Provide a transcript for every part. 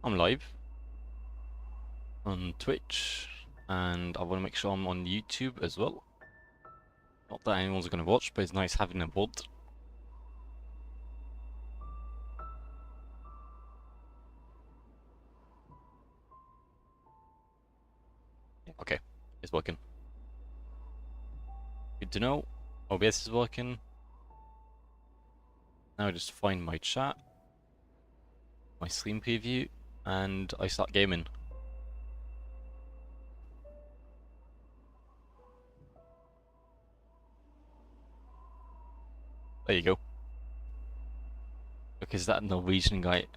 I'm live on Twitch, and I want to make sure I'm on YouTube as well. Not that anyone's going to watch, but it's nice having a VOD. Okay, it's working. Good to know. OBS is working. Now I just find my chat, my stream preview, and I start gaming. There you go. Because that Norwegian guy,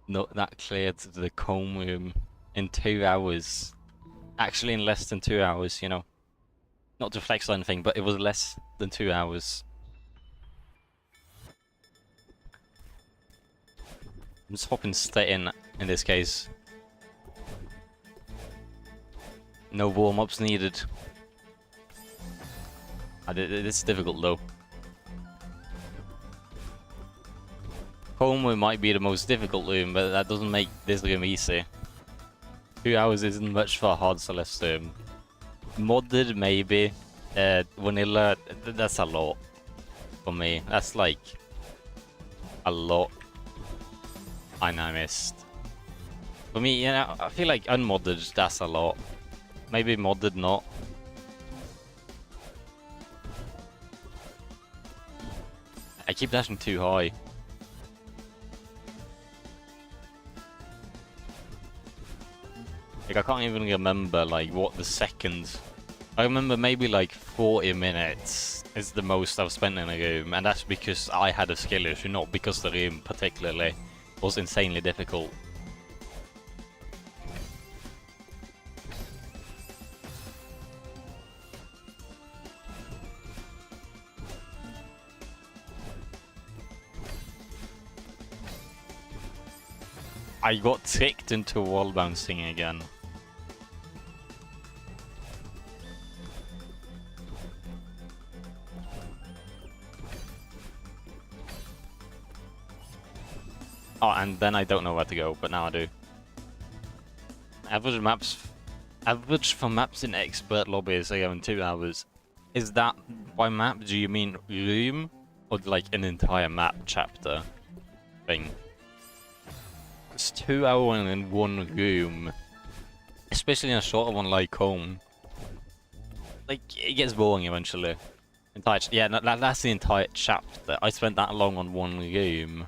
that cleared the comb room in 2 hours. Actually, in less than 2 hours, you know. Not to flex or anything, but it was less than 2 hours. I'm just hopping straight in this case. No warm-ups needed. This is difficult though. Home room might be the most difficult room, but that doesn't make this room easy. 2 hours isn't much for a hard Celeste room. Modded maybe. Vanilla, that's a lot for me. That's like a lot. I know I missed. For me, you know, I feel like unmodded, that's a lot. Maybe modded not. I keep dashing too high. Like, I can't even remember, like, what the second... I remember maybe, like, 40 minutes is the most I've spent in a room, and that's because I had a skill issue, not because the room particularly was insanely difficult. I got tricked into wall bouncing again. Oh, and then I don't know where to go, but now I do. Average for maps in expert lobbies are going 2 hours. Is that by map? Do you mean room, or like an entire map chapter thing? It's 2 hours in one room, especially in a shorter one like home. Like, it gets boring eventually. Yeah, that's the entire chapter. I spent that long on one room.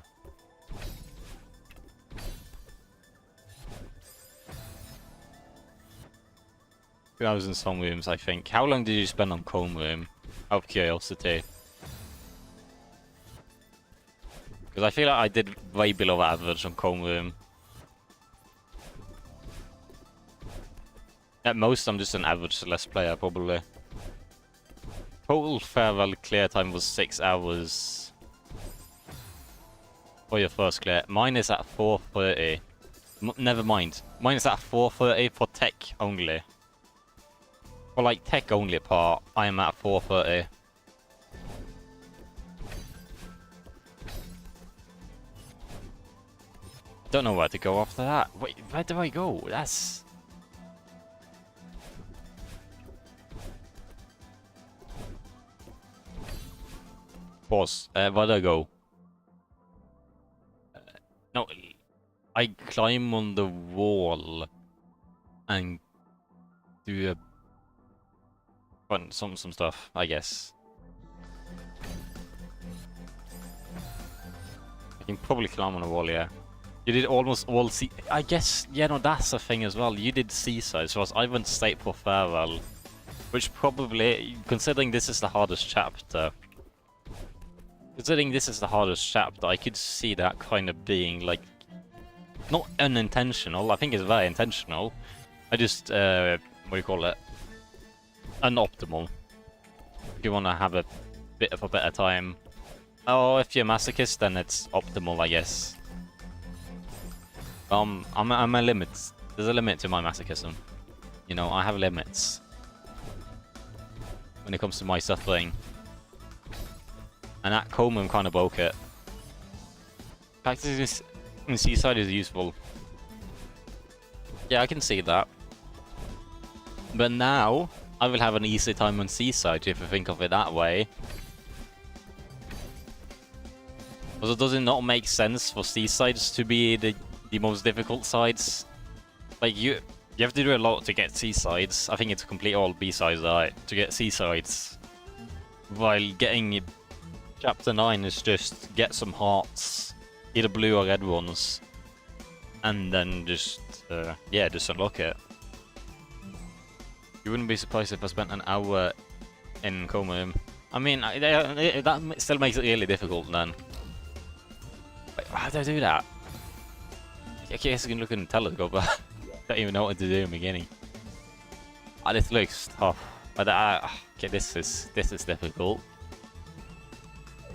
I was in some rooms, I think. How long did you spend on comb room? Out of curiosity. Because I feel like I did way below average on comb room. At most, I'm just an average Celeste player, probably. Total farewell clear time was 6 hours. For your first clear. Mine is at 4:30. Never mind. Mine is at 4:30 for tech only. For like tech only part, I am at 4:30. Don't know where to go after that. Wait, where do I go? That's... Pause. Where do I go? No, I climb on the wall and do some stuff, I guess. I can probably climb on a wall, yeah. You did almost all I guess, yeah, no, that's a thing as well. You did seaside, so I went straight for farewell. Which probably, considering this is the hardest chapter... Considering this is the hardest chapter, I could see that kind of being, like... Not unintentional, I think it's very intentional. I just, what do you call it? Unoptimal. If you want to have a bit of a better time. Oh, if you're a masochist, then it's optimal, I guess. I'm a limit. There's a limit to my masochism. You know, I have limits. When it comes to my suffering. And that comb room kind of broke it. Practicing this in seaside is useful. Yeah, I can see that. But now, I will have an easy time on Seaside if you think of it that way. Also, does it not make sense for Seasides to be the most difficult sides? Like, you have to do a lot to get Seasides. I think it's complete all B-sides to get Seasides. While getting Chapter 9 is just get some hearts, either blue or red ones, and then just, yeah, just unlock it. You wouldn't be surprised if I spent an hour in Comum. I mean, that still makes it really difficult then. Wait, how do I do that? I guess I can look in the telescope, but I don't even know what to do in the beginning. Ah, this looks tough. But okay, this is difficult.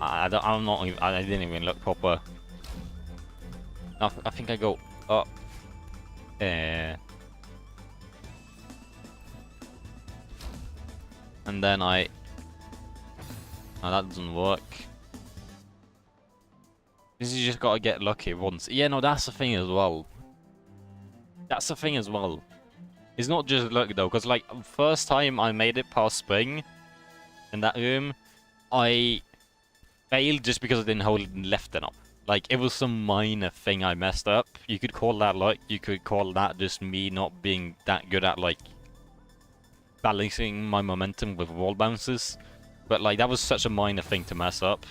I didn't even look proper. No, I think I go up. And then no, that doesn't work. Because you just gotta get lucky once. Yeah, no, that's the thing as well. That's the thing as well. It's not just luck though, because like, first time I made it past spring in that room, I failed just because I didn't hold left enough. Like, it was some minor thing I messed up. You could call that luck, you could call that just me not being that good at, like, balancing my momentum with wall bounces. But, like, that was such a minor thing to mess up.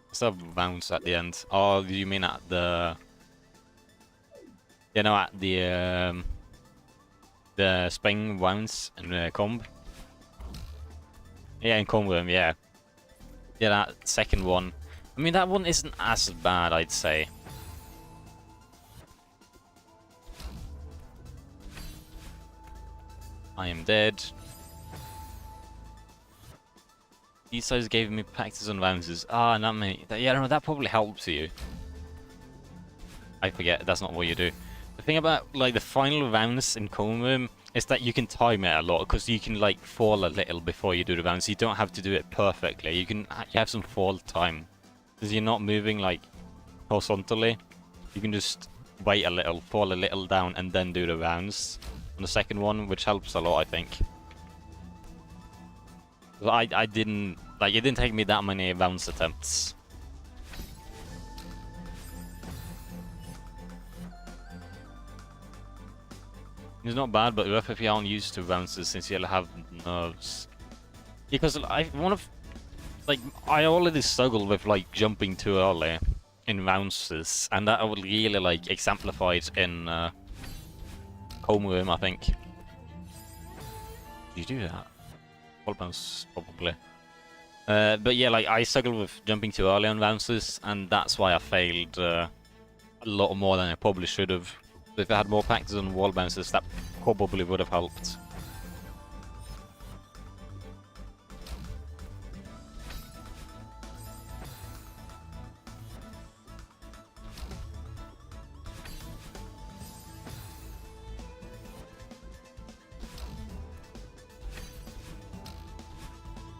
Let's have a bounce at the end. Oh, do you mean at the... You know, at the spring bounce in the comb? Yeah, in comb room, yeah. Yeah, that second one. I mean, that one isn't as bad, I'd say. I am dead. These guys gave me practice on bounces. Ah, not me. Yeah, no, that probably helps you. I forget, that's not what you do. The thing about, like, the final bounce in comb room is that you can time it a lot, because you can, like, fall a little before you do the bounce. You don't have to do it perfectly. You have some fall time. Because you're not moving, like, horizontally. You can just wait a little, fall a little down, and then do the bounce on the second one, which helps a lot, I think. I didn't, like, it didn't take me that many bounce attempts. It's not bad, but rough if you aren't used to bounces since you'll have nerves. Because I already struggle with, like, jumping too early in bounces, and that would really, like, exemplify it in home room, I think. Do you do that? Wall bounce, probably. But yeah, like, I struggle with jumping too early on bounces, and that's why I failed a lot more than I probably should have. So if I had more practice on wall bounces, that probably would have helped.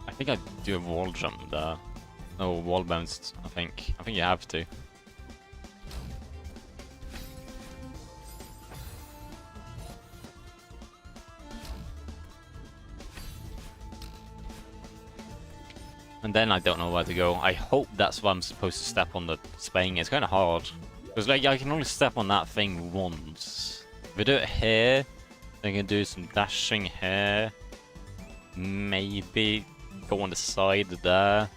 I think I do a wall jump there. No, wall bounce, I think. I think you have to. And then I don't know where to go. I hope that's where I'm supposed to step on the spring. It's kind of hard. Because, like, I can only step on that thing once. If I do it here, then I can do some dashing here. Maybe go on the side there.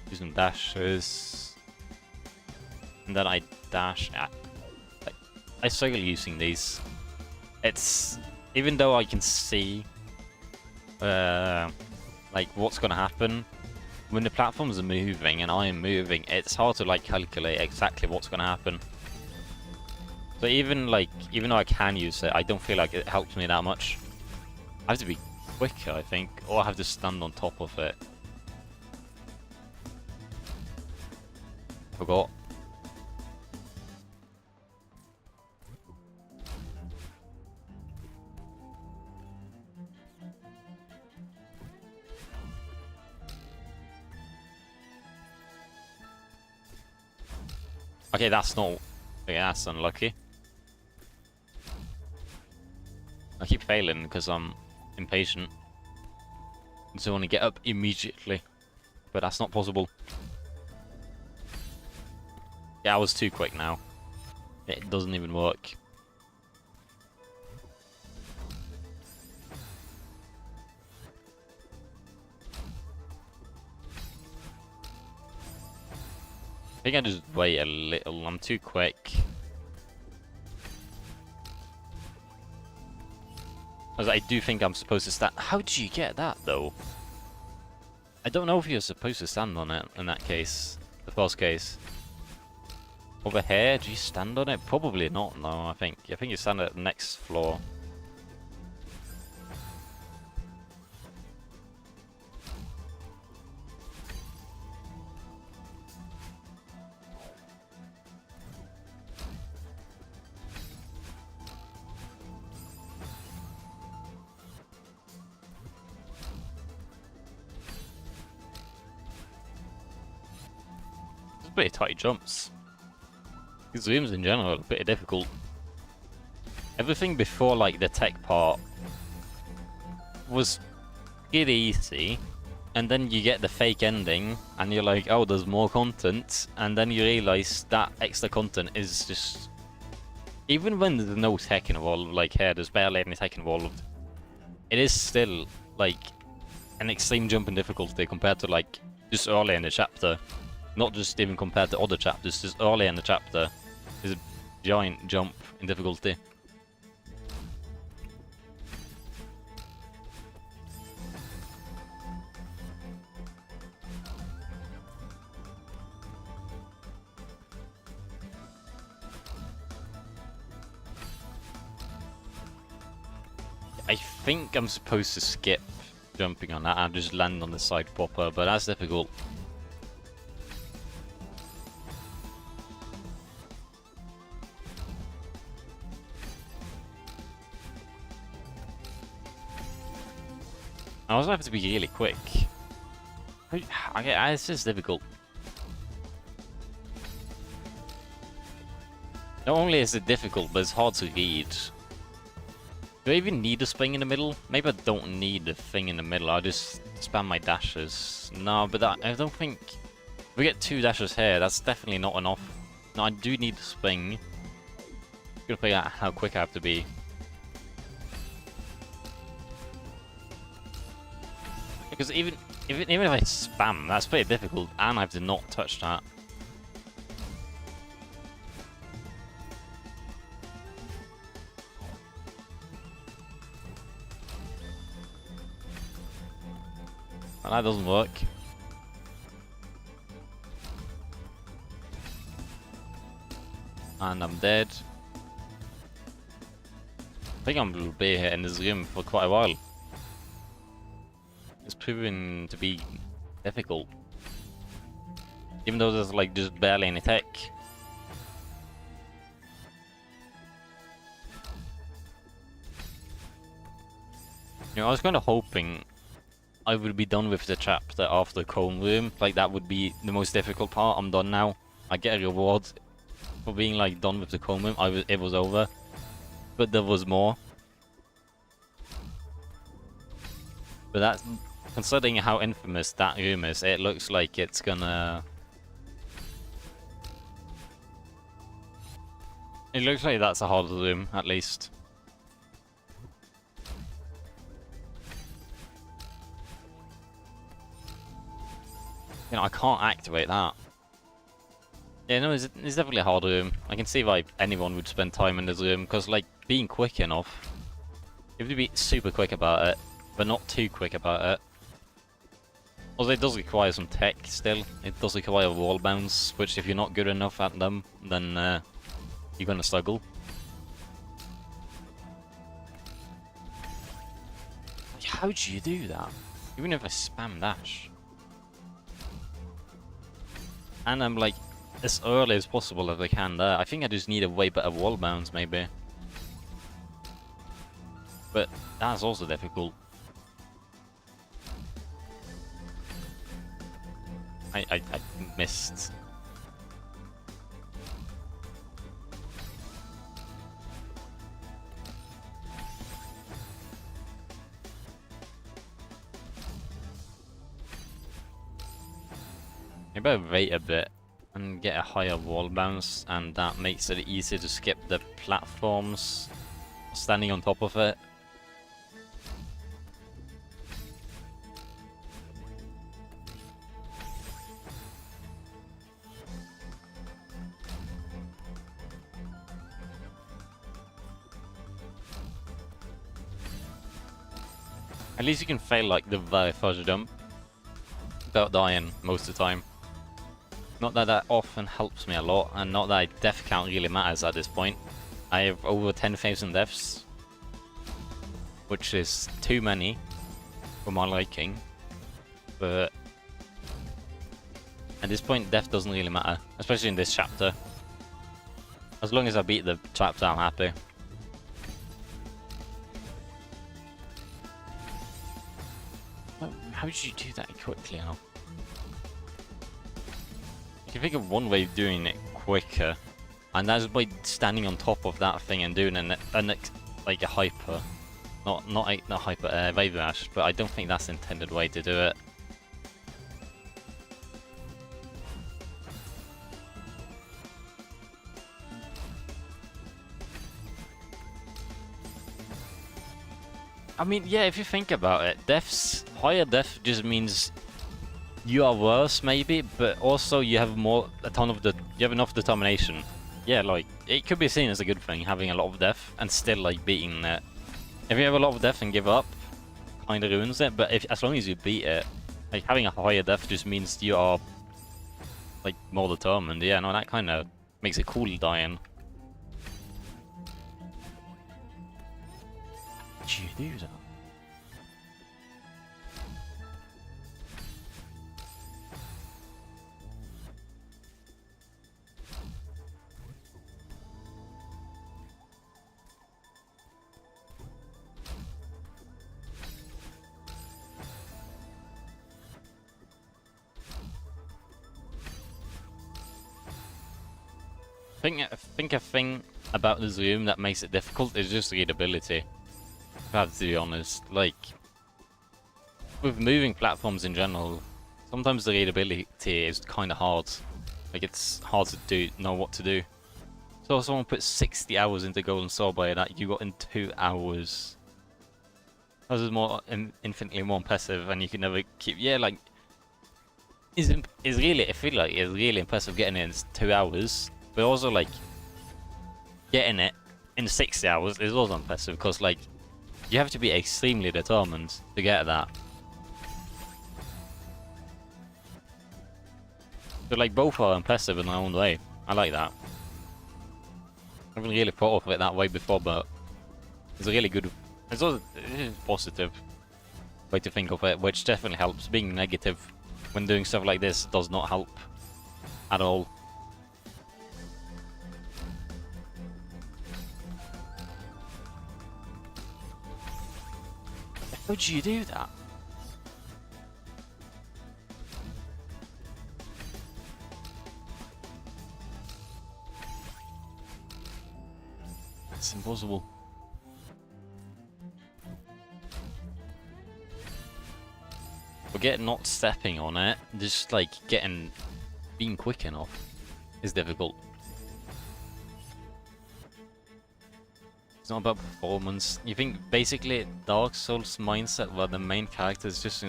Do some dashes. And then I dash. I struggle using these. It's... Even though I can see... like, what's gonna happen when the platforms are moving and I am moving, it's hard to, like, calculate exactly what's gonna happen. So even though I can use it, I don't feel like it helps me that much. I have to be quicker, I think, or I have to stand on top of it. Forgot. Okay, that's not Okay, that's unlucky. I keep failing because I'm impatient. So I want to get up immediately. But that's not possible. Yeah, I was too quick now. It doesn't even work. I think I just wait a little. I'm too quick. As I do think I'm supposed to stand. How did you get that though? I don't know if you're supposed to stand on it in that case. The first case. Over here, do you stand on it? Probably not, no, I think. I think you stand at the next floor. It's pretty tight jumps. These zooms in general are pretty difficult. Everything before like the tech part was pretty easy, and then you get the fake ending and you're like, oh, there's more content, and then you realize that extra content is just, even when there's no tech involved, like here there's barely any tech involved, it is still like an extreme jump in difficulty compared to like just early in the chapter. Not just even compared to other chapters, just early in the chapter is a giant jump in difficulty. I think I'm supposed to skip jumping on that and just land on the side proper, but that's difficult. I also have to be really quick. Okay, it's just difficult. Not only is it difficult, but it's hard to read. Do I even need a swing in the middle? Maybe I don't need a thing in the middle, I'll just spam my dashes. No, but I don't think... If we get 2 dashes here, that's definitely not enough. No, I do need a swing. I'm gonna figure out how quick I have to be. Because even if I spam, that's pretty difficult, and I have to not touch that. And that doesn't work. And I'm dead. I think I'm gonna be here in this room for quite a while. It's proven to be difficult. Even though there's like just barely any tech. You know, I was kind of hoping I would be done with the chapter after the comb room. Like that would be the most difficult part. I'm done now. I get a reward for being like done with the comb room. It was over. But there was more. But that's... Considering how infamous that room is, it looks like it's gonna... It looks like that's a hard room, at least. You know, I can't activate that. Yeah, no, it's definitely a hard room. I can see why anyone would spend time in this room, because, like, being quick enough... You have to be super quick about it, but not too quick about it. Also, it does require some tech still. It does require wall bounce, which if you're not good enough at them, then you're gonna struggle. How do you do that? Even if I spam dash. And I'm like, as early as possible as I can there. I think I just need a way better wall bounce, maybe. But that's also difficult. I missed. Maybe I wait a bit and get a higher wall bounce, and that makes it easier to skip the platforms standing on top of it. At least you can fail like the very first jump without dying most of the time. Not that that often helps me a lot, and not that death count really matters at this point. I have over 10,000 deaths, which is too many for my liking, but at this point death doesn't really matter, especially in this chapter. As long as I beat the chapter, I'm happy. How did you do that quickly now? You can think of one way of doing it quicker, and that's by standing on top of that thing and doing like a hyper, not hyper, wave dash. But I don't think that's the intended way to do it. I mean, yeah, if you think about it, higher death just means you are worse, maybe, but also you have you have enough determination. Yeah, like, it could be seen as a good thing, having a lot of death and still, like, beating it. If you have a lot of death and give up, kinda ruins it, but as long as you beat it, like, having a higher death just means you are, like, more determined. Yeah, no, that kinda makes it cool dying. Did you do that? I think a thing about the zoom that makes it difficult is just readability. If I have to be honest, like, with moving platforms in general, sometimes the readability is kind of hard. Like, it's hard to know what to do. So if someone put 60 hours into Golden Soul by that you got in 2 hours. That is infinitely more impressive, and you can never keep. Yeah, like, is really. I feel like it's really impressive getting it in 2 hours. But also, like, getting it in 60 hours is also impressive, because, like, you have to be extremely determined to get that. But, like, both are impressive in their own way. I like that. I haven't really thought of it that way before, but it's a really good... It's a positive way to think of it, which definitely helps. Being negative when doing stuff like this does not help at all. How did you do that? That's impossible. Forget not stepping on it, just like being quick enough is difficult. It's not about performance. You think basically Dark Souls mindset where the main character is just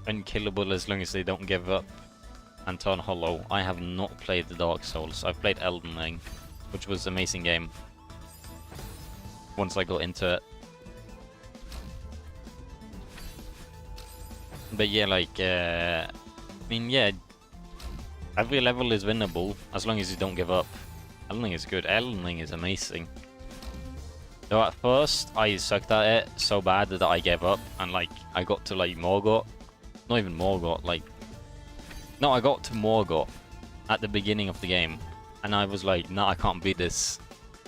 unkillable as long as they don't give up and turn hollow. I have not played the Dark Souls. I've played Elden Ring, which was an amazing game once I got into it. But yeah, like, I mean, yeah, every level is winnable as long as you don't give up. Elden Ring is good. Elden Ring is amazing. So at first, I sucked at it so bad that I gave up, and like, I got to like Morgott. Not even Morgott, like... No, I got to Morgott at the beginning of the game, and I was like, nah, I can't beat this.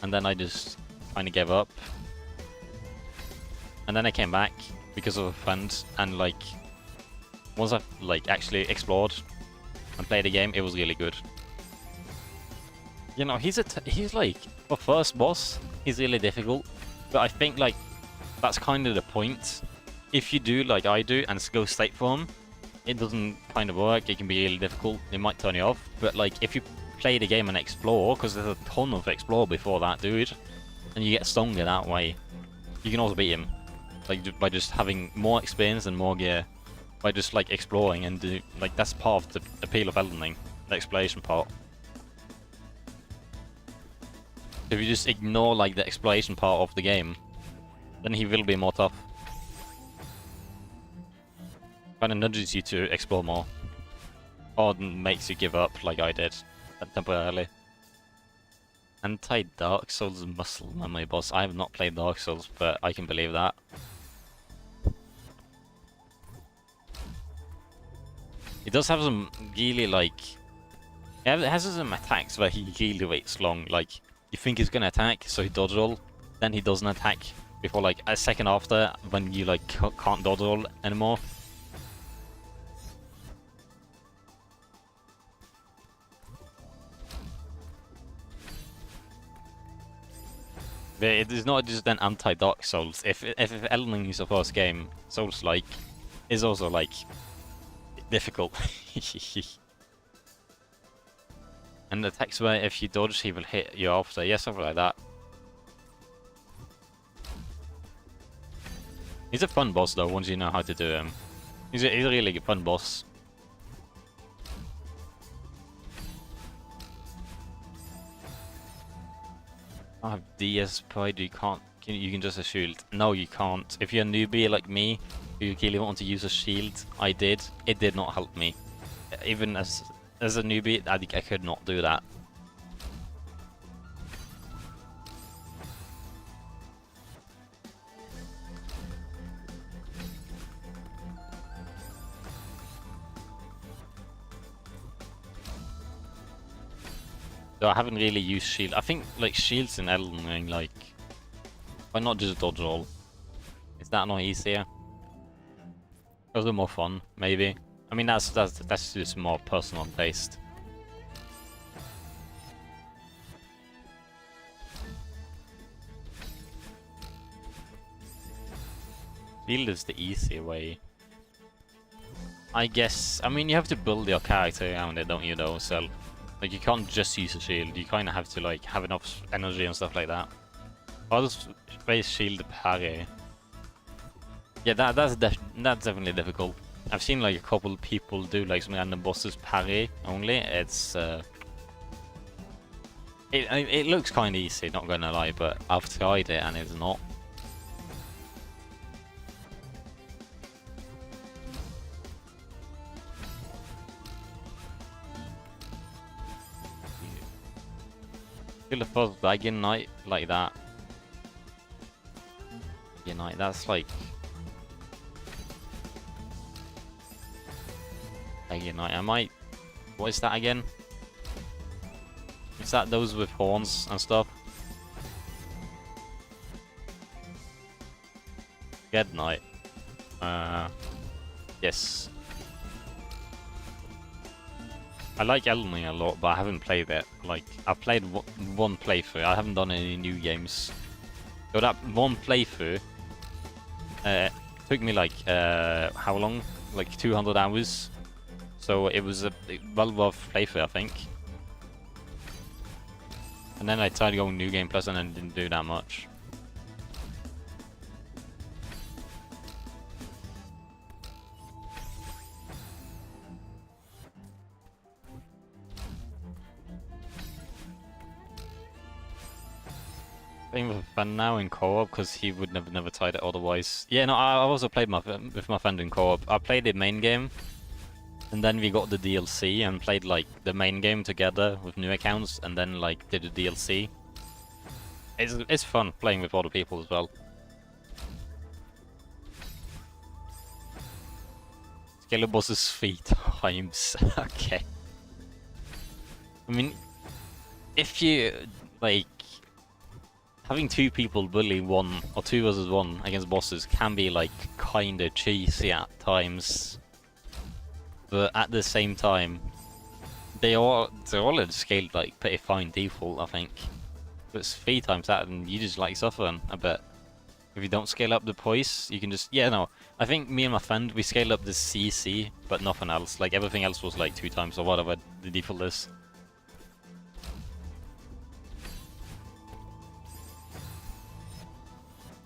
And then I just kind of gave up. And then I came back because of a friend, and like, once I like actually explored and played the game, it was really good. You know, he's like, for first boss, he's really difficult, but I think like that's kind of the point. If you do like I do and go straight for him, it doesn't kind of work. It can be really difficult. It might turn you off. But like if you play the game and explore, because there's a ton of explore before that, dude, and you get stronger that way, you can also beat him. Like by just having more experience and more gear, by just like exploring and do like that's part of the appeal of Elden Ring, the exploration part. If you just ignore like the exploration part of the game, then he will be more tough. Kind of nudges you to explore more, or makes you give up like I did temporarily. Anti-Dark Souls muscle memory boss. I have not played Dark Souls, but I can believe that. It does have some really like... It has some attacks where he really waits long. Like, you think he's gonna attack, so he dodge roll, then he doesn't attack before like a second after when you like can't dodge roll anymore. It is not just an anti-Dark Souls. If Elden Ring is the first game, Souls-like is also like difficult. And the attacks where if you dodge, he will hit you after. Yeah, something like that. He's a fun boss though, once you know how to do him. He's a really fun boss. I have DS Pride, you can't... You can just a shield. No, you can't. If you're a newbie like me, who really want to use a shield, I did. It did not help me. Even as a newbie, I could not do that. So I haven't really used shield. I think like shields in Elden Ring, like, why not just dodge roll? Is that not easier? Those are more fun, maybe. I mean, that's just more personal taste. Shield is the easy way. I guess. I mean, you have to build your character around it, don't you? Though, so like you can't just use a shield. You kind of have to like have enough energy and stuff like that. I'll just raise shield parry. Yeah, that's definitely difficult. I've seen like a couple people do like some random bosses parry only. It's it looks kind of easy, not gonna lie, but I've tried it and it's not. Kill the first dragon knight like that. Yeah, knight, that's like... Dragon knight, I might... What is that again? Is that those with horns and stuff? Dead knight. Yes. I like Elden Ring a lot, but I haven't played it. Like, I've played one playthrough. I haven't done any new games. So that one playthrough took me like how long? Like 200 hours. So it was a well worth playthrough, I think. And then I tried going New Game Plus and then didn't do that much. Playing with a friend now in co-op because he would never tried it otherwise. Yeah, no, I also played with my friend in co-op. I played the main game, and then we got the DLC and played like the main game together with new accounts, and then like did the DLC. It's fun playing with other people as well. Scale of bosses 3 times. Okay. I mean, if you like. Having two people bully one or 2 versus 1 against bosses can be like kinda cheesy at times, but at the same time, they're all scaled like pretty fine default, I think. But it's 3 times that, and you just like suffering a bit. If you don't scale up the poise, you can just... Yeah, no. I think me and my friend, we scaled up the CC, but nothing else. Like, everything else was like 2 times or whatever the default is.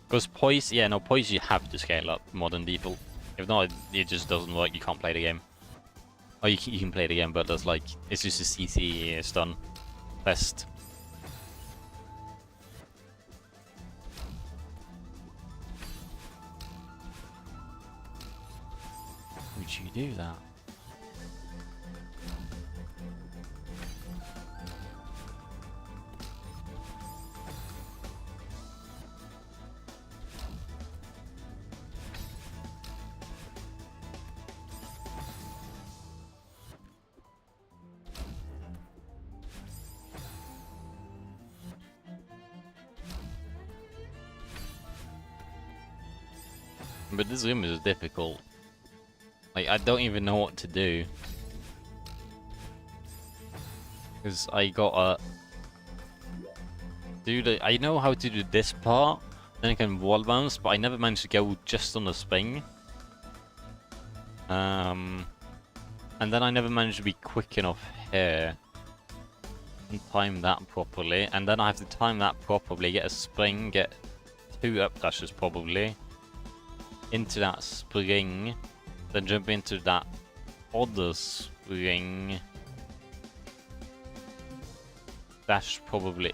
Because poise, yeah, no, poise you have to scale up more than default. If not, it just doesn't work, you can't play the game. Or you can play the game, but there's like, it's just a CC stun fest. Would you do that? But this room is difficult. Like, I don't even know what to do. Because I gotta do the... I know how to do this part, then I can wall bounce, but I never managed to go just on the spring. And then I never managed to be quick enough here and time that properly. And then I have to time that properly, get a spring, get 2 up dashes probably into that spring, then jump into that other spring, dash probably.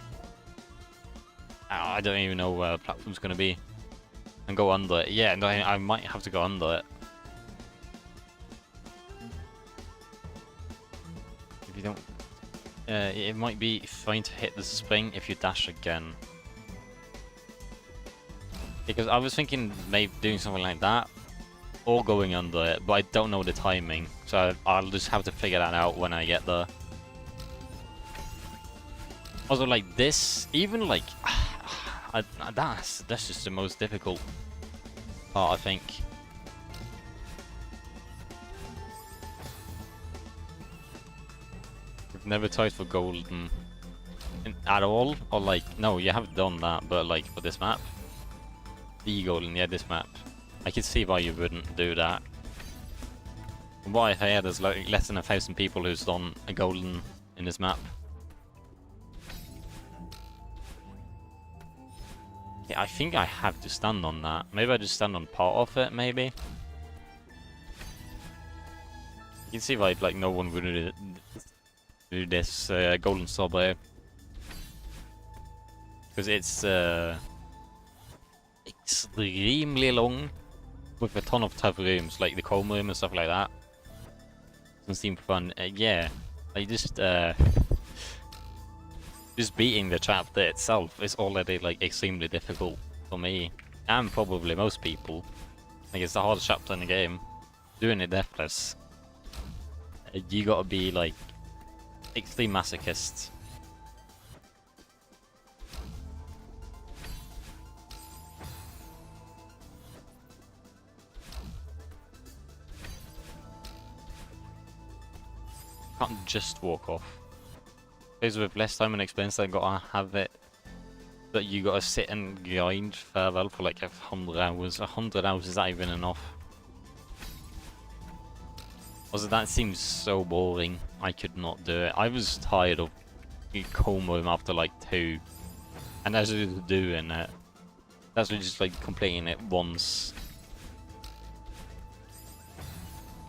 I don't even know where the platform's gonna be, and go under it. Yeah, no, I might have to go under it. If you don't, it might be fine to hit the spring if you dash again. Because I was thinking maybe doing something like that, or going under it, but I don't know the timing, so I'll just have to figure that out when I get there. Also, like this, even like, that's just the most difficult part, I think. We've never tried for golden at all, or like, no, you have done that, but like for this map. The golden, yeah, this map. I can see why you wouldn't do that. From what I hear, there's like less than 1,000 people who's done a golden in this map. Yeah, I think I have to stand on that. Maybe I just stand on part of it, maybe? You can see why like no one would do this golden sobre. Because it's extremely long, with a ton of tough rooms, like the comb room and stuff like that. Doesn't seem fun. Yeah, like just beating the chapter itself is already like extremely difficult for me, and probably most people. Like, it's the hardest chapter in the game. Doing it deathless, you gotta be like extreme masochist. Can't just walk off. Those with less time and experience, they gotta have it that you gotta sit and grind farewell for like 100 hours. 100 hours, is that even enough? Also, that seems so boring. I could not do it. I was tired of comb room after like 2, and as I was doing it, that's just like completing it once.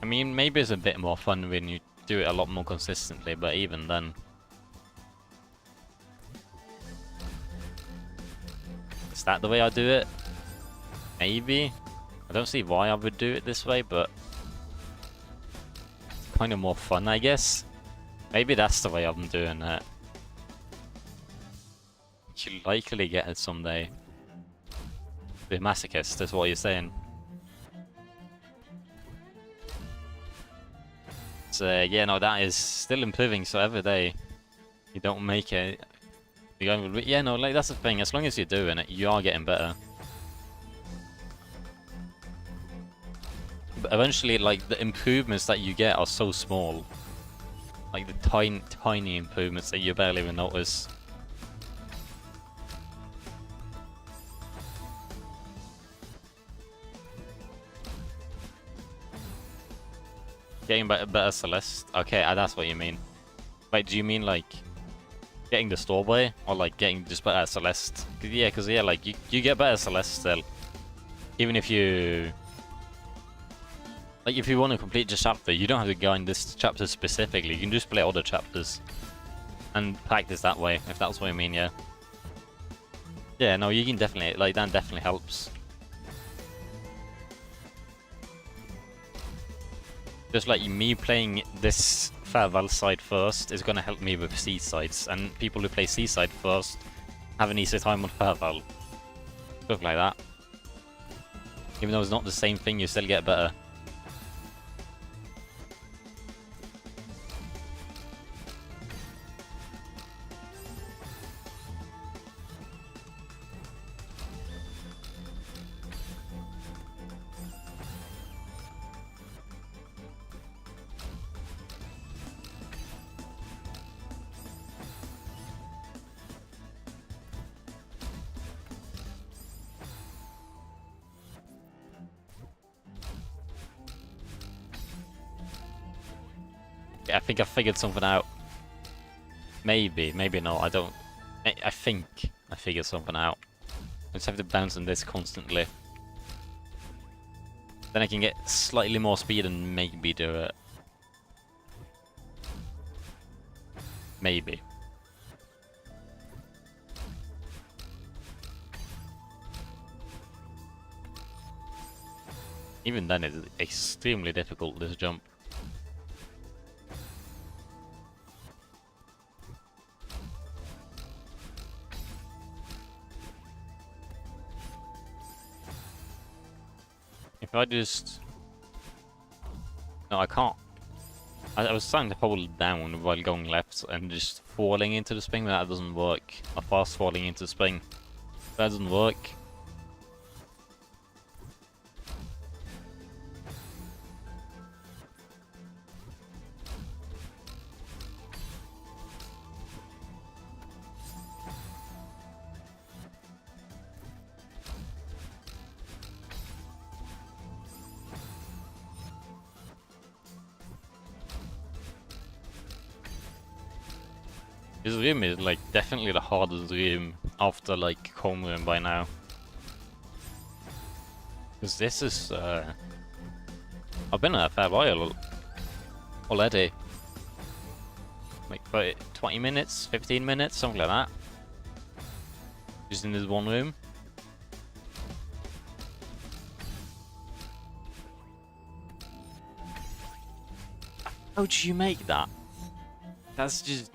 I mean, maybe it's a bit more fun when you do it a lot more consistently, but even then. Is that the way I do it? Maybe. I don't see why I would do it this way, but it's kind of more fun, I guess. Maybe that's the way I'm doing it. You'll likely get it someday. Be a masochist, that's what you're saying. So yeah, no, that is still improving, so every day you don't make it. Yeah, no, like that's the thing, as long as you're doing it, you are getting better. But eventually, like, the improvements that you get are so small. Like the tiny improvements that you barely even notice. Getting better Celeste? Okay, that's what you mean. Wait, do you mean like getting the strawberry? Or like getting just better Celeste? Cause yeah, like you get better Celeste still. Even if you... Like, if you want to complete the chapter, you don't have to go in this chapter specifically. You can just play other chapters. And practice that way, if that's what you mean, yeah. Yeah, no, you can definitely... Like, that definitely helps. Just like me playing this farewell side first is gonna help me with seasides. And people who play seaside first have an easier time on farewell. Stuff like that. Even though it's not the same thing, you still get better. I think I figured something out. Maybe, maybe not. I don't... I think I figured something out. I just have to bounce on this constantly. Then I can get slightly more speed and maybe do it. Maybe. Even then, it's extremely difficult, this jump. If I just... No, I can't. I was trying to hold down while going left and just falling into the spring, but that doesn't work. Or fast falling into the spring. That doesn't work. This room is like definitely the hardest room after like home room by now. Because this is I've been there a fair while already. Like for 20 minutes, 15 minutes, something like that. Just in this one room. How do you make that? That's just...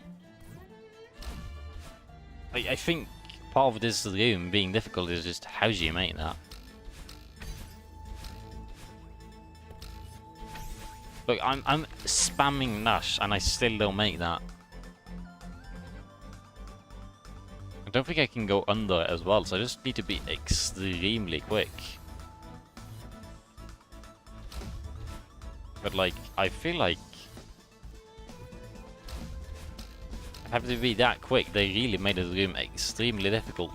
I think part of this room being difficult is just how do you make that? Look, I'm spamming Nash and I still don't make that. I don't think I can go under it as well, so I just need to be extremely quick. But like, I feel like I have to be that quick. They really made this room extremely difficult.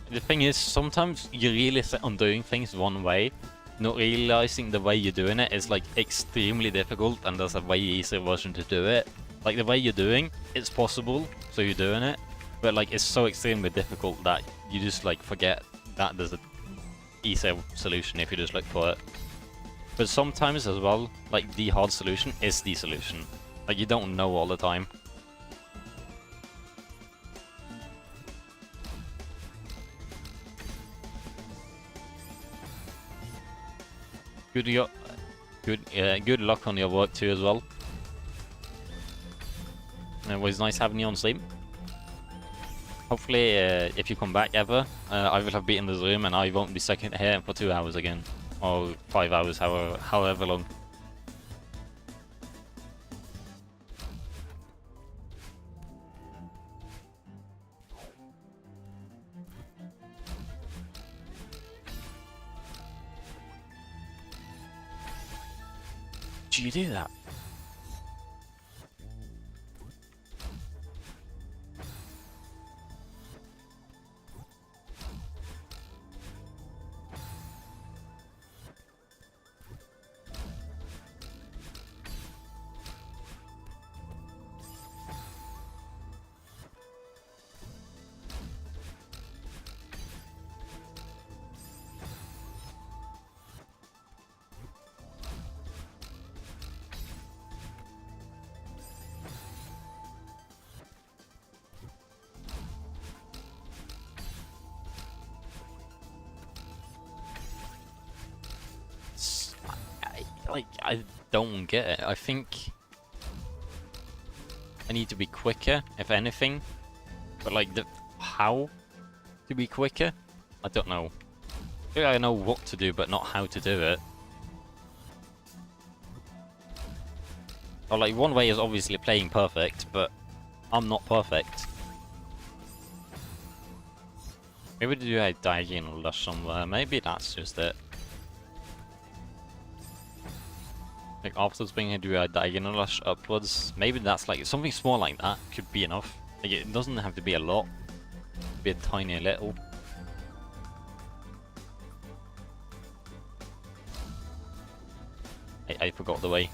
The thing is, sometimes you really set on doing things one way, not realizing the way you're doing it is like extremely difficult and there's a way easier version to do it. Like the way you're doing, it's possible, so you're doing it. But like it's so extremely difficult that you just like forget that there's a easier solution if you just look for it. But sometimes as well, like the hard solution is the solution. Like you don't know all the time. Good luck on your work too as well. It was nice having you on stream. Hopefully, if you come back ever, I will have beaten this room and I won't be stuck here for 2 hours again. Or 5 hours, however long. Do you do that? like, I don't get it. I think I need to be quicker, if anything. But like, how to be quicker? I don't know. Maybe I know what to do, but not how to do it. Or like, one way is obviously playing perfect, but I'm not perfect. Maybe do a diagonal dash somewhere. Maybe that's just it. Like after spinning, do a diagonal dash upwards. Maybe that's like something small like that could be enough. Like it doesn't have to be a lot. It could be a tiny little. I forgot the way.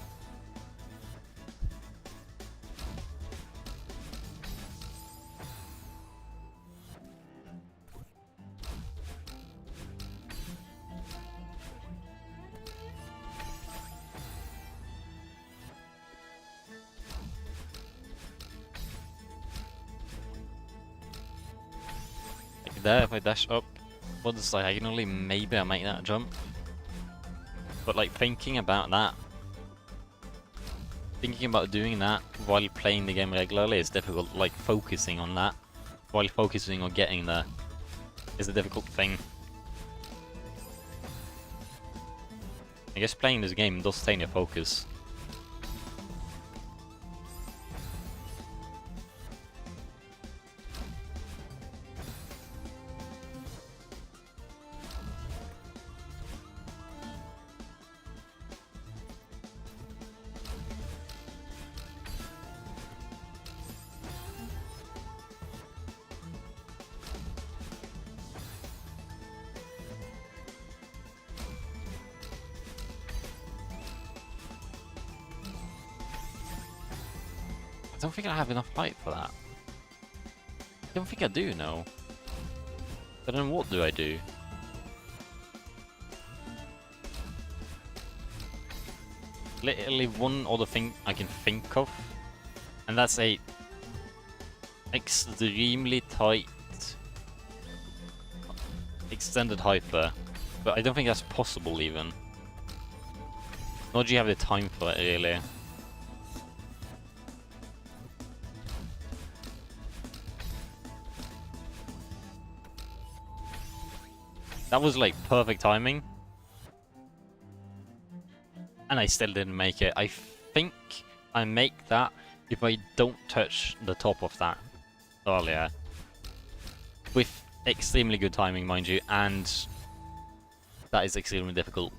There, if I dash up once diagonally, maybe I make that jump. But like thinking about that, thinking about doing that while playing the game regularly is difficult. Like focusing on that while focusing on getting there is a difficult thing. I guess playing this game does stay in your focus. I don't think I have enough height for that. I don't think I do, no. But then what do I do? Literally one other thing I can think of, and that's a extremely tight extended hyper, but I don't think that's possible even. Nor do you have the time for it really. That was like perfect timing. And I still didn't make it. I think I make that if I don't touch the top of that earlier. With extremely good timing, mind you, and that is extremely difficult.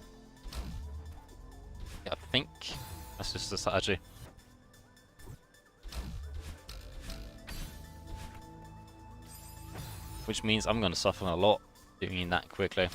Yeah, I think that's just the strategy. Which means I'm going to suffer a lot doing that quickly.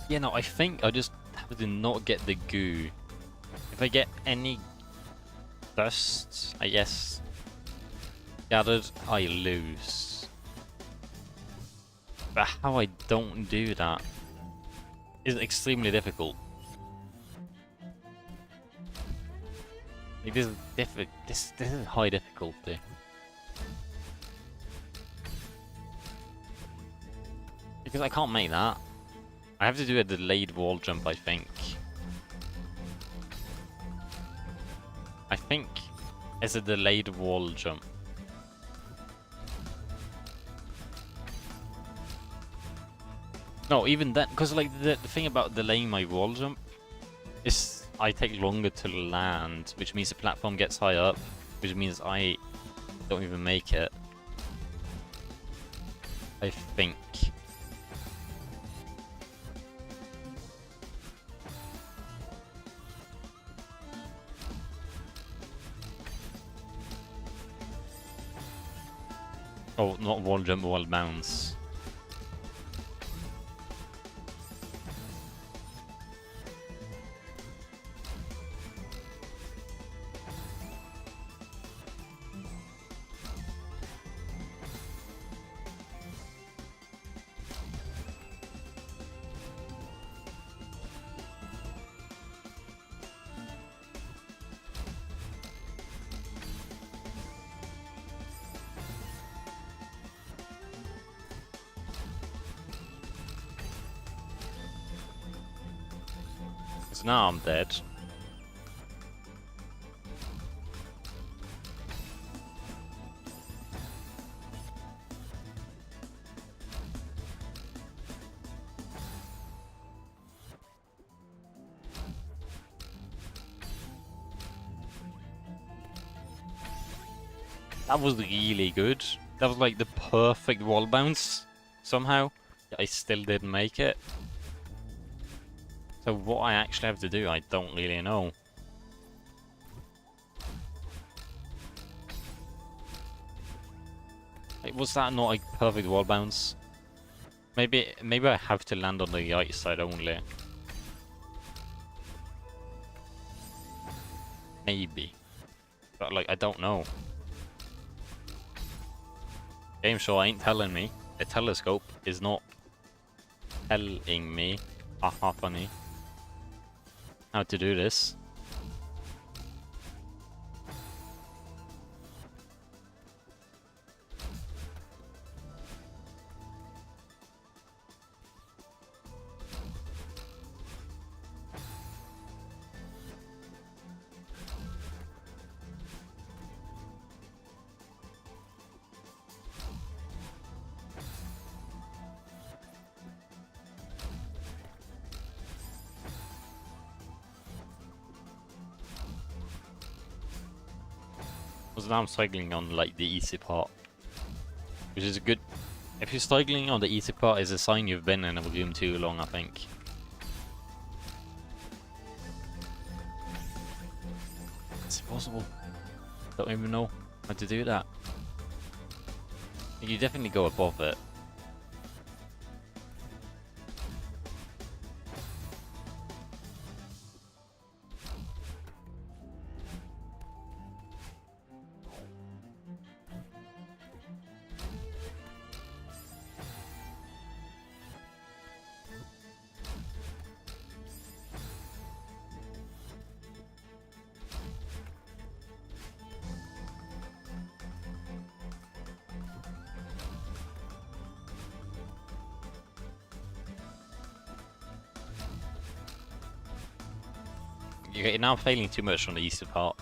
Yeah, no, I think I just have to not get the goo. If I get any dust, I guess, gathered, I lose. But how I don't do that is extremely difficult. Like, this is high difficulty. Because I can't make that. I have to do a delayed wall jump, I think. I think it's a delayed wall jump. No, even then, because like the thing about delaying my wall jump is I take longer to land, which means the platform gets high up, which means I don't even make it. I think. Oh, not wall jump, wall bounce. So now I'm dead. That was really good. That was like the perfect wall bounce, somehow. I still didn't make it. So what I actually have to do, I don't really know. Like, was that not a perfect wall bounce? Maybe I have to land on the right side only. Maybe. But like, I don't know. Game show ain't telling me. The telescope is not telling me. Haha, funny. How to do this. So now I'm cycling on like the easy part, which is a good. If you're cycling on the easy part, is a sign you've been in a room too long, I think. It's impossible. Don't even know how to do that. You definitely go above it. You're now failing too much on the easy part.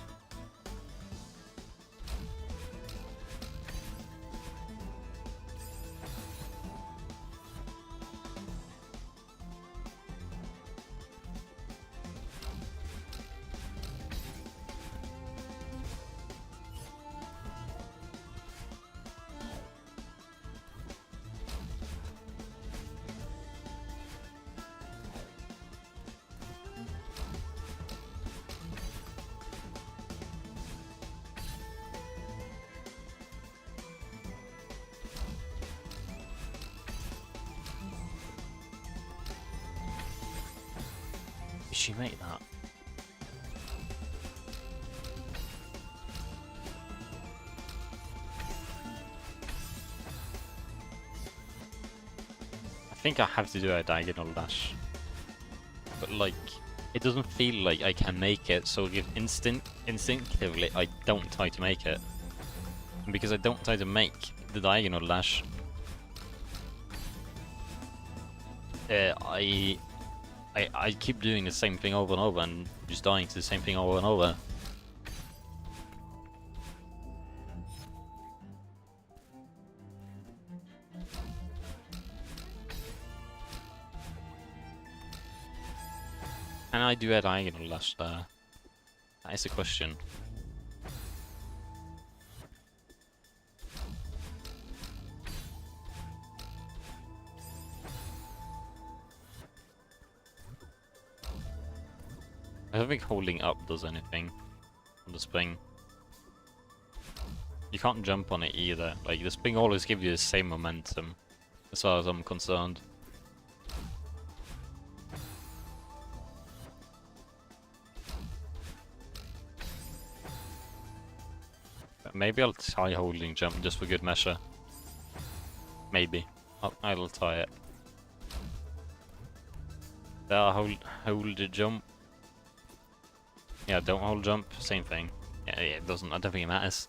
Did she make that? I think I have to do a diagonal dash. But like, it doesn't feel like I can make it, so if instinctively I don't try to make it. And because I don't try to make the diagonal dash, I keep doing the same thing over and over and just dying to the same thing over and over. Can I do a diagonal dash there? That is the question. I don't think holding up does anything on the spring. You can't jump on it either. Like, the spring always gives you the same momentum, as far as I'm concerned. But maybe I'll try holding jump just for good measure. Maybe. I'll try it. There, hold the jump. Yeah, don't hold jump, same thing. Yeah, it doesn't, I don't think it matters.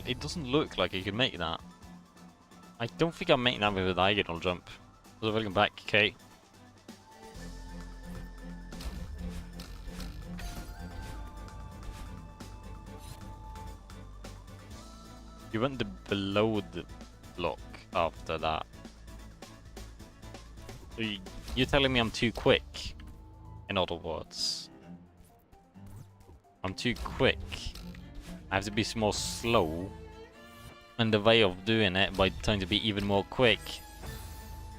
It doesn't look like you can make that. I don't think I'm making that with a diagonal jump. So welcome back, Kate. You went below the block after that. So you're telling me I'm too quick, in other words. I'm too quick. I have to be more slow. And the way of doing it by trying to be even more quick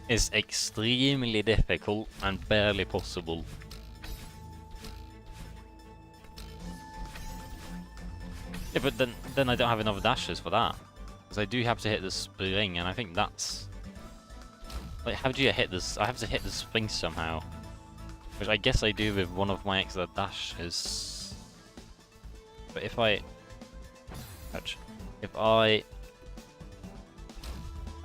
is extremely difficult and barely possible. Yeah, but then I don't have enough dashes for that. Because I do have to hit the spring, and I think that's... Like, how do you hit this? I have to hit the spring somehow. Which I guess I do with one of my extra dashes. But if I...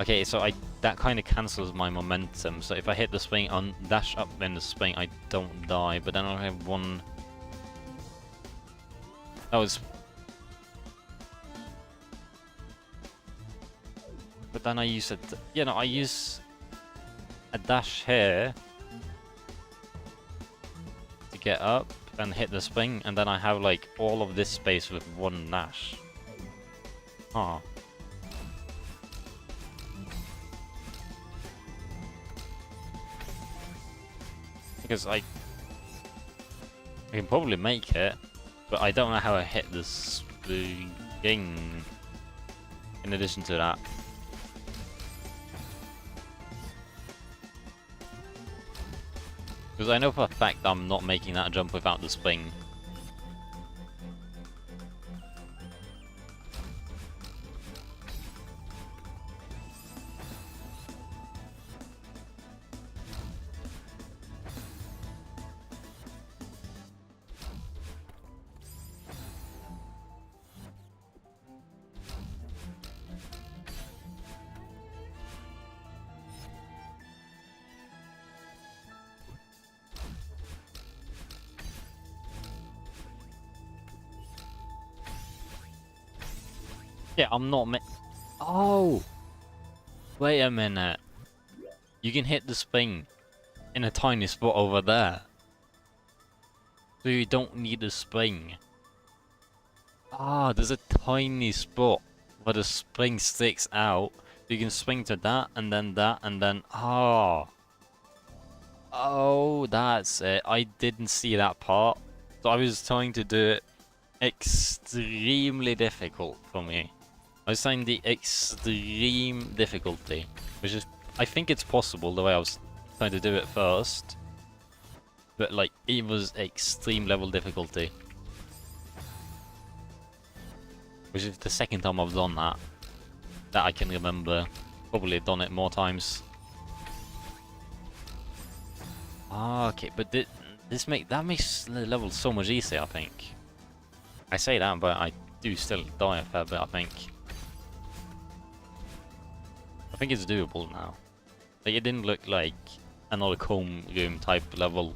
Okay, so that kind of cancels my momentum. So if I hit the spring on dash up in the spring, I don't die. But then I have one... That was... But then I use it... You know, I use a dash here to get up and hit the spring, and then I have like all of this space with one dash. Huh. Because I can probably make it, but I don't know how I hit the spring in addition to that. Because I know for a fact I'm not making that jump without the spring. Yeah, I'm not Oh! Wait a minute. You can hit the spring in a tiny spot over there. So you don't need a spring. Ah, there's a tiny spot where the spring sticks out. You can swing to that, and then that, and then... Ah! Oh, that's it. I didn't see that part. So I was trying to do it extremely difficult for me. I was saying the extreme difficulty, which is, I think it's possible the way I was trying to do it first, but like, it was extreme level difficulty. Which is the second time I've done that I can remember. Probably done it more times. Ah, okay, but that makes the level so much easier, I think. I say that, but I do still die a fair bit, I think. I think it's doable now. Like, it didn't look like another comb room type level.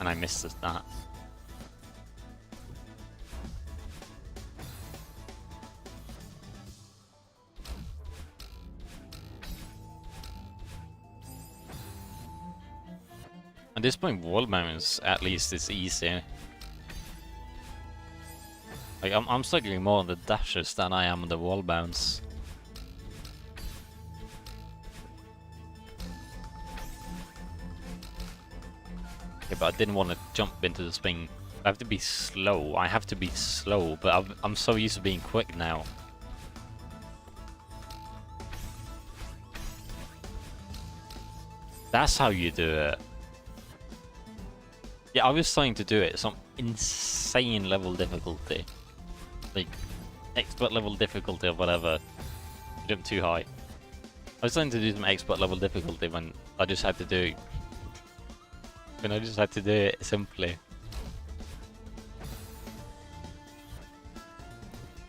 And I missed that. At this point, wall mounts at least is easier. Like I'm struggling more on the dashes than I am on the wall bounce. Yeah, but I didn't want to jump into the spring. I have to be slow. I have to be slow, but I'm so used to being quick now. That's how you do it. Yeah, I was trying to do it some insane level difficulty. Like, expert level difficulty or whatever. Jump too high. I was trying to do some expert level difficulty when I just had to do... When I just had to do it simply.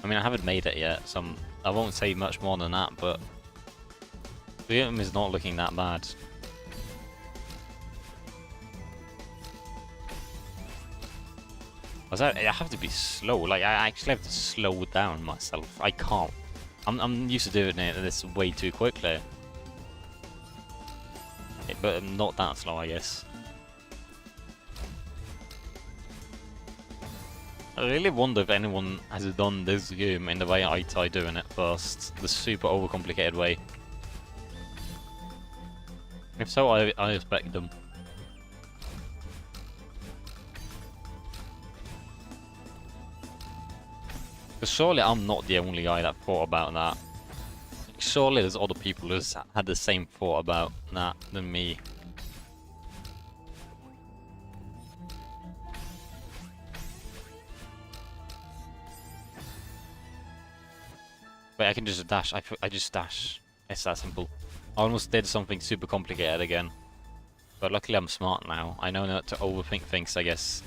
I mean, I haven't made it yet, so I won't say much more than that, but... The game is not looking that bad. I have to be slow, like I actually have to slow down myself. I can't. I'm used to doing this way too quickly. But I'm not that slow, I guess. I really wonder if anyone has done this game in the way I try doing it first. The super overcomplicated way. If so, I respect them. Because surely I'm not the only guy that thought about that. Surely there's other people who had the same thought about that than me. Wait, I can just dash. I just dash. It's that simple. I almost did something super complicated again. But luckily I'm smart now. I know not to overthink things, I guess.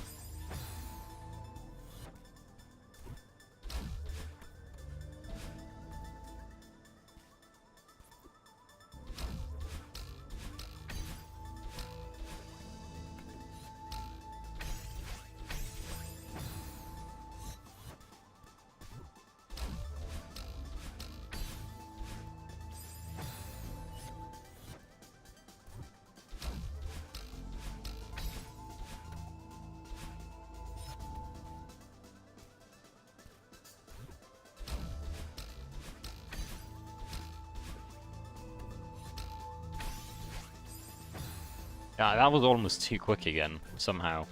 Yeah, that was almost too quick again, somehow.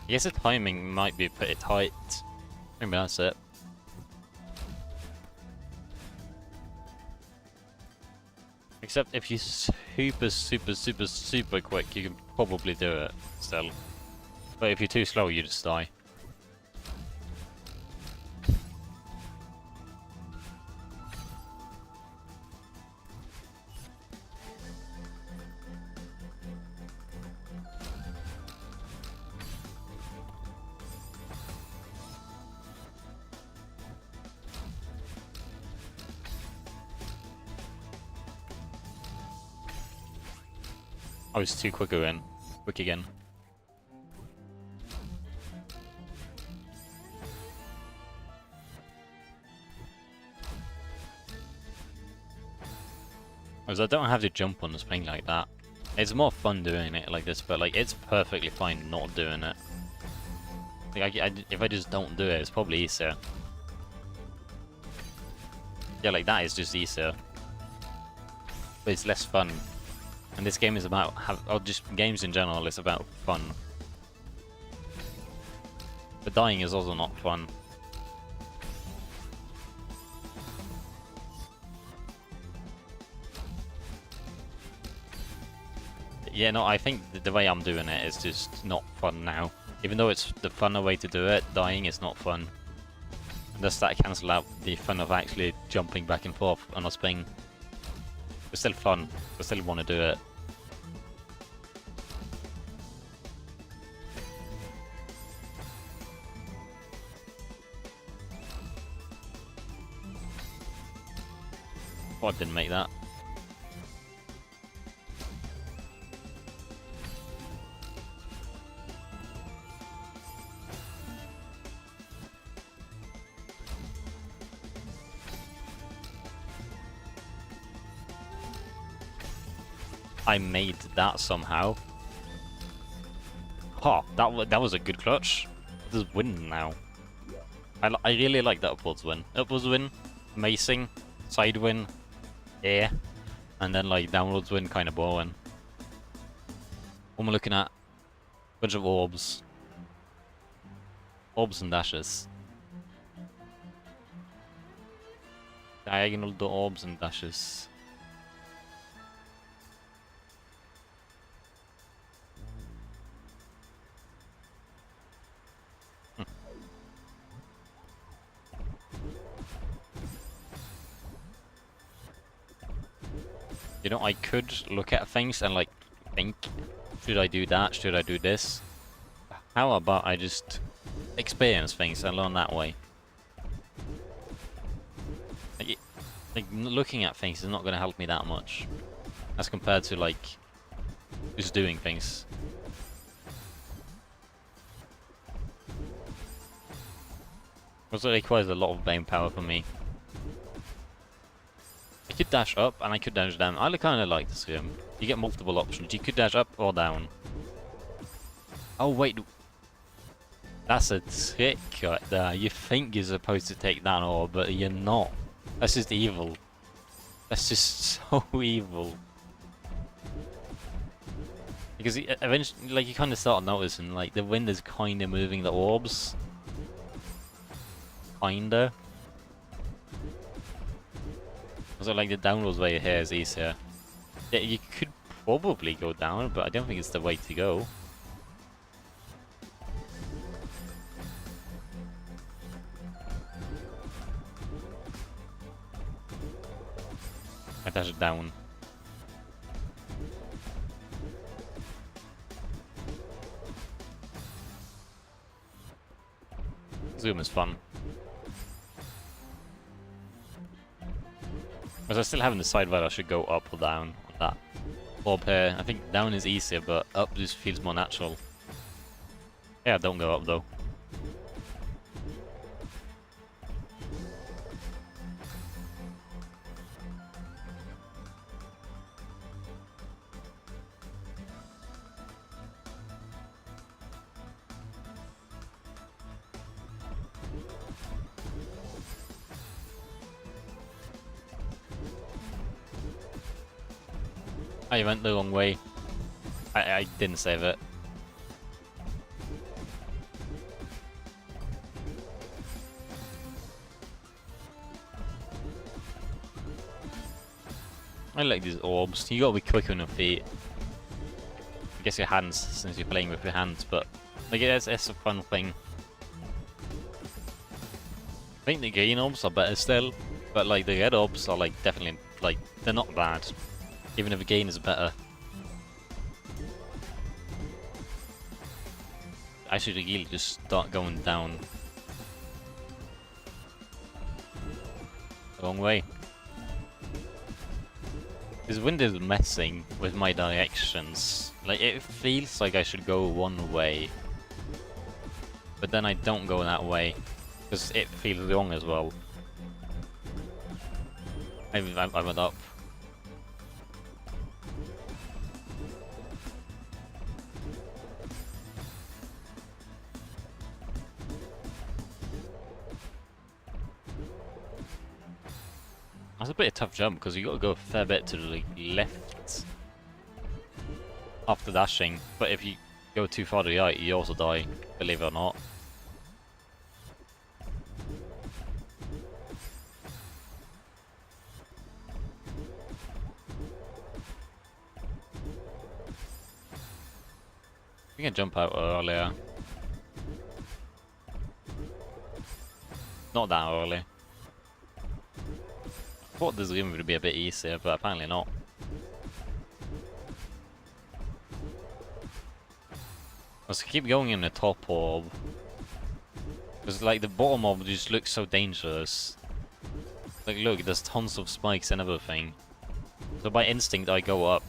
I guess the timing might be pretty tight. Maybe that's it. Except if you're super quick, you can probably do it still. But if you're too slow, you just die. I was too quick again. Because I don't have to jump on the spring like that. It's more fun doing it like this, but like it's perfectly fine not doing it. Like if I just don't do it, it's probably easier. Yeah, like that is just easier. But it's less fun. And this game is about, or just games in general, is about fun. But dying is also not fun. Yeah, no, I think the way I'm doing it is just not fun now. Even though it's the funner way to do it, dying is not fun. And does that cancel out the fun of actually jumping back and forth on a spring? It's still fun. I still want to do it. Oh, I didn't make that. I made that somehow. Ha! That was a good clutch. Just win now. I really like that upwards win. Upwards win, amazing. Side win, yeah. And then like downwards win, kind of boring. What am I looking at? Bunch of orbs. Orbs and dashes. Diagonal the orbs and dashes. You know, I could look at things and like think, should I do that? Should I do this? How about I just experience things and learn that way? Like looking at things is not going to help me that much as compared to like just doing things. Also, it requires a lot of brain power from me. I could dash up and I could dash down. I kind of like this game. You get multiple options. You could dash up or down. Oh wait, that's a trick right there. You think you're supposed to take that orb, but you're not. That's just evil. That's just so evil. Because eventually, like, you kind of start noticing, like, the wind is kind of moving the orbs. Kinda. So, like, the downwards way here is easier. Yeah, you could probably go down, but I don't think it's the way to go. I dash it down. Zoom is fun. Because I still haven't decided whether I should go up or down on that orb here. I think down is easier, but up just feels more natural. Yeah, don't go up though. I went the wrong way. I didn't save it. I like these orbs. You gotta be quick on your feet. I guess your hands, since you're playing with your hands, but like it's a fun thing. I think the green orbs are better still, but like the red orbs are like definitely like they're not bad. Even if the gain is better. I should really just start going down. The wrong way. This wind is messing with my directions. Like, it feels like I should go one way. But then I don't go that way. Because it feels wrong as well. I went up. That's a pretty tough jump because you got to go a fair bit to the left after dashing. But if you go too far to the right, you also die, believe it or not. We can jump out earlier. Not that early. I thought this game would be a bit easier, but apparently not. Let's keep going in the top orb. Because like the bottom orb just looks so dangerous. Like look, there's tons of spikes and everything. So by instinct I go up,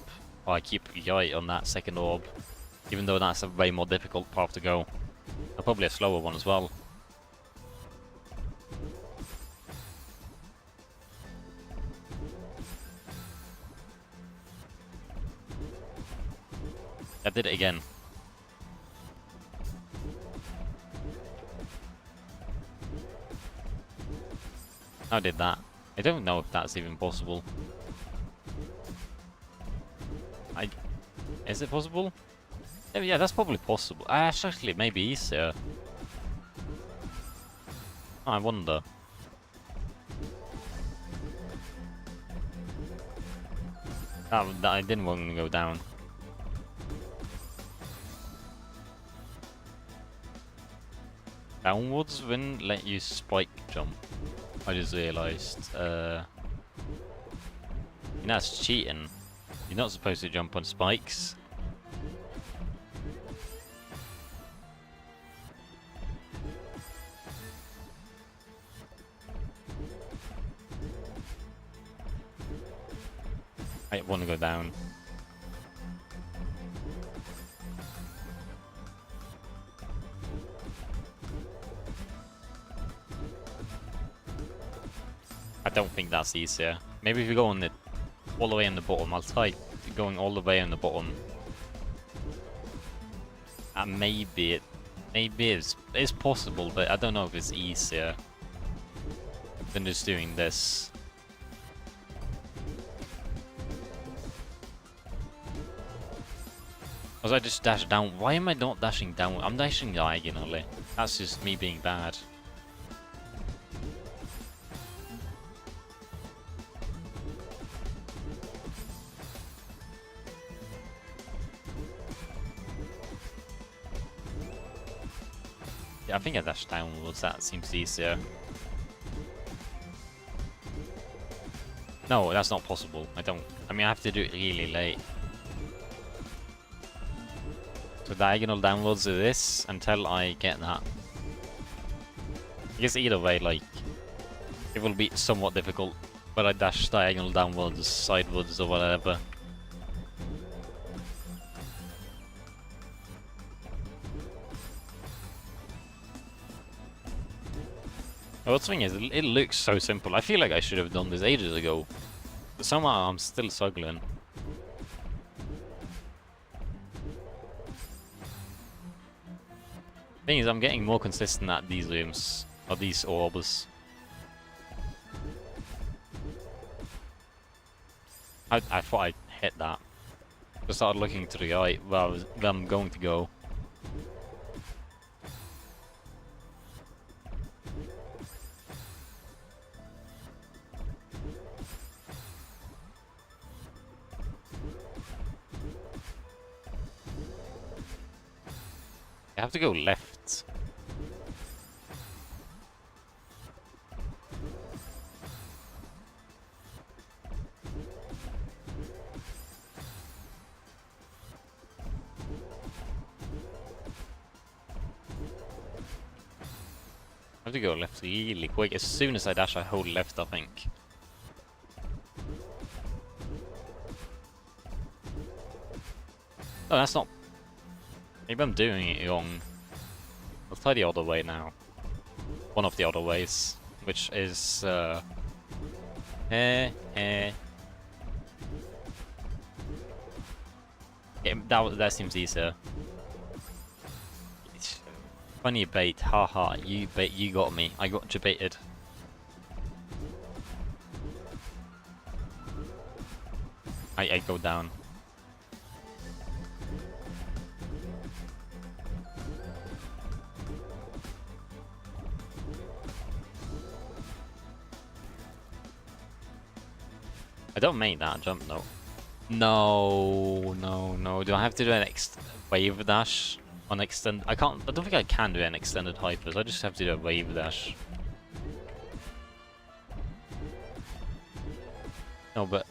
or I keep right on that second orb. Even though that's a way more difficult path to go. And probably a slower one as well. I did it again. I did that. I don't know if that's even possible. Is it possible? Yeah, that's probably possible. Actually, it may be easier. I wonder. I didn't want to go down. Downwards wouldn't let you spike jump. I just realised. That's cheating. You're not supposed to jump on spikes. I want to go down. I don't think that's easier. Maybe if you go on the all the way on the bottom, I'll try going all the way on the bottom. And maybe it's possible, but I don't know if it's easier than just doing this. Was I just dash down? Why am I not dashing down? I'm dashing diagonally. That's just me being bad. Yeah, I think I dashed downwards. That seems easier. No, that's not possible. I mean, I have to do it really late. So diagonal downwards to this until I get that. I guess either way, like, it will be somewhat difficult, but I dash diagonal downwards, sidewards, or whatever. Well, the thing is, it looks so simple. I feel like I should have done this ages ago. But somehow I'm still struggling. Thing is, I'm getting more consistent at these rooms, or these orbs. I thought I'd hit that. Just started looking to the right where I'm going to go. I have to go left. I have to go left really quick. As soon as I dash, I hold left, I think. Oh, that's not... Maybe I'm doing it wrong. I'll try the other way now. One of the other ways, which is yeah, that seems easier. It's funny bait, haha. You got me. I got you baited. I go down. I don't make that jump though. No. Do I have to do an wave dash on extend? I don't think I can do an extended hypers. I just have to do a wave dash. No, but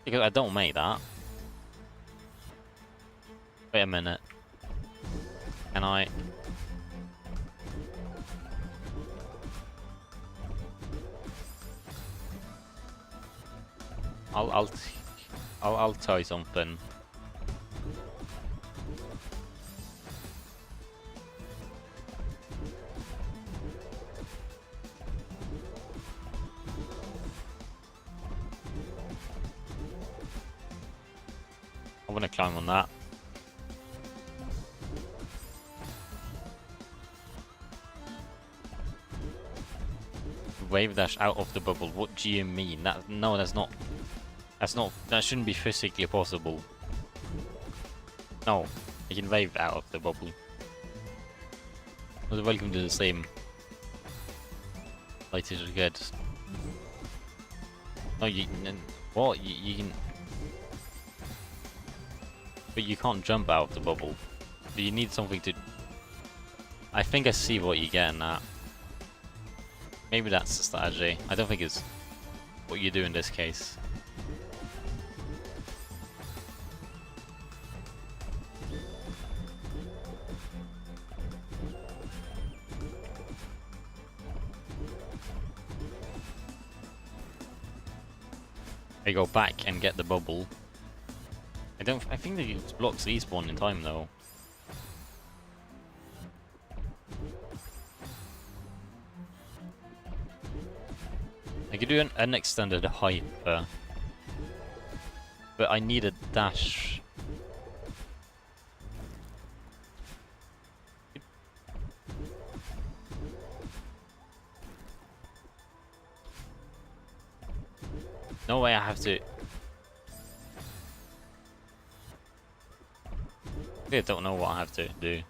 because I don't make that. Wait a minute. Can I? I'll tell you something. want to climb on that. Wave dash out of the bubble. What do you mean? No, that's not. That shouldn't be physically possible. No, you can wave out of the bubble. Welcome to the same. Light is good. No, what? You can. But you can't jump out of the bubble. But you need something to. I think I see what you're getting at. Maybe that's the strategy. I don't think it's what you do in this case. I go back and get the bubble. I think the blocks respawn in time though. I could do an extended hyper, but I need a dash. No way I have to. I don't know what I have to do.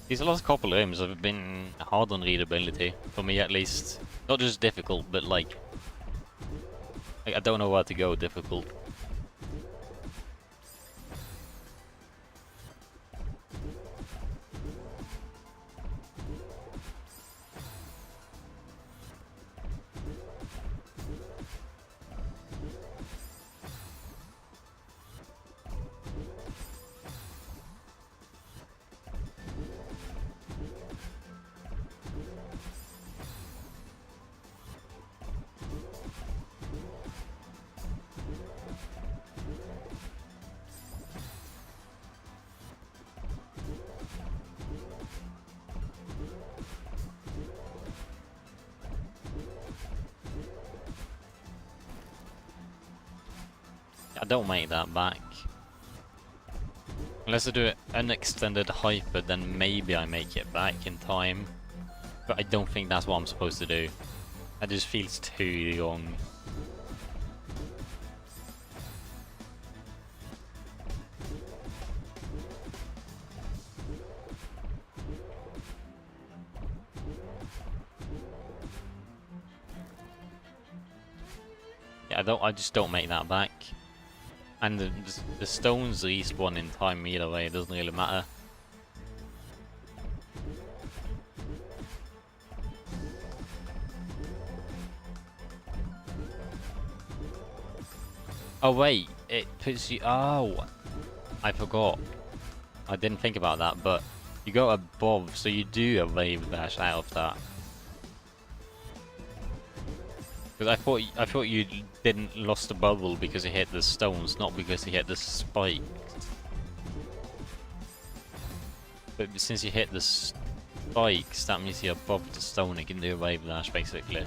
These last couple of games have been hard on readability, for me at least. Not just difficult, but like I don't know where to go difficult. I don't make that back. Unless I do an extended hyper, then maybe I make it back in time. But I don't think that's what I'm supposed to do. That just feels too long. Yeah, I just don't make that back. And the stones respawn in time either way, it doesn't really matter. Oh wait, it puts you... Oh! I forgot. I didn't think about that, but you go above, so you do a wave dash out of that. Because I thought you didn't lost the bubble because you hit the stones, not because you hit the spikes. But since you hit the spikes, that means you're above the stone. You can do a wave dash basically.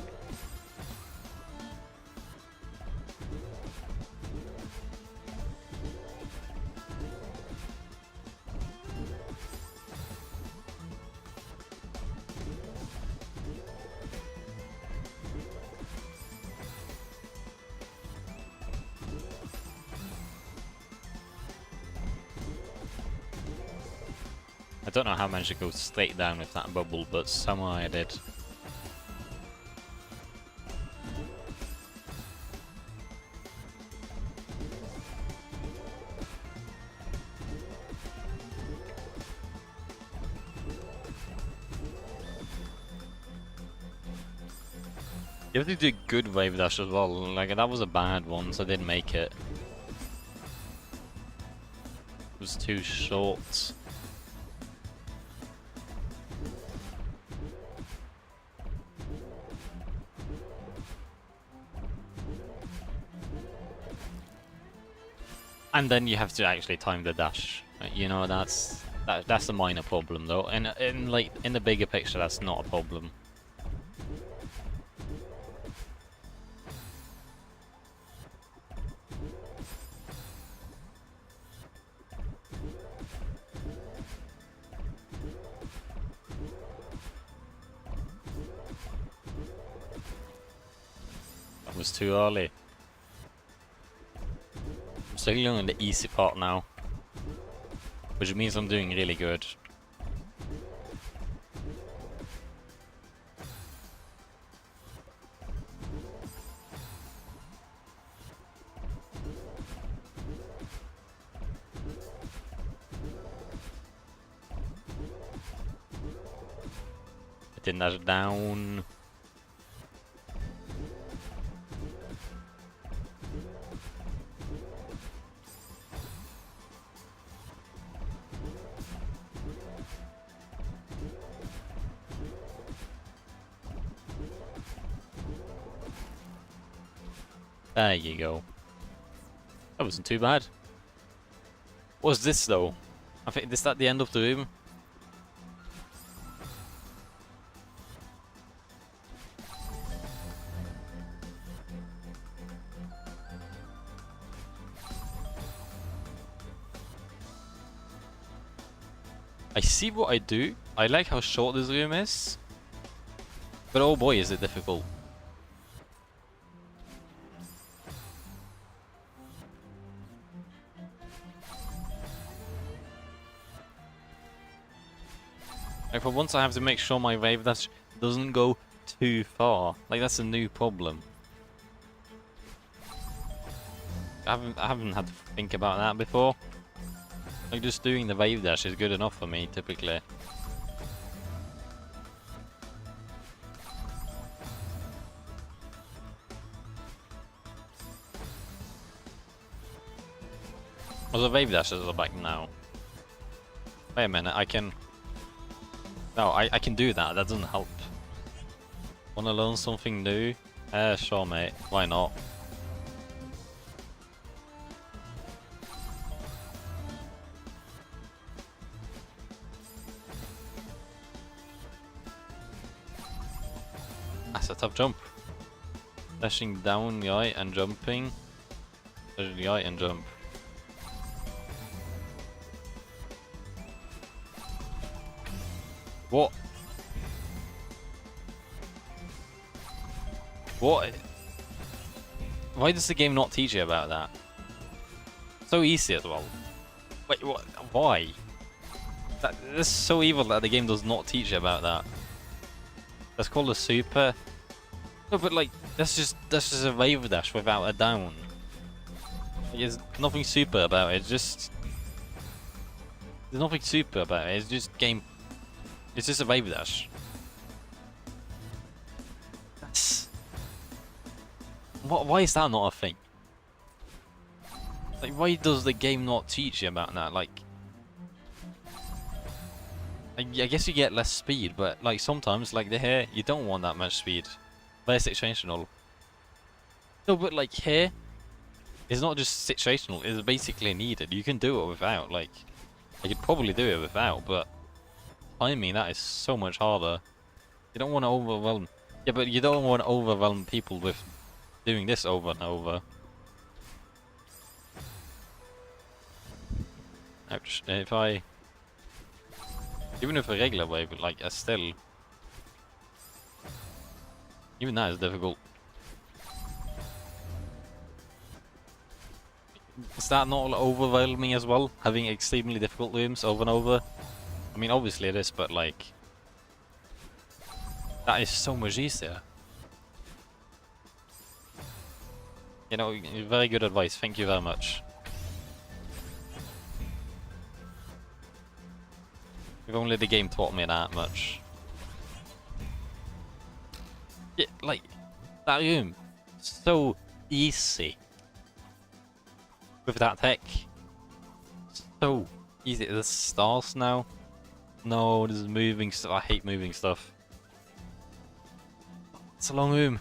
I don't know how I managed to go straight down with that bubble, but somehow I did. You have to do good wave dash as well. Like, that was a bad one, so I didn't make it. It was too short. And then you have to actually time the dash. You know, that's a minor problem though. And in the bigger picture, that's not a problem. was too early. I'm still on the easy part now, which means I'm doing really good. Putting that down. There you go. That wasn't too bad. What was this though? I think is that the end of the room? I see what I do. I like how short this room is. But oh boy, is it difficult. Like for once I have to make sure my wave dash doesn't go too far. Like that's a new problem. I haven't had to think about that before. Like just doing the wave dash is good enough for me typically. Well, the wave dashes are back now. Wait a minute, I can... No, I can do that, that doesn't help. Wanna learn something new? Sure mate, why not? That's a tough jump. Dashing down the eye and jumping. Dash the eye and jump. What? What? Why does the game not teach you about that? So easy as well. Wait, what? Why? That's so evil that the game does not teach you about that. That's called a super. No, but like that's just a wave dash without a down. There's nothing super about it. It's just there's nothing super about it. It's just game. It's just a wave dash. That's... Why is that not a thing? Like, why does the game not teach you about that? Like, I guess you get less speed, but like sometimes, like here, you don't want that much speed. Very situational. No, but like here, it's not just situational. It's basically needed. You can do it without. Like, I could probably do it without, but. I mean, that is so much harder. You don't want to overwhelm... Yeah, but you don't want to overwhelm people with doing this over and over. Ouch. If I... Even with a regular wave, like, I still... Even that is difficult. Is that not overwhelming as well? Having extremely difficult rooms over and over? I mean, obviously it is, but like... That is so much easier. You know, very good advice, thank you very much. If only the game taught me that much. Yeah, like, that room, so easy. With that tech. So easy, there's stars now. No, this is moving stuff. I hate moving stuff. It's a long room.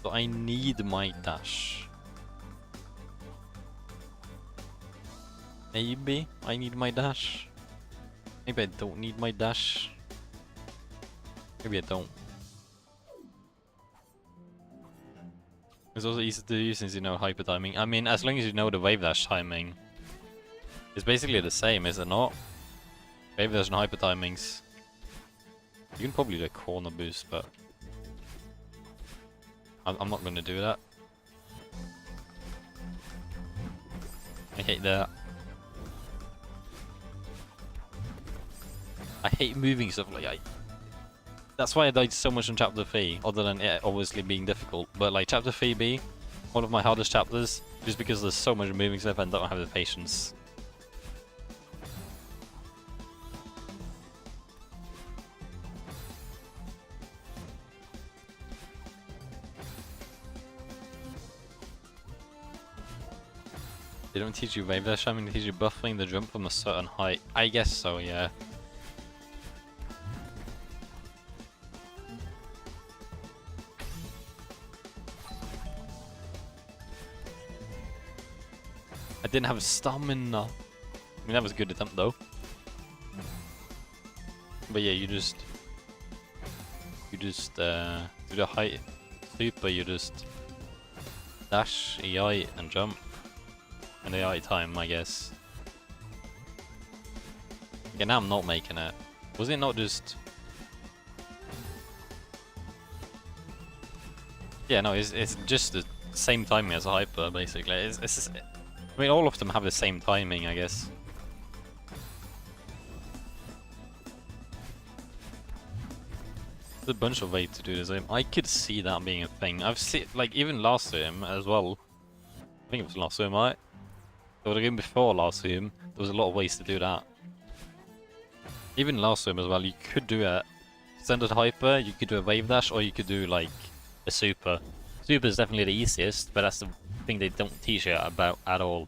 So I need my dash. Maybe I need my dash. Maybe I don't need my dash. Maybe I don't. It's also easy to use since you know hyper timing. I mean, as long as you know the wave dash timing. It's basically the same, is it not? Maybe there's no hyper timings. You can probably do a corner boost, but I'm not going to do that. I hate that. I hate moving stuff like that's why I died so much in Chapter 3, other than it obviously being difficult. But like Chapter 3B, one of my hardest chapters, just because there's so much moving stuff and I don't have the patience. They don't teach you wave dash, I mean they teach you buffering the jump from a certain height. I guess so, yeah. I didn't have stamina. I mean that was a good attempt though. But yeah, you just do the height super, you just dash, EI and jump. And AI time, I guess. Yeah, now I'm not making it. Was it not just... Yeah, no, it's just the same timing as a hyper, basically. It's just, I mean, all of them have the same timing, I guess. There's a bunch of ways to do this. I could see that being a thing. I've seen, like, even last game as well. I think it was last game, right? Or the game before last game, there was a lot of ways to do that. Even last game as well, you could do a standard hyper, you could do a wave dash, or you could do like a super. Super is definitely the easiest, but that's the thing they don't teach you about at all.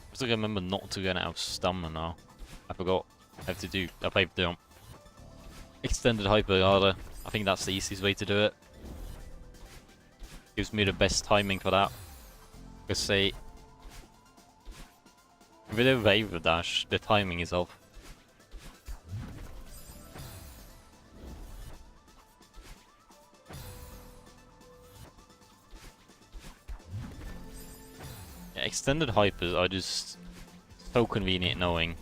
I still remember not to get out of stamina. I forgot. I have to do. I played the extended hyper harder. I think that's the easiest way to do it. Gives me the best timing for that. Because say, with a wave dash, the timing is off. Yeah, extended hypers are just so convenient knowing.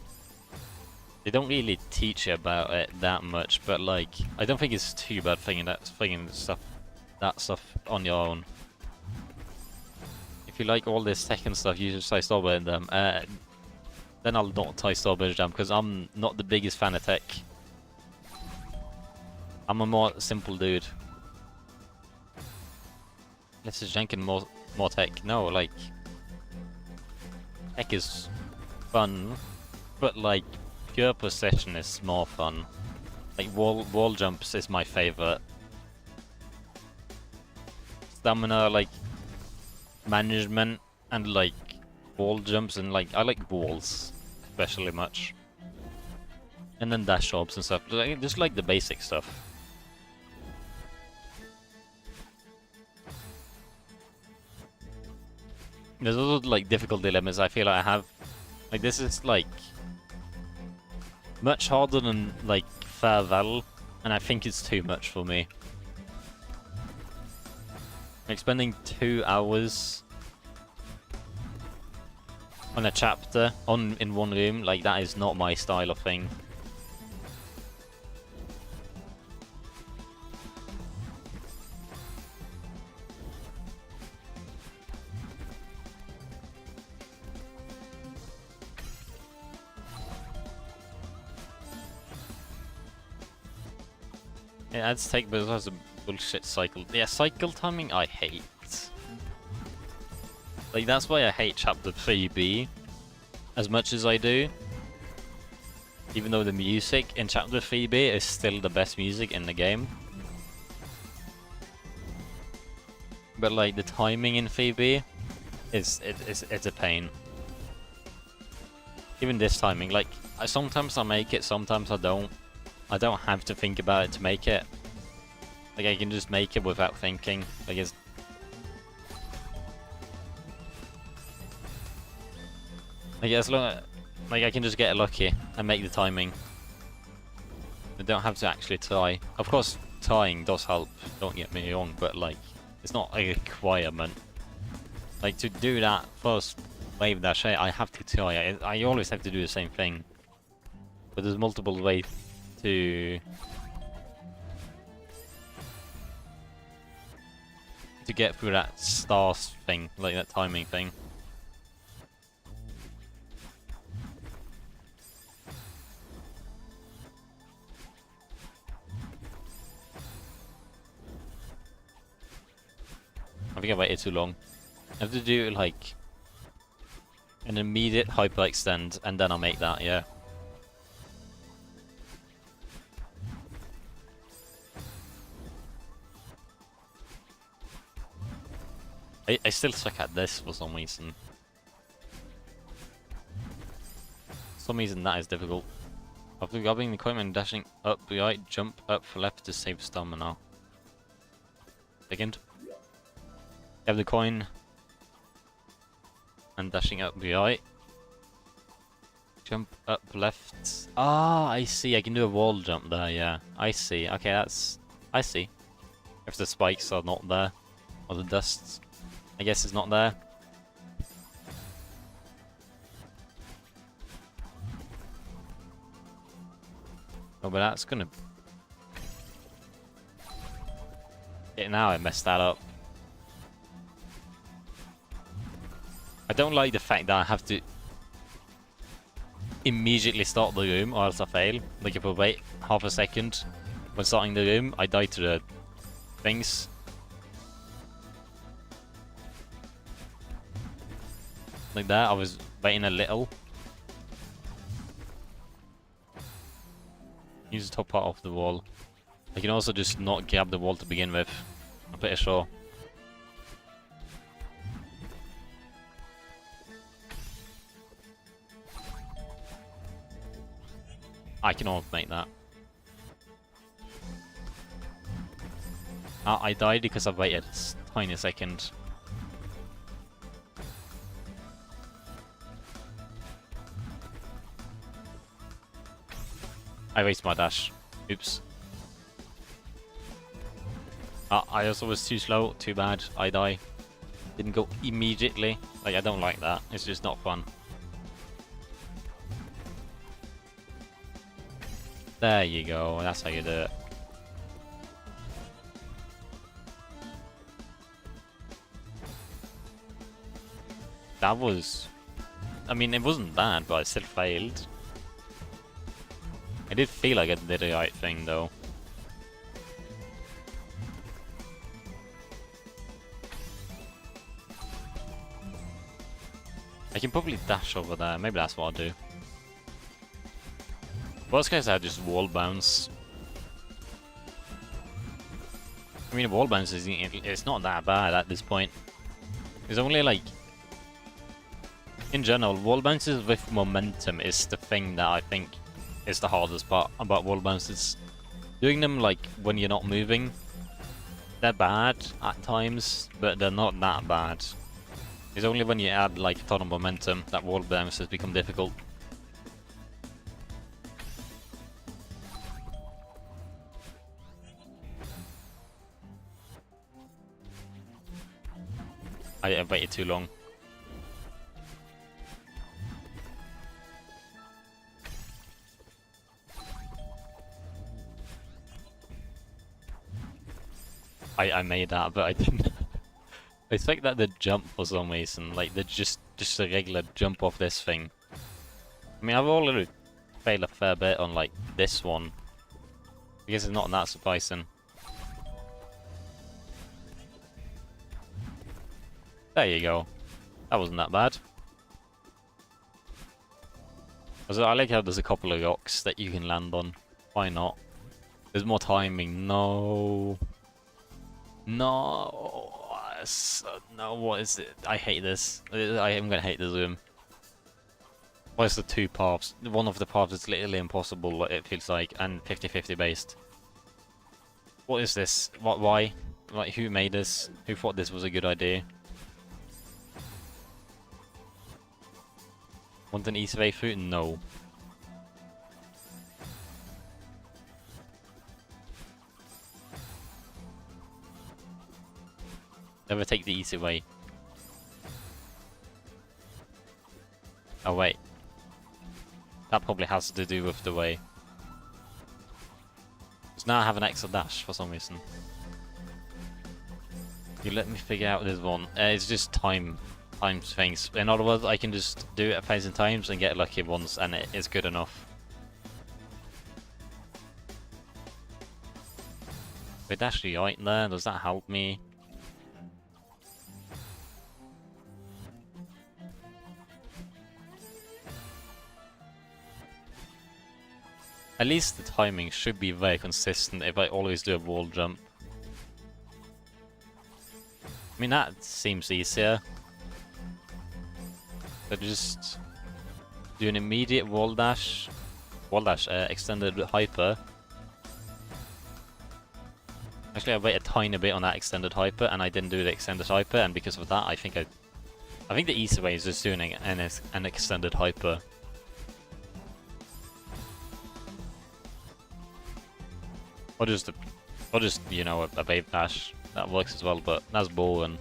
They don't really teach you about it that much, but like, I don't think it's too bad figuring that stuff on your own. If you like all this second stuff, you should try Starbird them. Then I'll not try Starbird them because I'm not the biggest fan of tech. I'm a more simple dude. This is janking more tech. No, like tech is fun, but like pure precision is more fun. Like wall jumps is my favorite. Stamina, like management, and like wall jumps, and like I like walls especially much. And then dash jobs and stuff. Like, just like the basic stuff. There's also like difficulty limits I feel like I have. Like this is like much harder than like Farewell, and I think it's too much for me. Like spending 2 hours on a chapter in one room, like that is not my style of thing. It adds take, but it has a bullshit cycle. Yeah, cycle timing I hate. Like that's why I hate Chapter 3B as much as I do. Even though the music in Chapter 3B is still the best music in the game. But like the timing in 3B it's a pain. Even this timing, like sometimes I make it, sometimes I don't. I don't have to think about it to make it. Like I can just make it without thinking. Like it's like as long as, Like, I can just get lucky and make the timing. I don't have to actually tie. Of course, tying does help, don't get me wrong, but like, it's not a requirement. Like, to do that first wave dash, I have to tie. I always have to do the same thing. But there's multiple ways to get through that stars thing, like that timing thing. I think I waited too long. I have to do like an immediate hyperextend and then I'll make that, yeah. I still suck at this for some reason. For some reason that is difficult. After grabbing the coin and dashing up right, jump up for left to save stamina. Second. Have the coin and dashing up right. Jump up left. Ah, I see. I can do a wall jump there, yeah. I see. Okay, that's... I see. If the spikes are not there. Or the dust. I guess it's not there. Oh, but that's gonna... Yeah, now I messed that up. I don't like the fact that I have to immediately start the room or else I fail. Like if I wait half a second when starting the room, I die to the things. Like that, I was waiting a little. Use the top part of the wall. I can also just not grab the wall to begin with. I'm pretty sure. I can almost make that. I died because I waited a tiny second. I wasted my dash. Oops. I also was too slow. Too bad. I die. Didn't go immediately. Like, I don't like that. It's just not fun. There you go. That's how you do it. That was... I mean, it wasn't bad, but I still failed. I did feel like I did the right thing, though. I can probably dash over there. Maybe that's what I'll do. Worst case, I just wall bounce. I mean, wall bounce is it's not that bad at this point. It's only like, in general, wall bounces with momentum is the thing that I think is the hardest part about wall bounces. Doing them like when you're not moving, they're bad at times, but they're not that bad. It's only when you add like a ton of momentum that wall bounces become difficult. I waited too long. I made that, but I didn't. I think that the jump for some reason, like just a regular jump off this thing. I mean, I've already failed a fair bit on like this one. I guess it's not that surprising. There you go. That wasn't that bad. Also, I like how there's a couple of rocks that you can land on. Why not? There's more timing. No. No. No, what is it? I hate this. I am gonna hate this room. Why is the two paths? One of the paths is literally impossible, it feels like, and 50-50 based. What is this? What? Why? Like, who made this? Who thought this was a good idea? Want an easy way through? No. Never take the easy way. Oh wait. That probably has to do with the way. Because now I have an extra dash for some reason. You let me figure out this one. It's just time things. In other words, I can just do it 1,000 times and get lucky once, and it is good enough. Wait, actually right there, does that help me? At least the timing should be very consistent if I always do a wall jump. I mean, that seems easier. But just do an immediate wall dash, extended hyper. Actually, I wait a tiny bit on that extended hyper, and I didn't do the extended hyper, and because of that, I think the easy way is just doing an extended hyper. Or just you know, a wave dash. That works as well, but that's boring.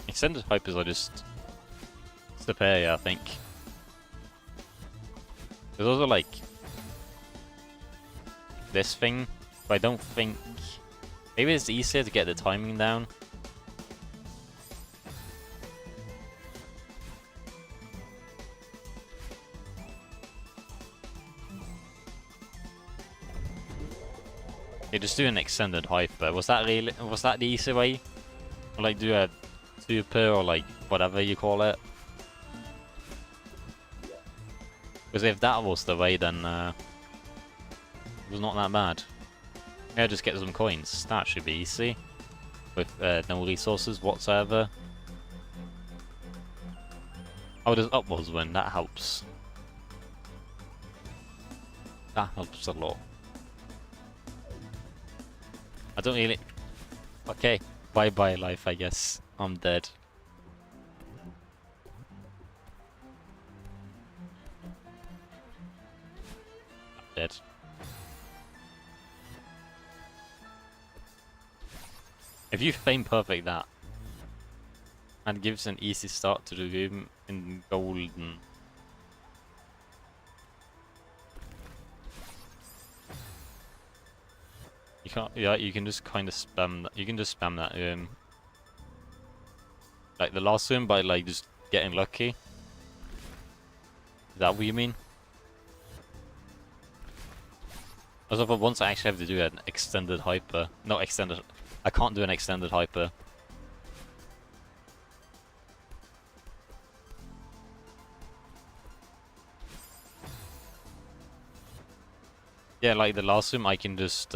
Extended hypers are just superior, I think. There's also like this thing, but I don't think. Maybe it's easier to get the timing down. Okay, just do an extended hyper. Was that the easy way? Or like do a super or like whatever you call it? Because if that was the way, then it was not that bad. Yeah, just get some coins. That should be easy. With no resources whatsoever. Oh, there's upwards win. That helps. That helps a lot. I don't really... Okay, bye-bye life, I guess. I'm dead. I'm dead. If you frame perfect that, and gives an easy start to the room in golden. You can't, yeah, you can just kind of spam that. You can just spam that like the last room by like just getting lucky. Is that what you mean? Also, for once I actually have to do an extended hyper. Not extended. I can't do an extended hyper. Yeah, like the last room, I can just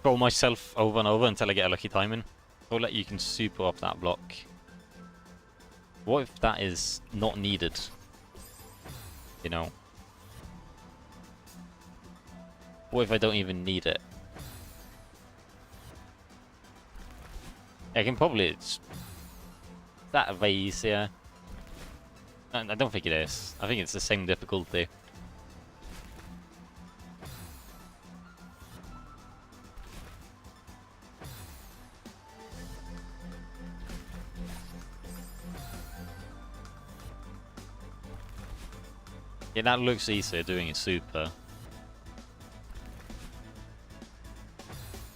throw myself over and over until I get a lucky timing. Or like you can super up that block. What if that is not needed? You know? What if I don't even need it? I can probably... Is that way easier? I don't think it is. I think it's the same difficulty. Yeah, that looks easier doing a super.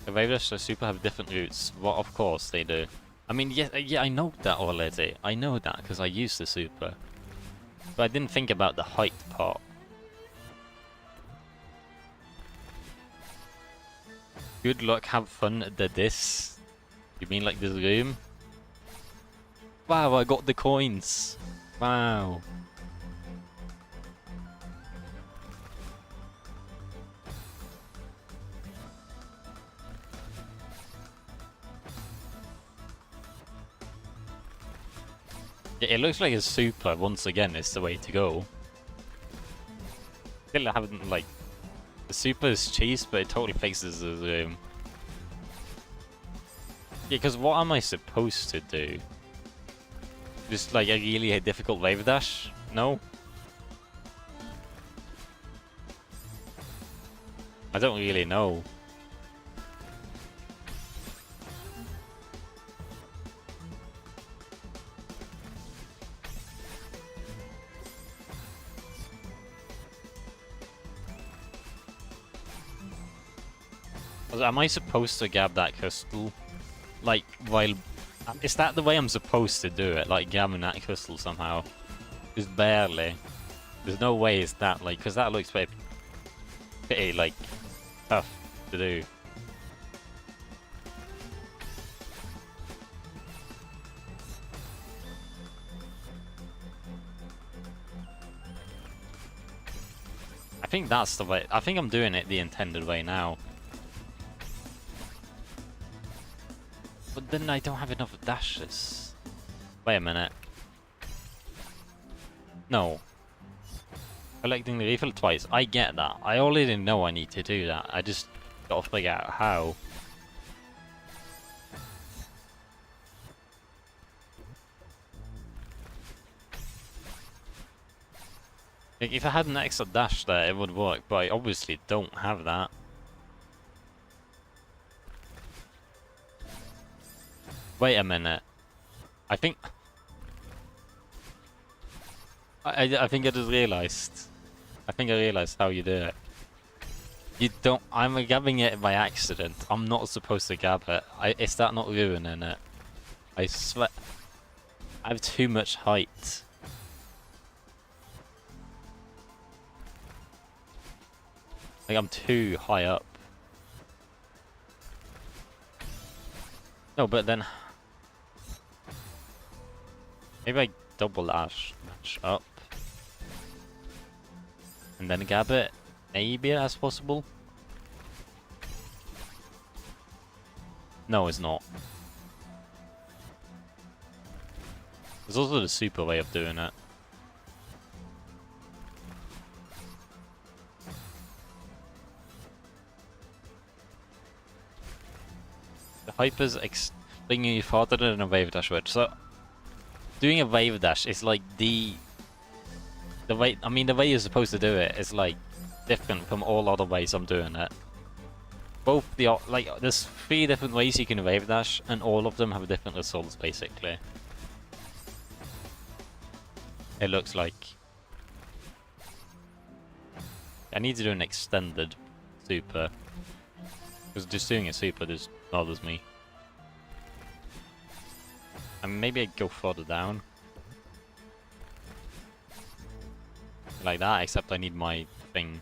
The Waveless and Super have different routes. Well, of course they do. I mean, yeah, I know that already. I know that because I used the Super. But I didn't think about the height part. Good luck, have fun at this. You mean like this room? Wow, I got the coins. Wow. It looks like a super, once again, is the way to go. Still haven't, like... The super is cheese, but it totally fixes the room. Yeah, because what am I supposed to do? Just like a really difficult wave dash? No? I don't really know. Am I supposed to grab that crystal? Like, while... Is that the way I'm supposed to do it? Like, grabbing that crystal somehow? Just barely. There's no way it's that, like... Because that looks pretty, like, tough to do. I think that's the way... I think I'm doing it the intended way now. But then I don't have enough dashes. Wait a minute. No. Collecting the refill twice. I get that. I already know I need to do that. I just gotta figure out how. Like, if I had an extra dash there, it would work, but I obviously don't have that. Wait a minute. I think... I think I just realized. I think I realized how you do it. You don't... I'm grabbing it by accident. I'm not supposed to grab it. Is that not ruining it? I swear... I have too much height. Like, I'm too high up. No, but then... Maybe I double dash up. And then grab it. Maybe that's possible. No, it's not. There's also the super way of doing it. The hyper's bringing you farther than a wave dash would. So, doing a wave dash is like the way. I mean, the way you're supposed to do it is like different from all other ways I'm doing it. Both there's 3 different ways you can wave dash, and all of them have different results basically. It looks like. I need to do an extended super. Because just doing a super just bothers me. And maybe I go further down. Like that, except I need my thing.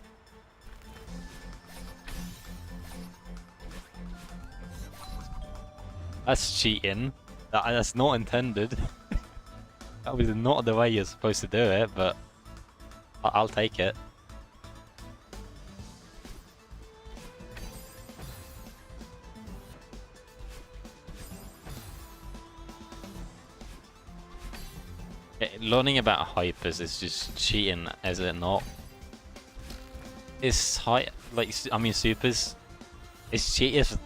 That's cheating. That's not intended. That was not the way you're supposed to do it, but I'll take it. Learning about hypers is just cheating, is it not? Is supers. Is cheaters.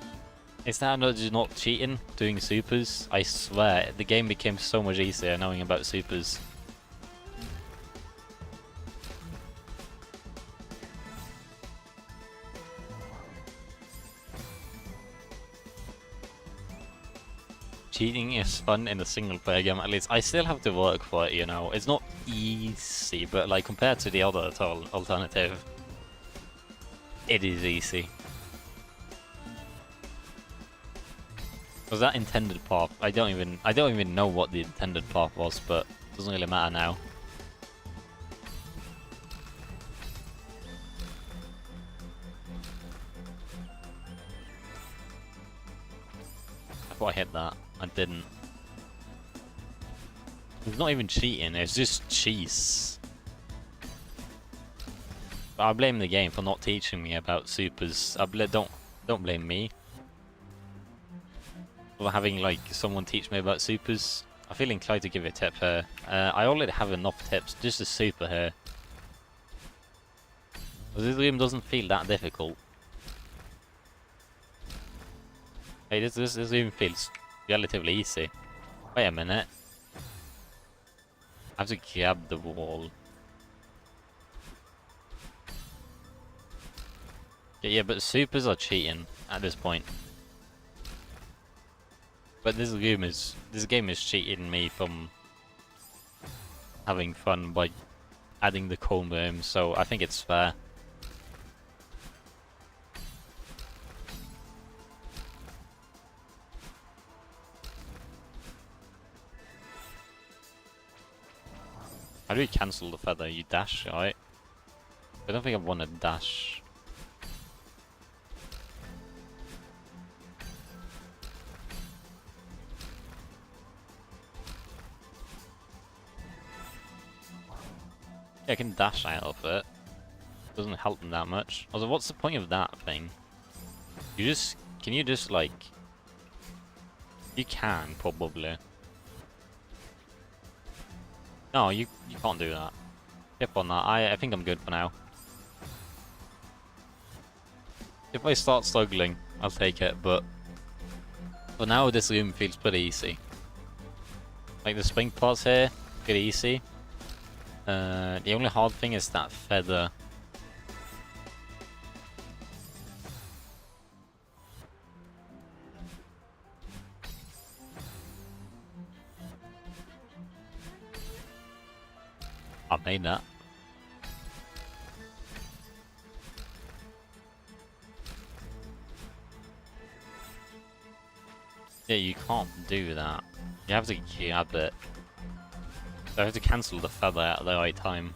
Is that not cheating? Doing supers? I swear, the game became so much easier knowing about supers. Cheating is fun in a single player game, at least. I still have to work for it, you know. It's not easy, but like compared to the other alternative, it is easy. Was that intended path? I don't even know what the intended path was, but it doesn't really matter now. I thought I hit that. I didn't. It's not even cheating, it's just cheese. But I blame the game for not teaching me about supers. Don't blame me for having like someone teach me about supers. I feel inclined to give it a tip here. I already have enough tips, just a super here. This room doesn't feel that difficult. Hey, this room feels relatively easy. Wait a minute. I have to grab the wall. Yeah, but supers are cheating at this point. But this game is cheating me from having fun by adding the cone room, so I think it's fair. How do we cancel the feather? You dash, right? I don't think I want to dash. Yeah, I can dash out of it. Doesn't help them that much. Also, what's the point of that thing? Can you just like... You can, probably. No, you can't do that. Skip on that. I think I'm good for now. If I start struggling, I'll take it, but... For now, this room feels pretty easy. Like, the spring parts here, pretty easy. The only hard thing is that feather. I made that. Yeah, you can't do that. You have to grab it. So I have to cancel the feather at the right time.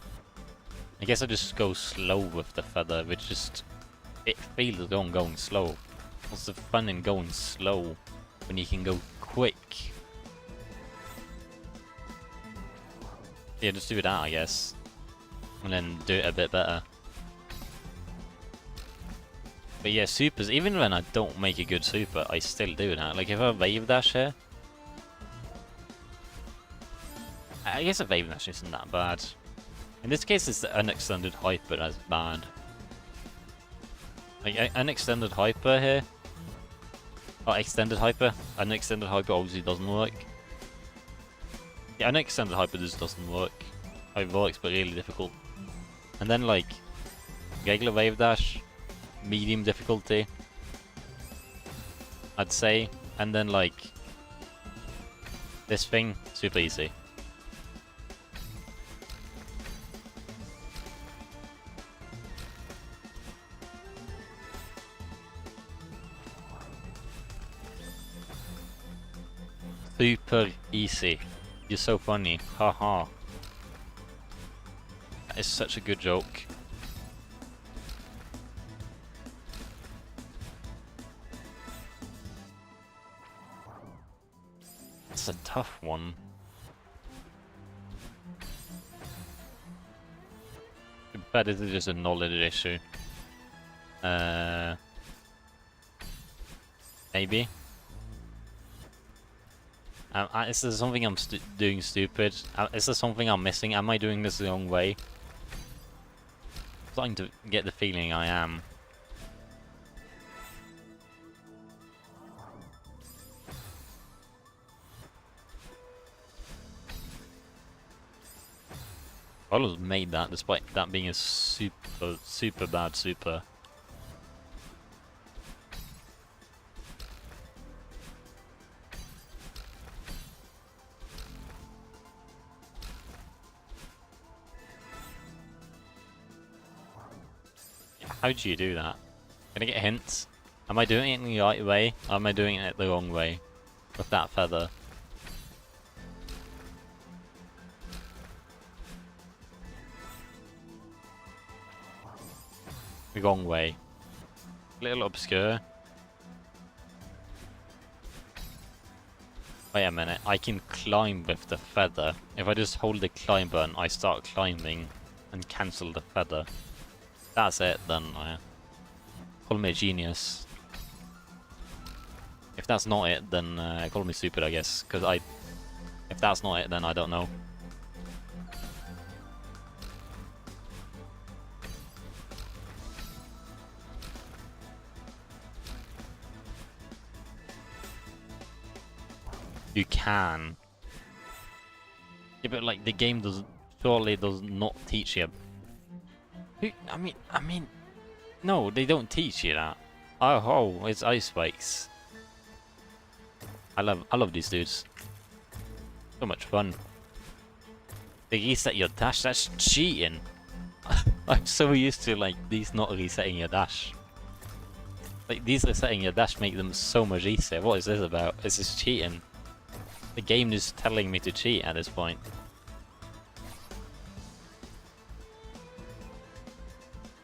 I guess I just go slow with the feather, which just... It feels on going slow. What's the fun in going slow when you can go quick? Yeah, just do that, I guess. And then do it a bit better. But yeah, supers, even when I don't make a good super, I still do that. Like if I wave dash here... I guess a wave dash isn't that bad. In this case, it's the unextended hyper that's bad. Like, unextended hyper here. Oh, extended hyper. Unextended hyper obviously doesn't work. Yeah, unextended hyper just doesn't work. It works, but really difficult. And then, like, regular wave dash, medium difficulty, I'd say. And then, like, this thing, super easy. Super easy. You're so funny. Haha. That is such a good joke. That's a tough one. But this is just a knowledge issue. Maybe. Is there something I'm doing stupid? Is there something I'm missing? Am I doing this the wrong way? I'm starting to get the feeling I am. I almost made that despite that being a super bad super. How do you do that? Can I get hints? Am I doing it in the right way? Or am I doing it the wrong way? With that feather? The wrong way. A little obscure. Wait a minute, I can climb with the feather. If I just hold the climb button, I start climbing and cancel the feather. That's it, then call me a genius. If that's not it, then call me stupid, I guess. Because if that's not it, then I don't know. You can. Yeah, but like the game surely does not teach you. I mean, no, they don't teach you that. Oh, it's ice spikes. I love these dudes. So much fun. They reset your dash. That's cheating. I'm so used to like these not resetting your dash. Like these resetting your dash make them so much easier. What is this about? Is this cheating? The game is telling me to cheat at this point.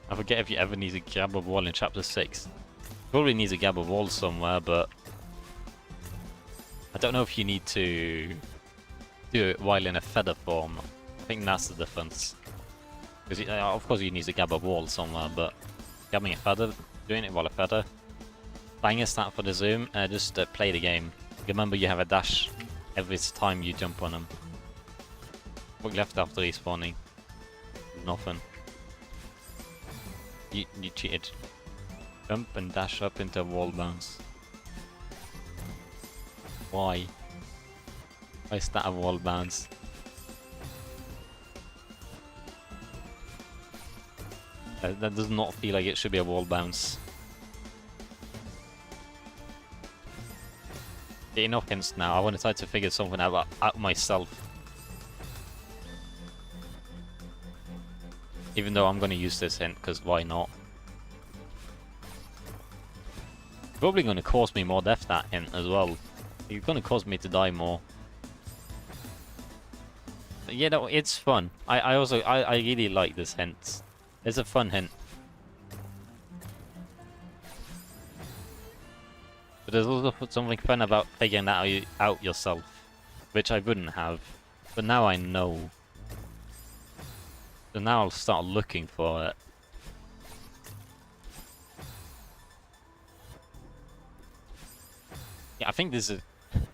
I forget if you ever need to grab a wall in chapter 6. Probably needs to grab a wall somewhere, but I don't know if you need to do it while in a feather form. I think that's the difference. Because of course you need to grab a wall somewhere, but grabbing a feather, doing it while a feather. Bang a stat for the zoom, just play the game. Remember you have a dash every time you jump on them. What left after respawning? Nothing. You cheated. Jump and dash up into a wall bounce. Why? Why is that a wall bounce? That does not feel like it should be a wall bounce. Okay, enough hints now. I want to try to figure something out myself. Even though I'm going to use this hint, because why not? Probably going to cause me more death, that hint as well. It's going to cause me to die more. But yeah, no, it's fun. I really like this hint. It's a fun hint. But there's also something fun about figuring that out yourself, which I wouldn't have. But now I know. So now I'll start looking for it. Yeah, I think this is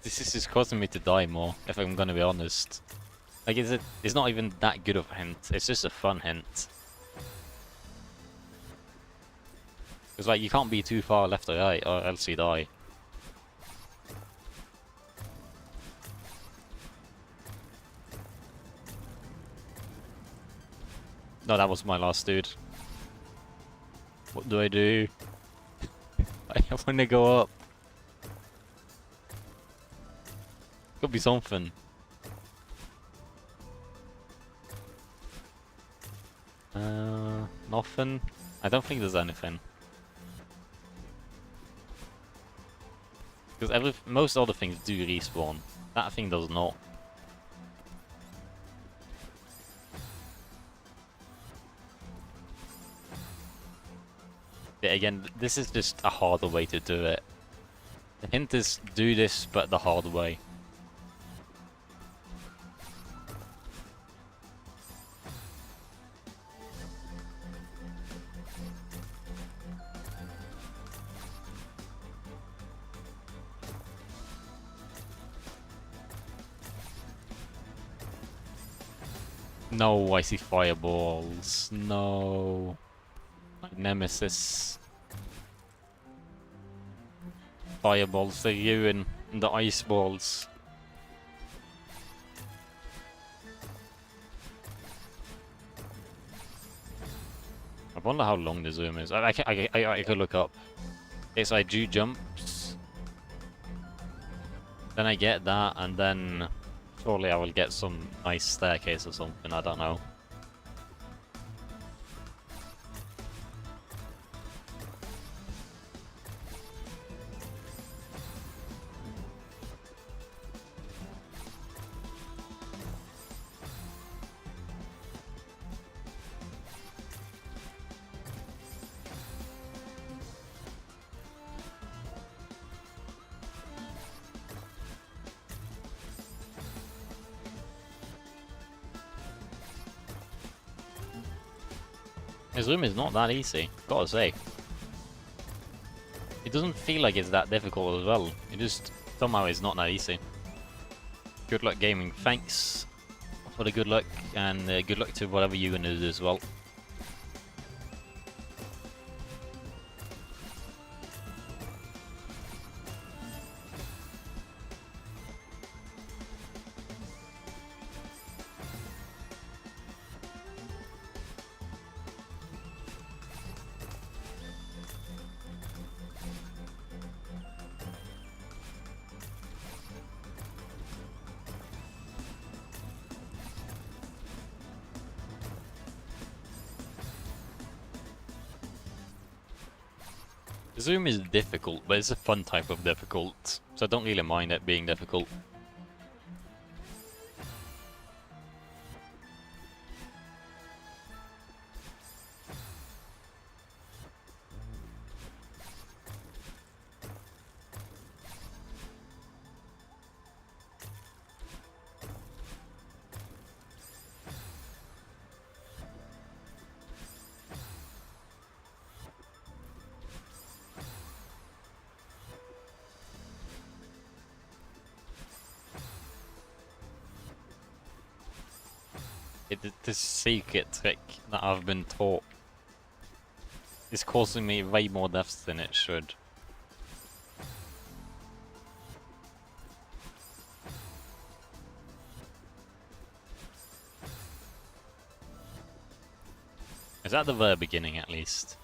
just causing me to die more, if I'm gonna be honest. Like, it's not even that good of a hint, it's just a fun hint. Because, like, you can't be too far left or right, or else you die. No, that was my last dude. What do I do? I want to go up. Could be something. Nothing. I don't think there's anything. Because most other things do respawn. That thing does not. But again, this is just a harder way to do it. The hint is do this, but the hard way. No, I see fireballs. No. My nemesis. Fireballs, they ruin the ice balls. I wonder how long the zoom is. I could look up. Okay, so I do jumps. Then I get that, and then surely I will get some nice staircase or something, I don't know. This room is not that easy, gotta say. It doesn't feel like it's that difficult as well. It just somehow is not that easy. Good luck gaming. Thanks for the good luck, and good luck to whatever you're gonna do as well. Zoom is difficult, but it's a fun type of difficult, so I don't really mind it being difficult. This secret trick that I've been taught is causing me way more deaths than it should. Is at the very beginning at least.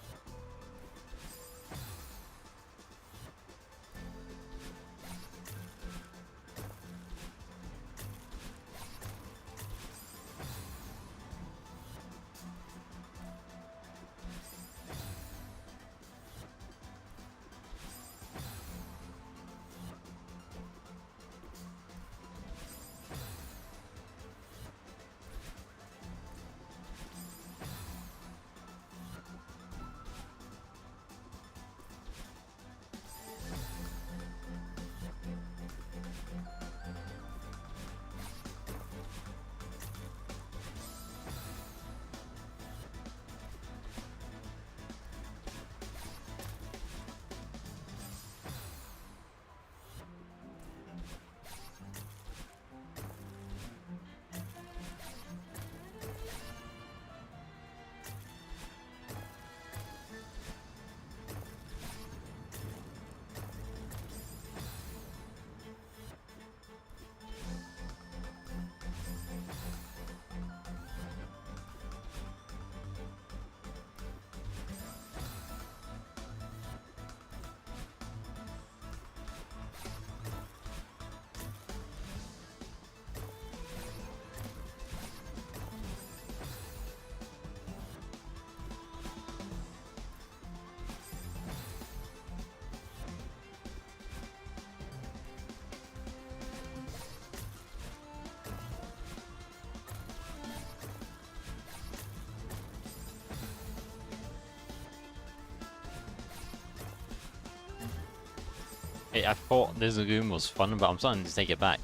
Hey, I thought this room was fun, but I'm starting to take it back.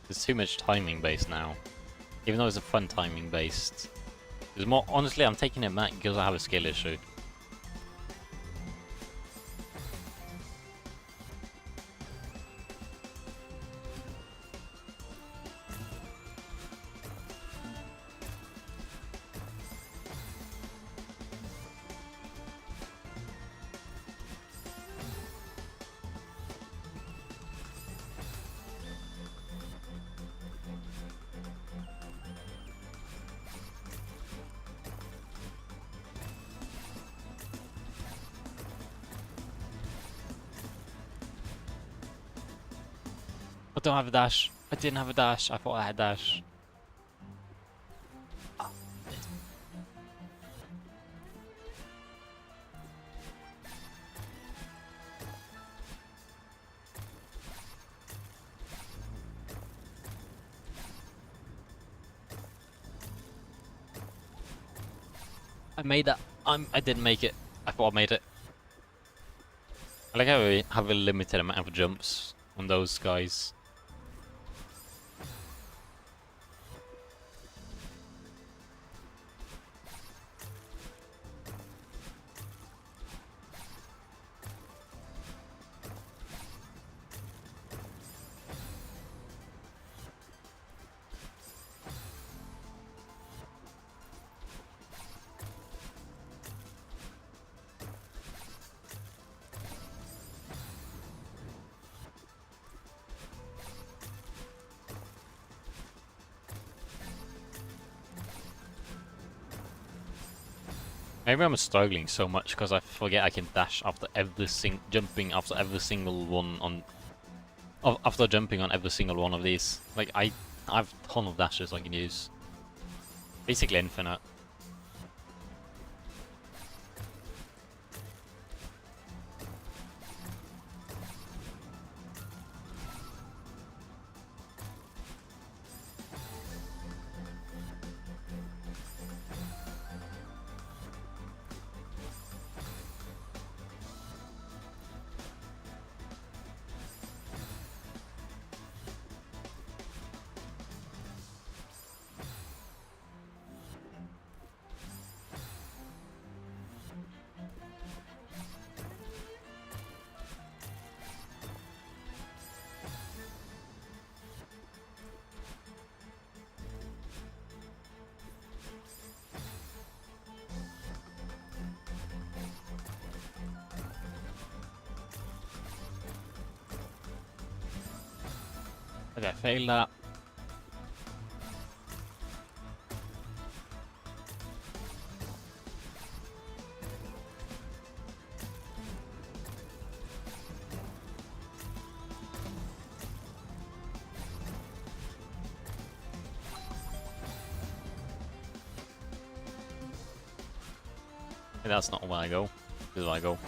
There's too much timing based now. Even though it's a fun timing based. There's more, honestly, I'm taking it back because I have a skill issue. I don't have a dash. I didn't have a dash. I thought I had dash. I made that. I didn't make it. I thought I made it. I like how we have a limited amount of jumps on those guys. Maybe I'm struggling so much because I forget I can dash after jumping after every single one on after jumping on every single one of these. Like I have a ton of dashes I can use. Basically infinite. Okay, fail that. Okay, that's not where I go. This is where I go.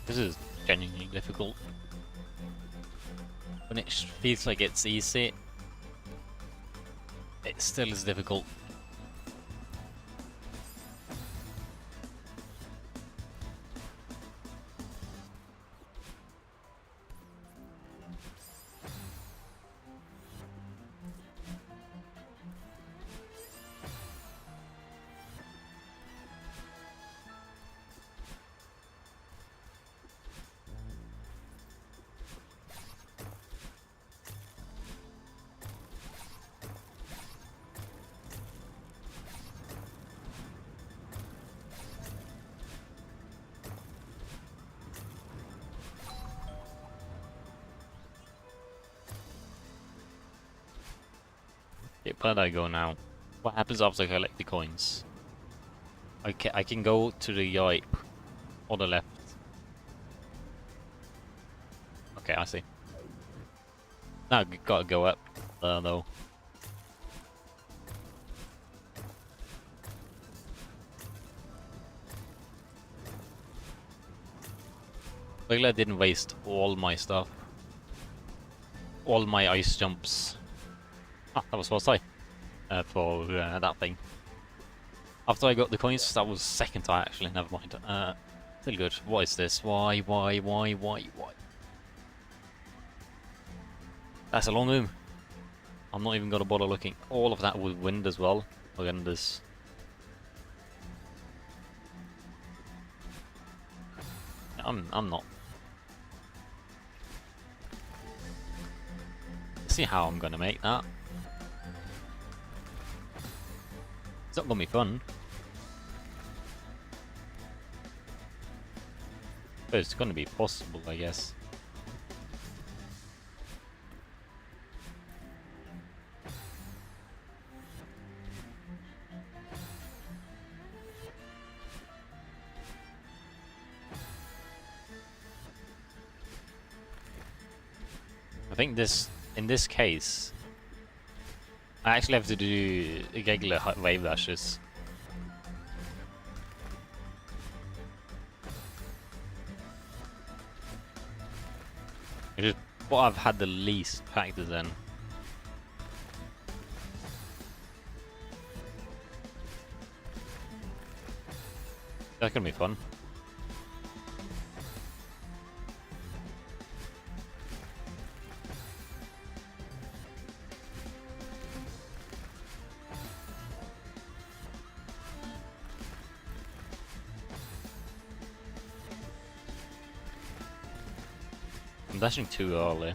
This is genuinely difficult. When it feels like it's easy, it still is difficult. Okay, where do I go now? What happens after I collect the coins? Okay, I can go to the right or the left. Okay, I see. Now I gotta go up there though. Luckily I didn't waste all my stuff. All my ice jumps. Ah, that was first try. For that thing. After I got the coins, that was second try actually, never mind. Still good. What is this? Why? That's a long room. I'm not even gonna bother looking. All of that with wind as well. Again, this. I'm not. See how I'm gonna make that. It's not gonna be fun. But it's gonna be possible, I guess. I think in this case, I actually have to do regular wave dashes. Which is what I've had the least practice in. That's gonna be fun. I'm dashing too early.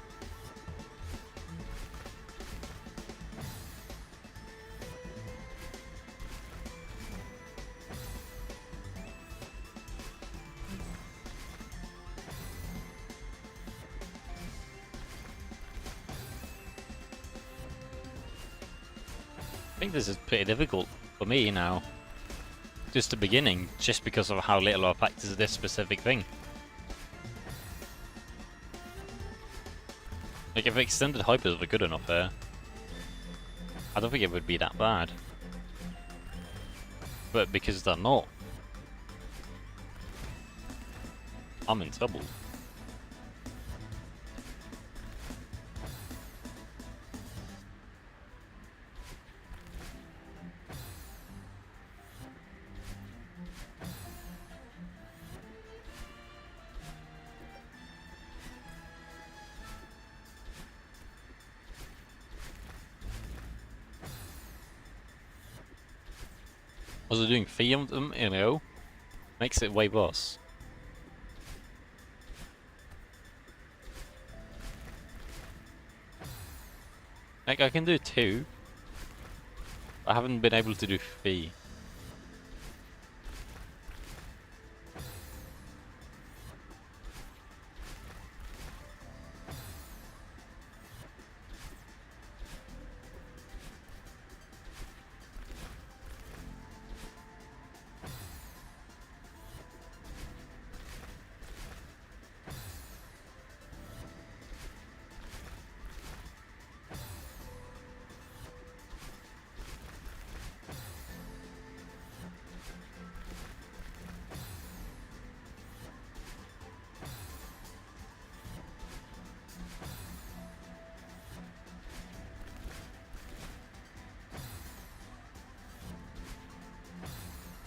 I think this is pretty difficult for me now. Just the beginning, just because of how little I practice this specific thing. Like, if extended hypers were good enough here, I don't think it would be that bad. But because they're not, I'm in trouble. Also doing 3 of them in a row makes it way worse. Like, I can do 2. I haven't been able to do 3.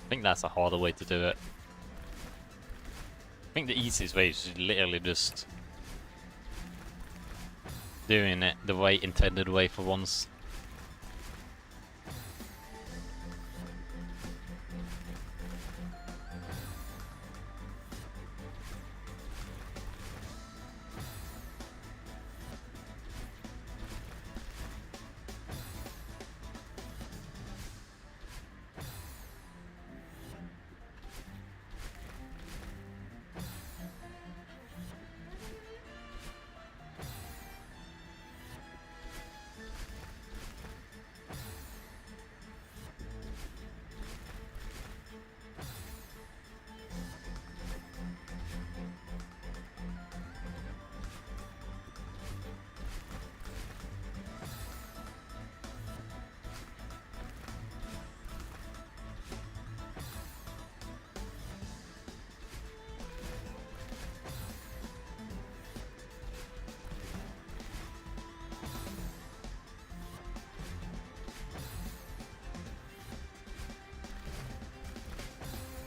I think that's a harder way to do it. I think the easiest way is literally just doing it the way intended way for once.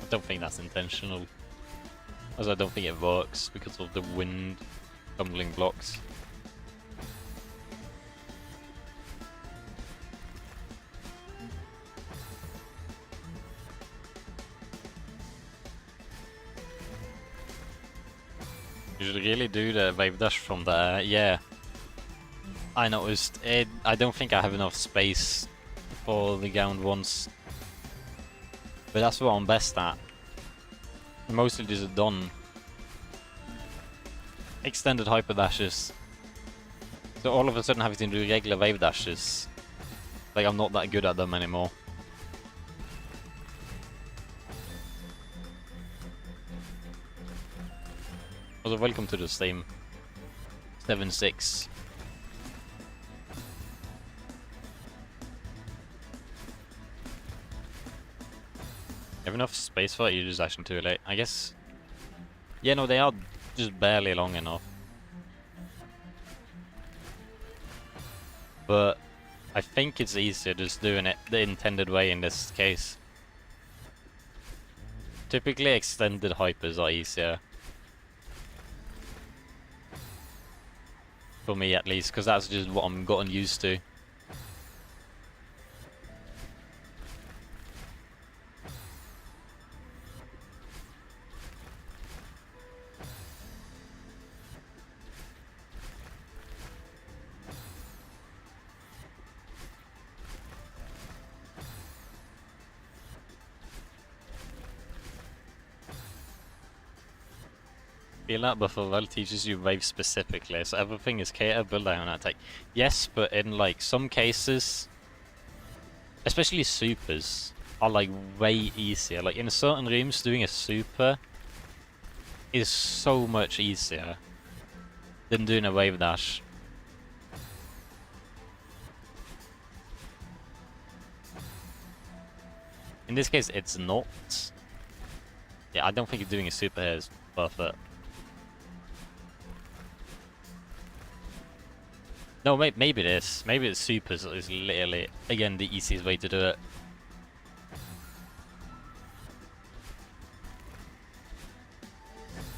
I don't think that's intentional, as I don't think it works because of the wind tumbling blocks. You should really do the wave dash from there, yeah. I noticed it. I don't think I have enough space for the ground once. But that's what I'm best at. Mostly just done extended hyper dashes. So all of a sudden having to do regular wave dashes, like I'm not that good at them anymore. Also, welcome to the stream. 7-6. You have enough space for it, you're just actually too late. I guess... Yeah, no, they are just barely long enough. But I think it's easier just doing it the intended way in this case. Typically extended hypers are easier. For me at least, because that's just what I'm gotten used to. Feel that buffer well teaches you wave specifically, so everything is cater build on attack. Yes, but in like some cases, especially supers, are like way easier. Like in certain rooms, doing a super is so much easier than doing a wave dash. In this case, it's not. Yeah, I don't think doing a super here is perfect. No, maybe it is. Maybe it's supers is literally, again, the easiest way to do it.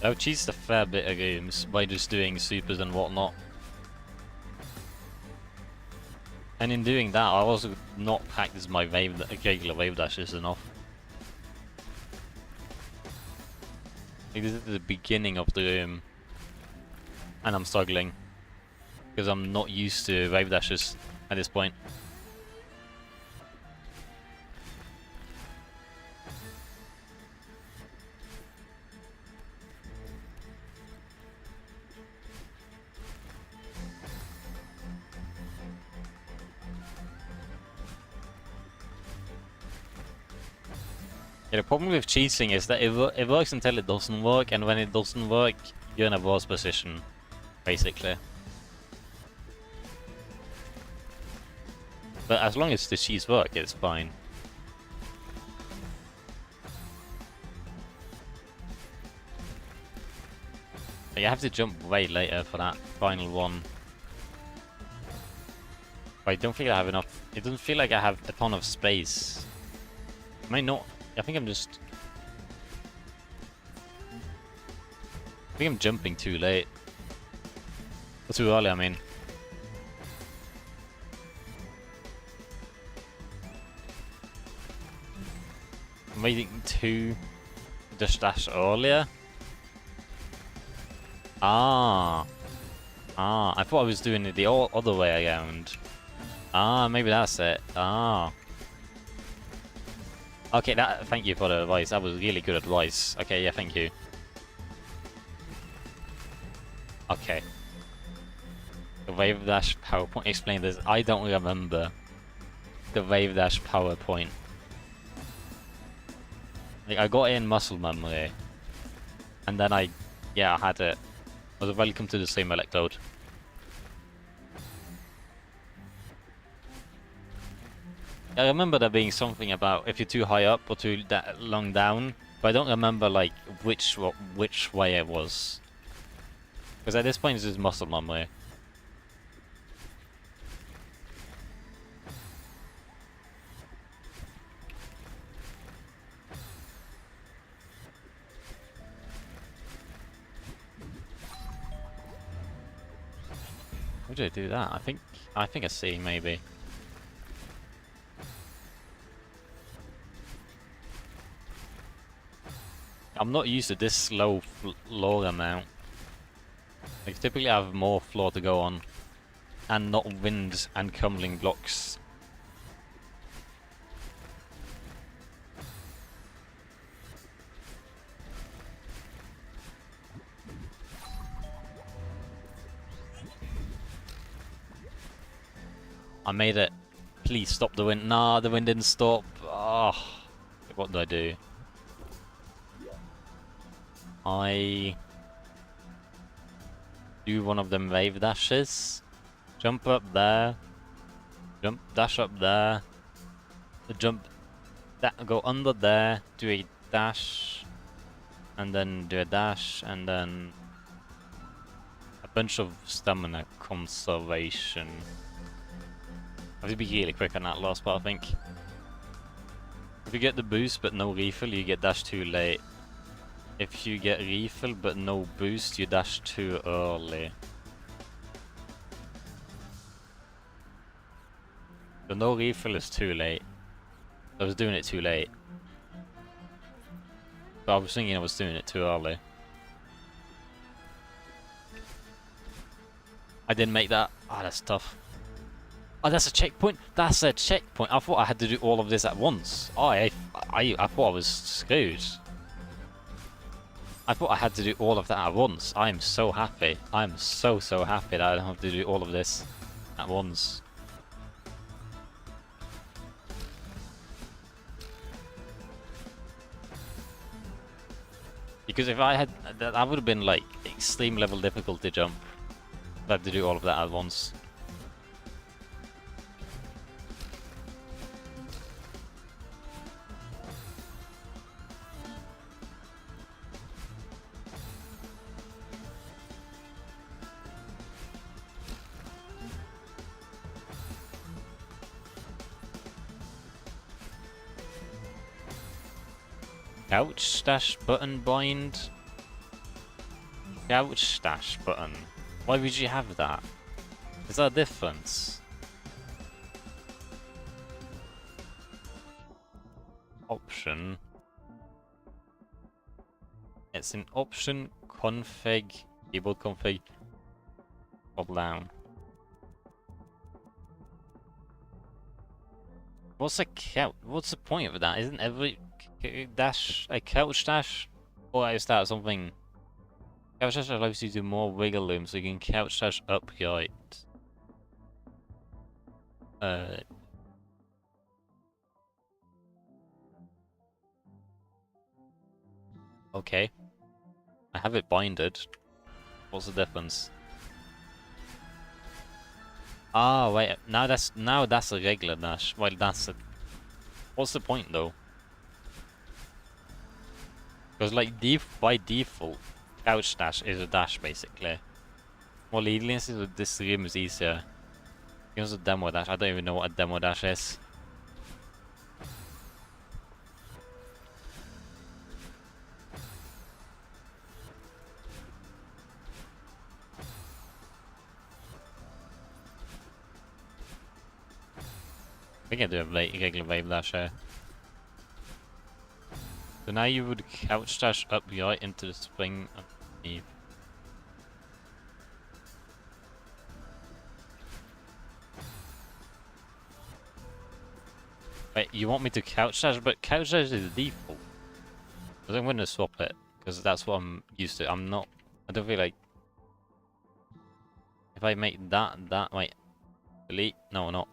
I've cheated a fair bit of games by just doing supers and whatnot. And in doing that, I also not practiced my regular wave dashes enough. Like, this is the beginning of the room. And I'm struggling. Because I'm not used to wave dashes at this point. Yeah, the problem with cheating is that it works until it doesn't work, and when it doesn't work, you're in a worse position, basically. But as long as the cheats work, it's fine. But you have to jump way later for that final one. But I don't think I have enough. It doesn't feel like I have a ton of space. I might not. I think I'm just... I think I'm jumping too late. Or too early, I mean. I'm waiting to just dash earlier. I thought I was doing it the other way around. Maybe that's it. Okay, thank you for the advice. That was really good advice. Okay, yeah, thank you. Okay. The wave dash PowerPoint. Explain this. I don't remember the wave dash PowerPoint. Like, I got it in muscle memory. And then I had it. I was welcome to the same electrode. I remember there being something about if you're too high up or too long down, but I don't remember like which way it was. Because at this point it's just muscle memory. How did I do that? I think I see maybe. I'm not used to this slow floor amount. Like, typically I have more floor to go on. And not wind and crumbling blocks. I made it. Please stop the wind. Nah, the wind didn't stop. Oh, what do I do? I do one of them wave dashes. Jump up there. Jump, dash up there. Jump, go under there. Do a dash. And then do a dash. And then a bunch of stamina conservation. I have to be really quick on that last part, I think. If you get the boost but no refill, you get dash too late. If you get refill but no boost, you dash too early. The no refill is too late. I was doing it too late. But I was thinking I was doing it too early. I didn't make that. That's tough. Oh, that's a checkpoint? That's a checkpoint. I thought I had to do all of this at once. I thought I was screwed. I thought I had to do all of that at once. I am so happy. I'm so happy that I don't have to do all of this at once. Because if I had... that would have been like extreme level difficulty jump. If I had to do all of that at once. Couch dash button bind. Couch dash button. Why would you have that? Is that a difference? Option. It's in option, config, keyboard config, hold down. What's a couch? What's the point of that? Isn't every dash a couch dash? Or is that something? Couch dash allows you to do more wiggle room, so you can couch dash up height. Okay. I have it binded. What's the difference? Ah, wait. Now that's a regular dash. Well, that's a. What's the point though? Because like by default, couch dash is a dash basically. More leniency with this game is easier. Here's a demo dash. I don't even know what a demo dash is. I think I do a regular wave dash here. So now you would couch dash up right into the spring underneath. Wait, you want me to couch dash? But couch dash is the default. Because I'm going to swap it. Because that's what I'm used to. I'm not... I don't feel like... If I make that... Wait. Delete? No, not.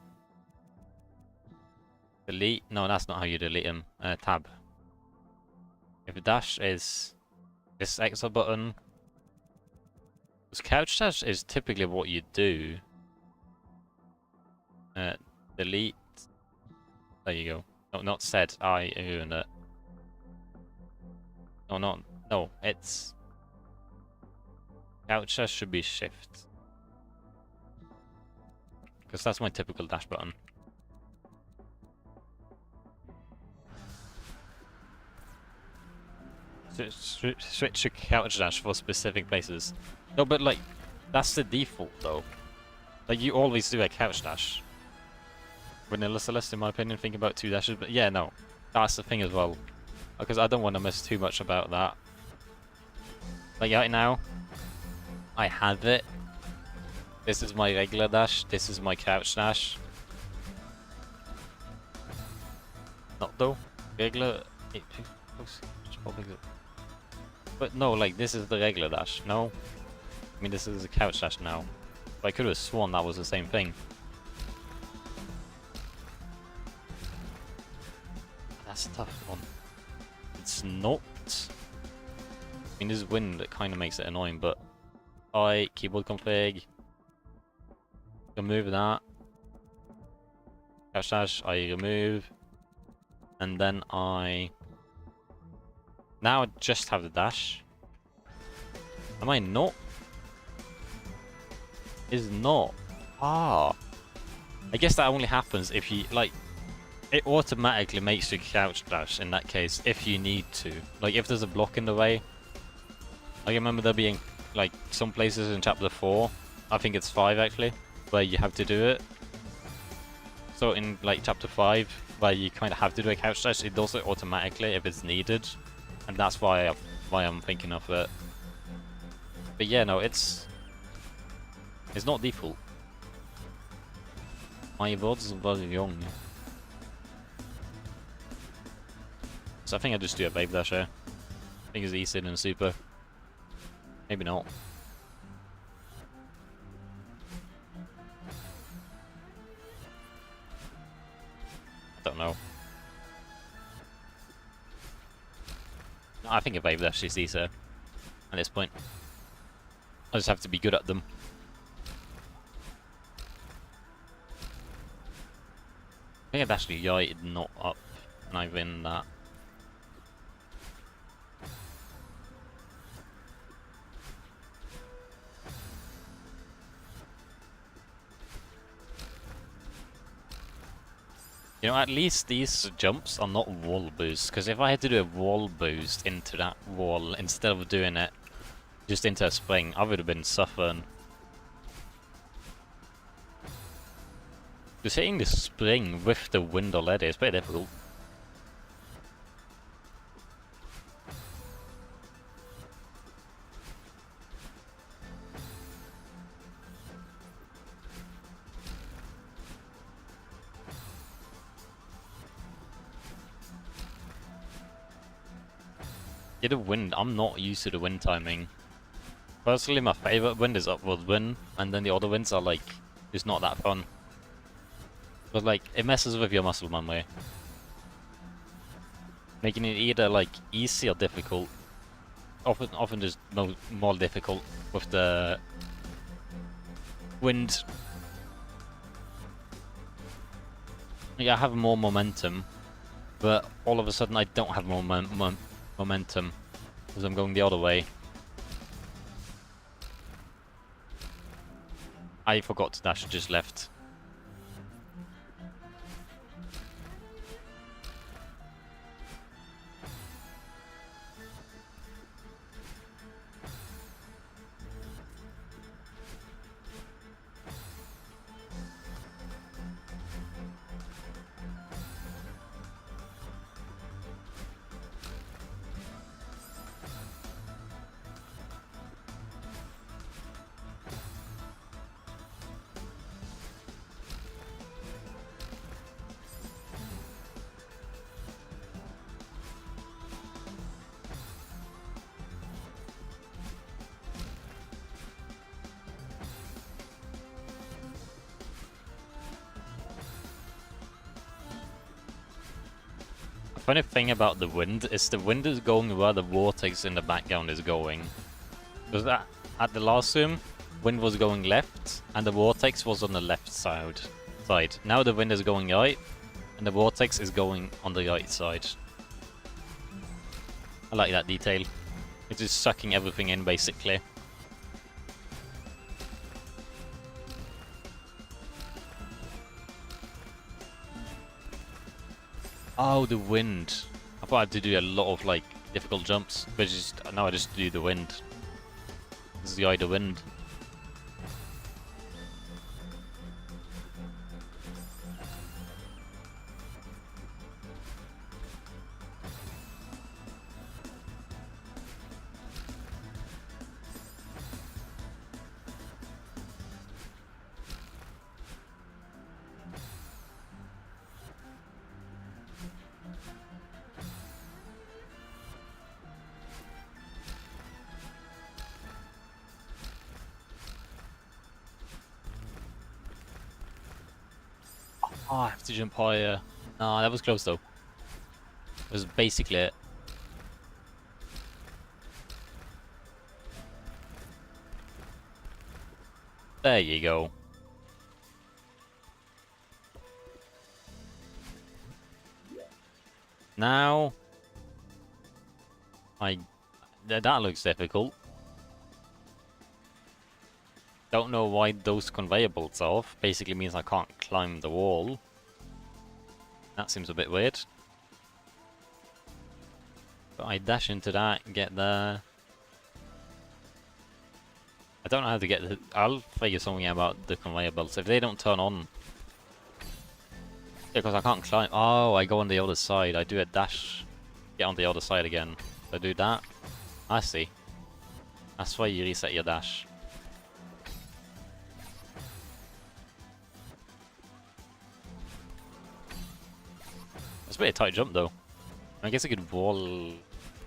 Delete? No, that's not how you delete them. Tab. If a dash is... This extra button... Because couch dash is typically what you do. Delete. There you go. No, not set. I ruined it. No, not. No, it's. Couch dash should be shift. Because that's my typical dash button. Switch to couch dash for specific places. No, but like, that's the default though. Like, you always do a couch dash. Vanilla Celeste, in my opinion, think about 2 dashes, but yeah, no. That's the thing as well. Because I don't want to miss too much about that. Like, right now, I have it. This is my regular dash, this is my couch dash. Not though. Regular... But no, like, this is the regular dash, no? I mean, this is a couch dash now. But I could have sworn that was the same thing. That's a tough one. It's not. I mean, this wind that kind of makes it annoying, but keyboard config. Remove that. Couch dash, I remove. And then I... Now I just have the dash. Am I not? Is not. Ah. I guess that only happens if you, like... It automatically makes you couch dash in that case, if you need to. Like, if there's a block in the way. I remember there being, like, some places in chapter 4, I think it's 5 actually, where you have to do it. So in, like, chapter 5, where you kind of have to do a couch dash, it does it automatically if it's needed. And that's why I'm thinking of it. But yeah, no, it's not default. My words are very young. So I think I just do a wave dash here. I think it's easier than super. Maybe not. I don't know. No, I think a wave dash is easier at this point. I just have to be good at them. I think I've actually yited not up and I win that. You know, at least these jumps are not wall boosts, because if I had to do a wall boost into that wall instead of doing it just into a spring, I would have been suffering. Just hitting the spring with the wind already is pretty difficult. Yeah, the wind. I'm not used to the wind timing. Personally, my favorite wind is upward wind, and then the other winds are like, it's not that fun. But like, it messes with your muscle memory, making it either like easy or difficult. Often just more difficult with the wind. Like, I have more momentum, but all of a sudden I don't have more momentum because I'm going the other way. I forgot to dash, just left. Funny thing about the wind is the wind is going where the vortex in the background is going. Because that at the last room, wind was going left and the vortex was on the left side. Now the wind is going right and the vortex is going on the right side. I like that detail. It's just sucking everything in basically. Oh, the wind. I thought I had to do a lot of like difficult jumps, but now I just do the wind. This is the eye of the wind. Oh, I have to jump higher. No, that was close though. It was basically it. There you go. Now, that looks difficult. Don't know why those conveyor belts are off. Basically means I can't climb the wall. That seems a bit weird. But I dash into that, get there. I don't know how to get the... I'll figure something out about the conveyor belts. If they don't turn on... Yeah, because I can't climb. Oh, I go on the other side. I do a dash. Get on the other side again. So I do that. I see. That's why you reset your dash. It's a bit of a tight jump though. I guess I could wall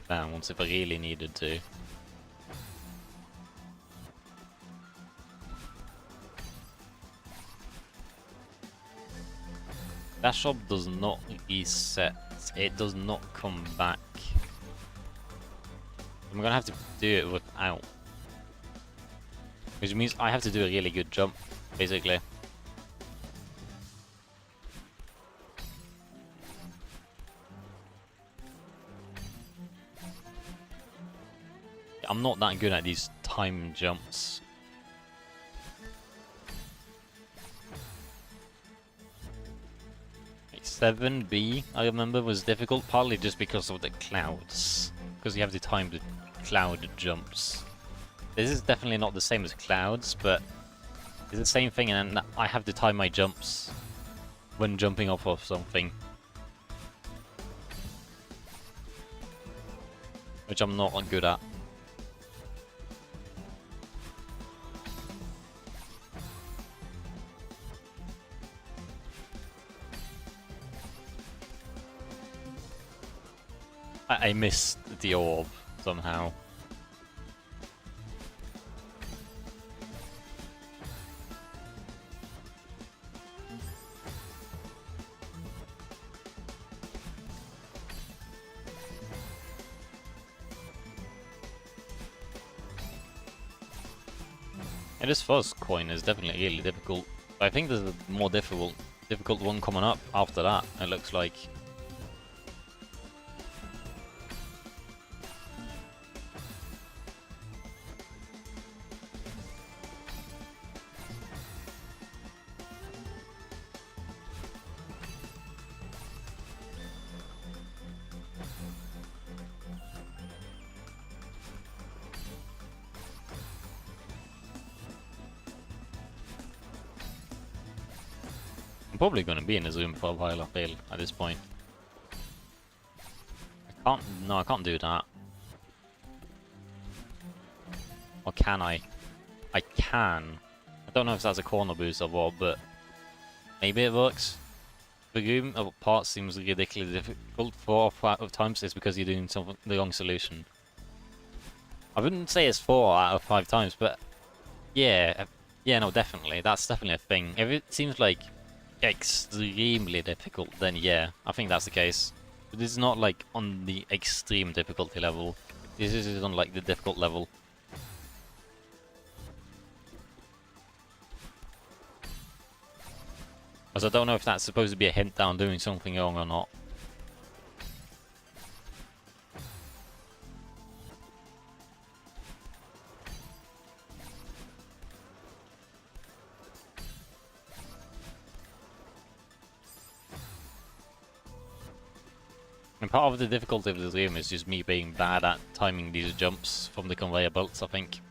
bounce if I really needed to. Dash up does not reset. It does not come back. I'm gonna have to do it without. Which means I have to do a really good jump, basically. I'm not that good at these time jumps. Like 7B, I remember, was difficult, partly just because of the clouds. Because you have to time the cloud jumps. This is definitely not the same as clouds, but it's the same thing, and I have to time my jumps when jumping off of something. Which I'm not good at. I missed the orb. somehow. And this first coin is definitely really difficult. But I think there's a more difficult one coming up after that, it looks like. I'm probably going to be in the Zoom for a while, I feel, at this point. No, I can't do that. Or can I? I can. I don't know if that's a corner boost or what, but maybe it works. The game of parts seems ridiculously difficult 4 or 5 times. It's because you're doing something the wrong solution. I wouldn't say it's 4 out of 5 times, but yeah, no, definitely. That's definitely a thing. If it seems like extremely difficult, then yeah, I think that's the case. But this is not like on the extreme difficulty level. This is on like the difficult level. As I don't know if that's supposed to be a hint that I'm doing something wrong or not. And part of the difficulty of this game is just me being bad at timing these jumps from the conveyor belts, I think.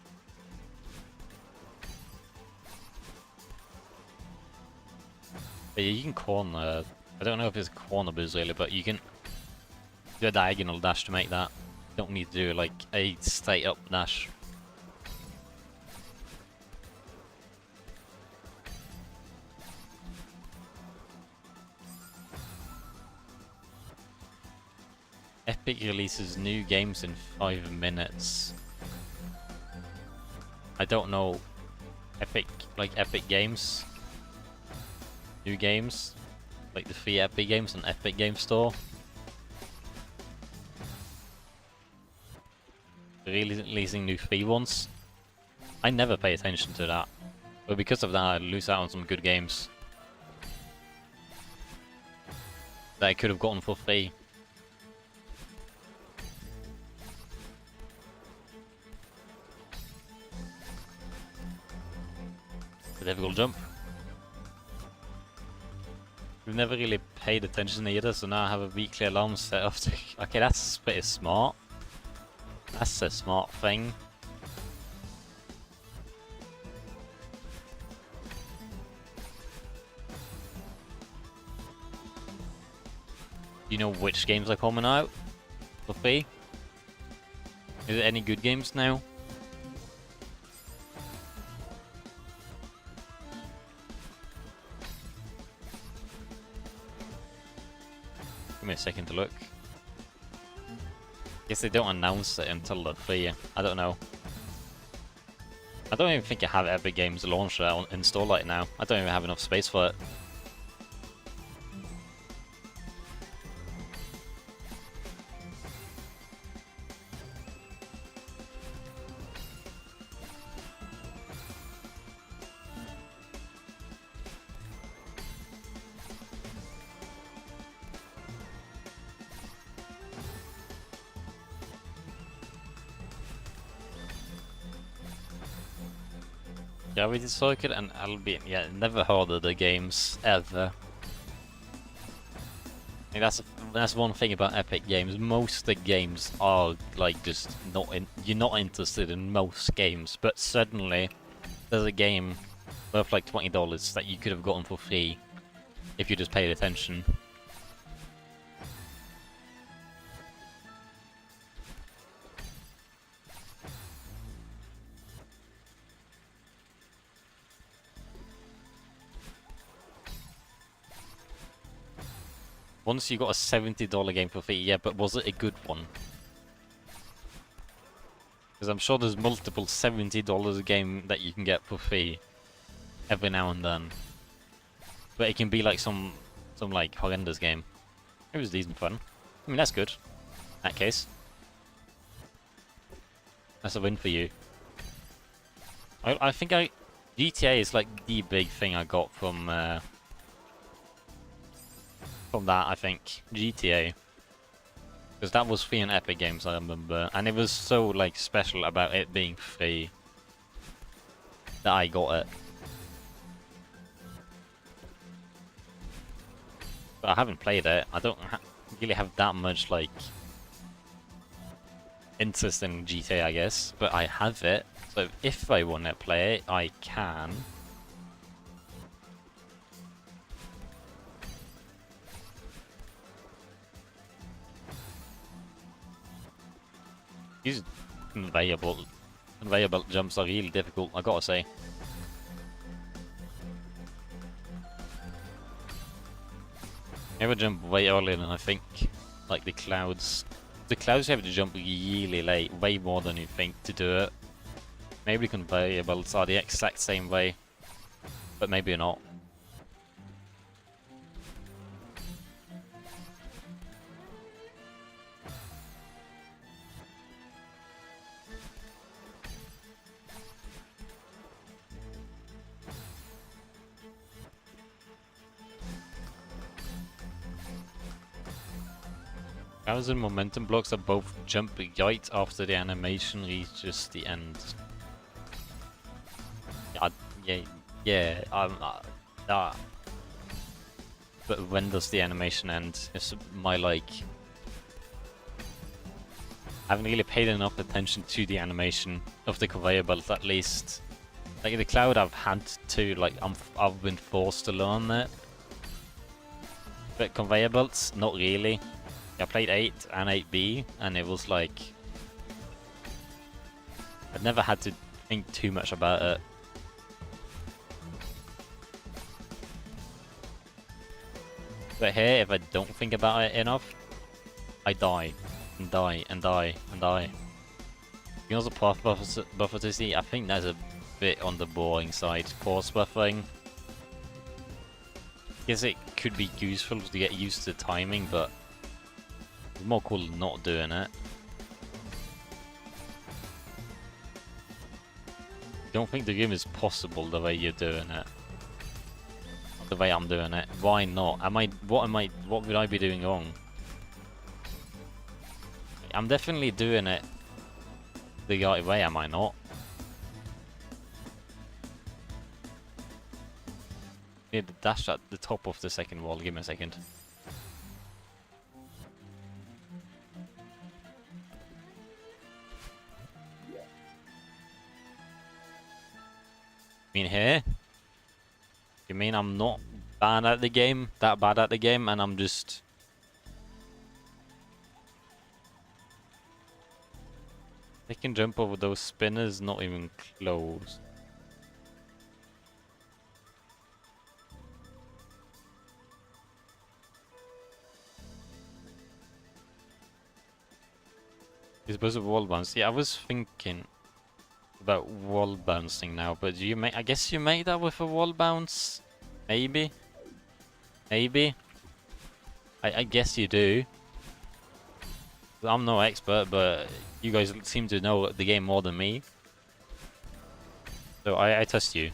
But yeah, you can corner. I don't know if it's a corner boost really, but you can do a diagonal dash to make that. You don't need to do like a straight up dash. Epic releases new games in 5 minutes. I don't know. Epic Games? New games? Like the free Epic Games on Epic Game Store? Releasing new free ones? I never pay attention to that. But because of that, I lose out on some good games that I could have gotten for free. A difficult jump. We've never really paid attention either, so now I have a weekly alarm set up to... Okay, that's pretty smart. That's a smart thing. Do you know which games are coming out for free? Is there any good games now? Give me a second to look. Guess they don't announce it until they're free. I don't know. I don't even think I have Epic Games Launcher installed right now. I don't even have enough space for it. Gravity Circuit and Albion. Yeah, never heard of the games ever. I mean, that's one thing about Epic Games. Most of the games are like just you're not interested in most games, but suddenly there's a game worth like $20 that you could have gotten for free if you just paid attention. Once you got a $70 game for free, yeah, but was it a good one? Because I'm sure there's multiple $70 a game that you can get for free every now and then. But it can be like some like horrendous game. It was decent fun. I mean, that's good. In that case. That's a win for you. I think GTA is like the big thing I got from that, I think. GTA. Because that was free on Epic Games, I remember. And it was so like special about it being free that I got it. But I haven't played it. I don't really have that much like interest in GTA, I guess. But I have it. So if I want to play it, I can. These conveyor belt jumps are really difficult, I gotta say. Never jump way earlier than I think. Like the clouds. The clouds have to jump really late, way more than you think to do it. Maybe conveyor belts are the exact same way, but maybe not. Clouds and momentum blocks are both jump right after the animation reaches the end. But when does the animation end? It's my like. I haven't really paid enough attention to the animation of the conveyor belt, at least. Like the cloud, I've had to like I've been forced to learn it. But conveyor belts, not really. I played 8 and 8B, and it was like I've never had to think too much about it. But here, if I don't think about it enough, I die, and die, and die, and die. You know the path buffer to see? I think that's a bit on the boring side. Pause buffering. I guess it could be useful to get used to timing, but it's more cool not doing it. I don't think the game is possible the way you're doing it. The way I'm doing it. Why not? What would I be doing wrong? I'm definitely doing it the right way, am I not? Need to dash at the top of the second wall. Give me a second. You mean here? You mean I'm not bad at the game? That bad at the game, and I'm just... They can jump over those spinners, not even close. You're supposed to wall bounce. Yeah, I was thinking about wall bouncing now, but you may, I guess you made that with a wall bounce? Maybe? Maybe? I guess you do. I'm no expert, but you guys seem to know the game more than me. So I trust you.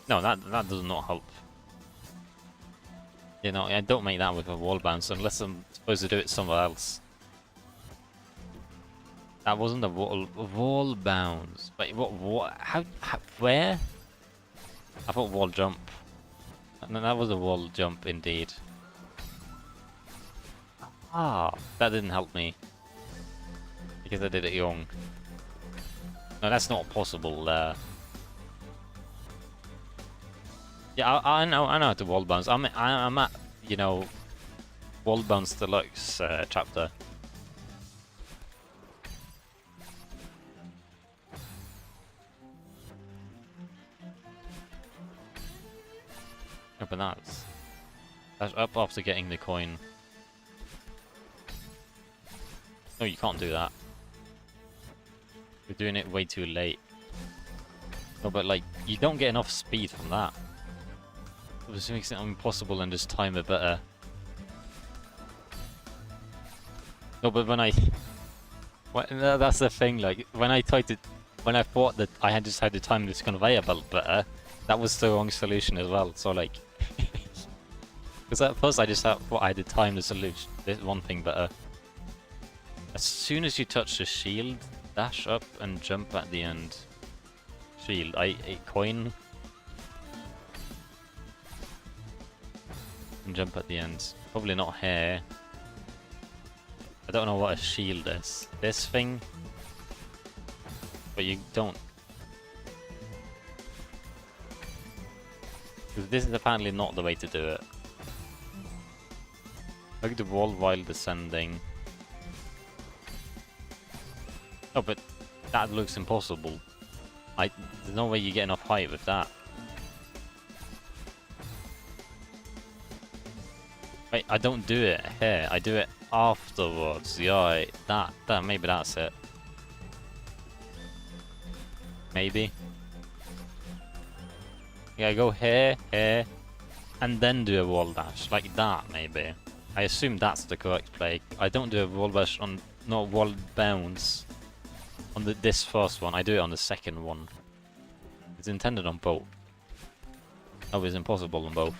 No, that does not help. You know, I don't make that with a wall bounce unless I'm supposed to do it somewhere else. That wasn't a wall bounce. Wait, what? How? Where? I thought wall jump. No, that was a wall jump indeed. Ah, that didn't help me because I did it wrong. No, that's not possible. Yeah, I know how to wall bounce. I'm at, you know, wall bounce deluxe chapter. But that's up after getting the coin. No, you can't do that. You're doing it way too late. No, but like, you don't get enough speed from that. This makes it impossible and just time it better. No, but when that's the thing, like, when I thought that I had just had to time this conveyor belt better, that was the wrong solution as well, so like... Because at first I just thought I had to time the solution, this one thing better. As soon as you touch the shield, dash up and jump at the end. Shield, a coin. And jump at the end. Probably not here. I don't know what a shield is. This thing? But you don't. Because this is apparently not the way to do it. Look at the wall while descending. No, but that looks impossible. There's no way you get enough height with that. Wait, I don't do it here. I do it afterwards. Yeah, maybe that's it. Maybe. Yeah, go here, and then do a wall dash like that. Maybe. I assume that's the correct play. I don't do a wall dash on wall bounce on this first one. I do it on the second one. It's intended on both. Oh, it's impossible on both.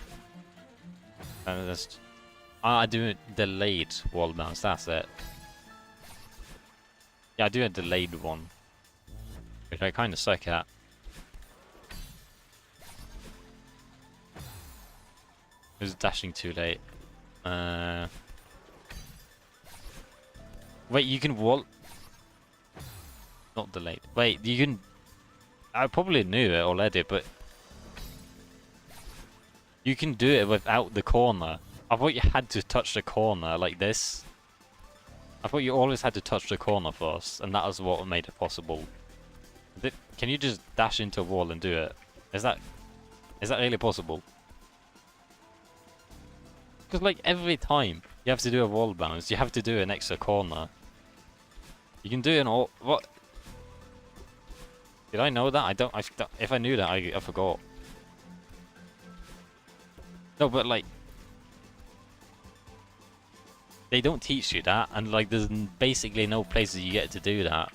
I do a delayed wall bounce. That's it. Yeah, I do a delayed one, which I kind of suck at. It was dashing too late. Wait, you can wall... Not delayed. Wait, you can... I probably knew it already, but... You can do it without the corner. I thought you had to touch the corner like this. I thought you always had to touch the corner first, and that was what made it possible. Can you just dash into a wall and do it? Is that really possible? Because like every time you have to do a wall bounce, you have to do an extra corner. You can do it in all... What? Did I know that? If I knew that, I forgot. No, but like... They don't teach you that, and like there's basically no places you get to do that.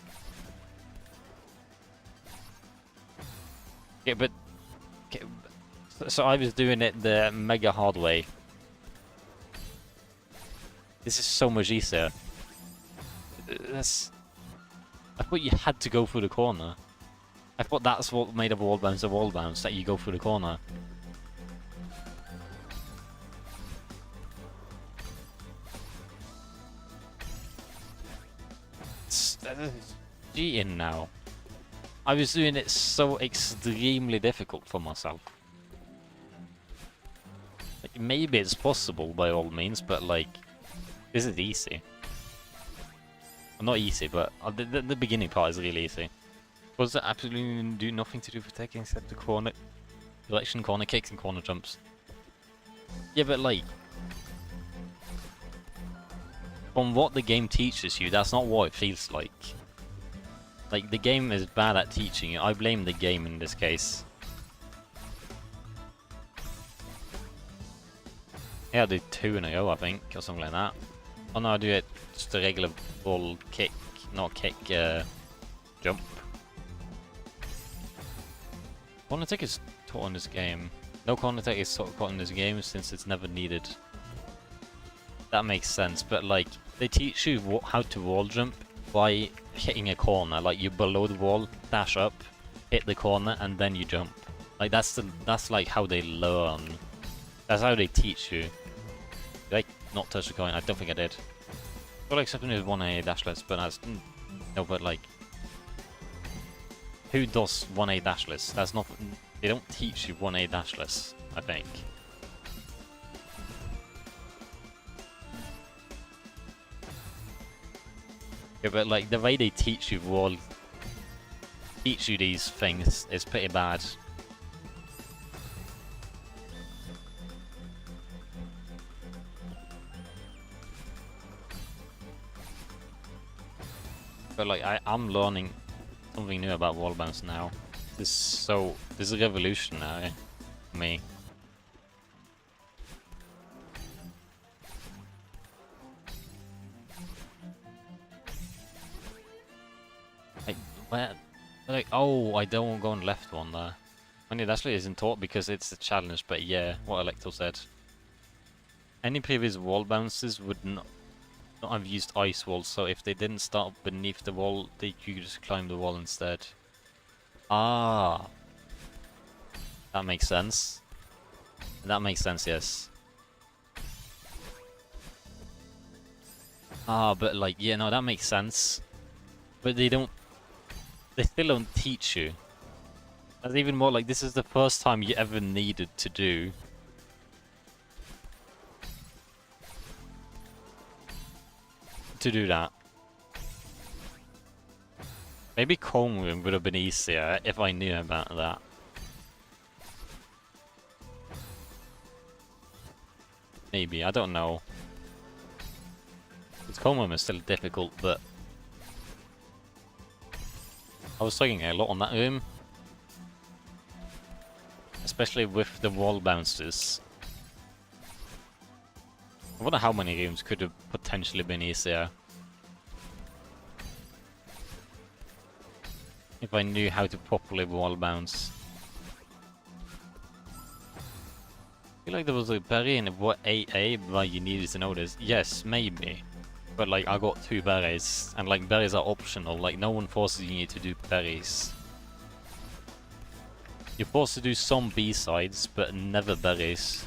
Yeah, but... Okay, so I was doing it the mega hard way. This is so much easier. I thought you had to go through the corner. I thought that's what made a wall bounce, that you go through the corner. Cheating now. I was doing it so extremely difficult for myself. Like, maybe it's possible by all means, but like... This is easy. Well, not easy, but the beginning part is really easy. Was it absolutely do nothing to do with taking except the corner election, corner kicks, and corner jumps? Yeah, but like, from what the game teaches you, that's not what it feels like. Like, the game is bad at teaching you. I blame the game in this case. Yeah, I did 2 in a row, I think, or something like that. Oh no, I do it just a regular ball kick, not kick, jump. Corner kick is taught in this game. No corner kick is taught in this game since it's never needed. That makes sense, but like, they teach you how to wall jump by hitting a corner. Like, you're below the wall, dash up, hit the corner, and then you jump. Like, that's like how they learn. That's how they teach you. Did I not touch the coin? I don't think I did. Well, except when it was 1A dashless, but that's... No, but like... Who does 1A dashless? That's not... They don't teach you 1A dashless, I think. Yeah, but like, the way they teach you these things is pretty bad. But like, I'm learning something new about wall bounce now. This is revolutionary for me. Like, where? Like, oh, I don't want to go on left one there. I mean, it actually isn't taught because it's a challenge, but yeah, what Electo said. Any previous wall bounces would not have used ice walls, so if they didn't start beneath the wall, you could just climb the wall instead. Ah, that makes sense. That makes sense, yes. Ah, but like, yeah, no, that makes sense. But they still don't teach you. That's even more like, this is the first time you ever needed to do. To do that. Maybe Comb Room would have been easier if I knew about that. Maybe, I don't know. Because Comb Room is still difficult, but I was struggling a lot on that room. Especially with the wall bounces. I wonder how many rooms could have potentially been easier. If I knew how to properly wall bounce. I feel like there was a berry in what AA, but you needed to know this. Yes, maybe. But like, I got 2 berries, and like, berries are optional. Like, no one forces you to do berries. You're forced to do some B-sides, but never berries.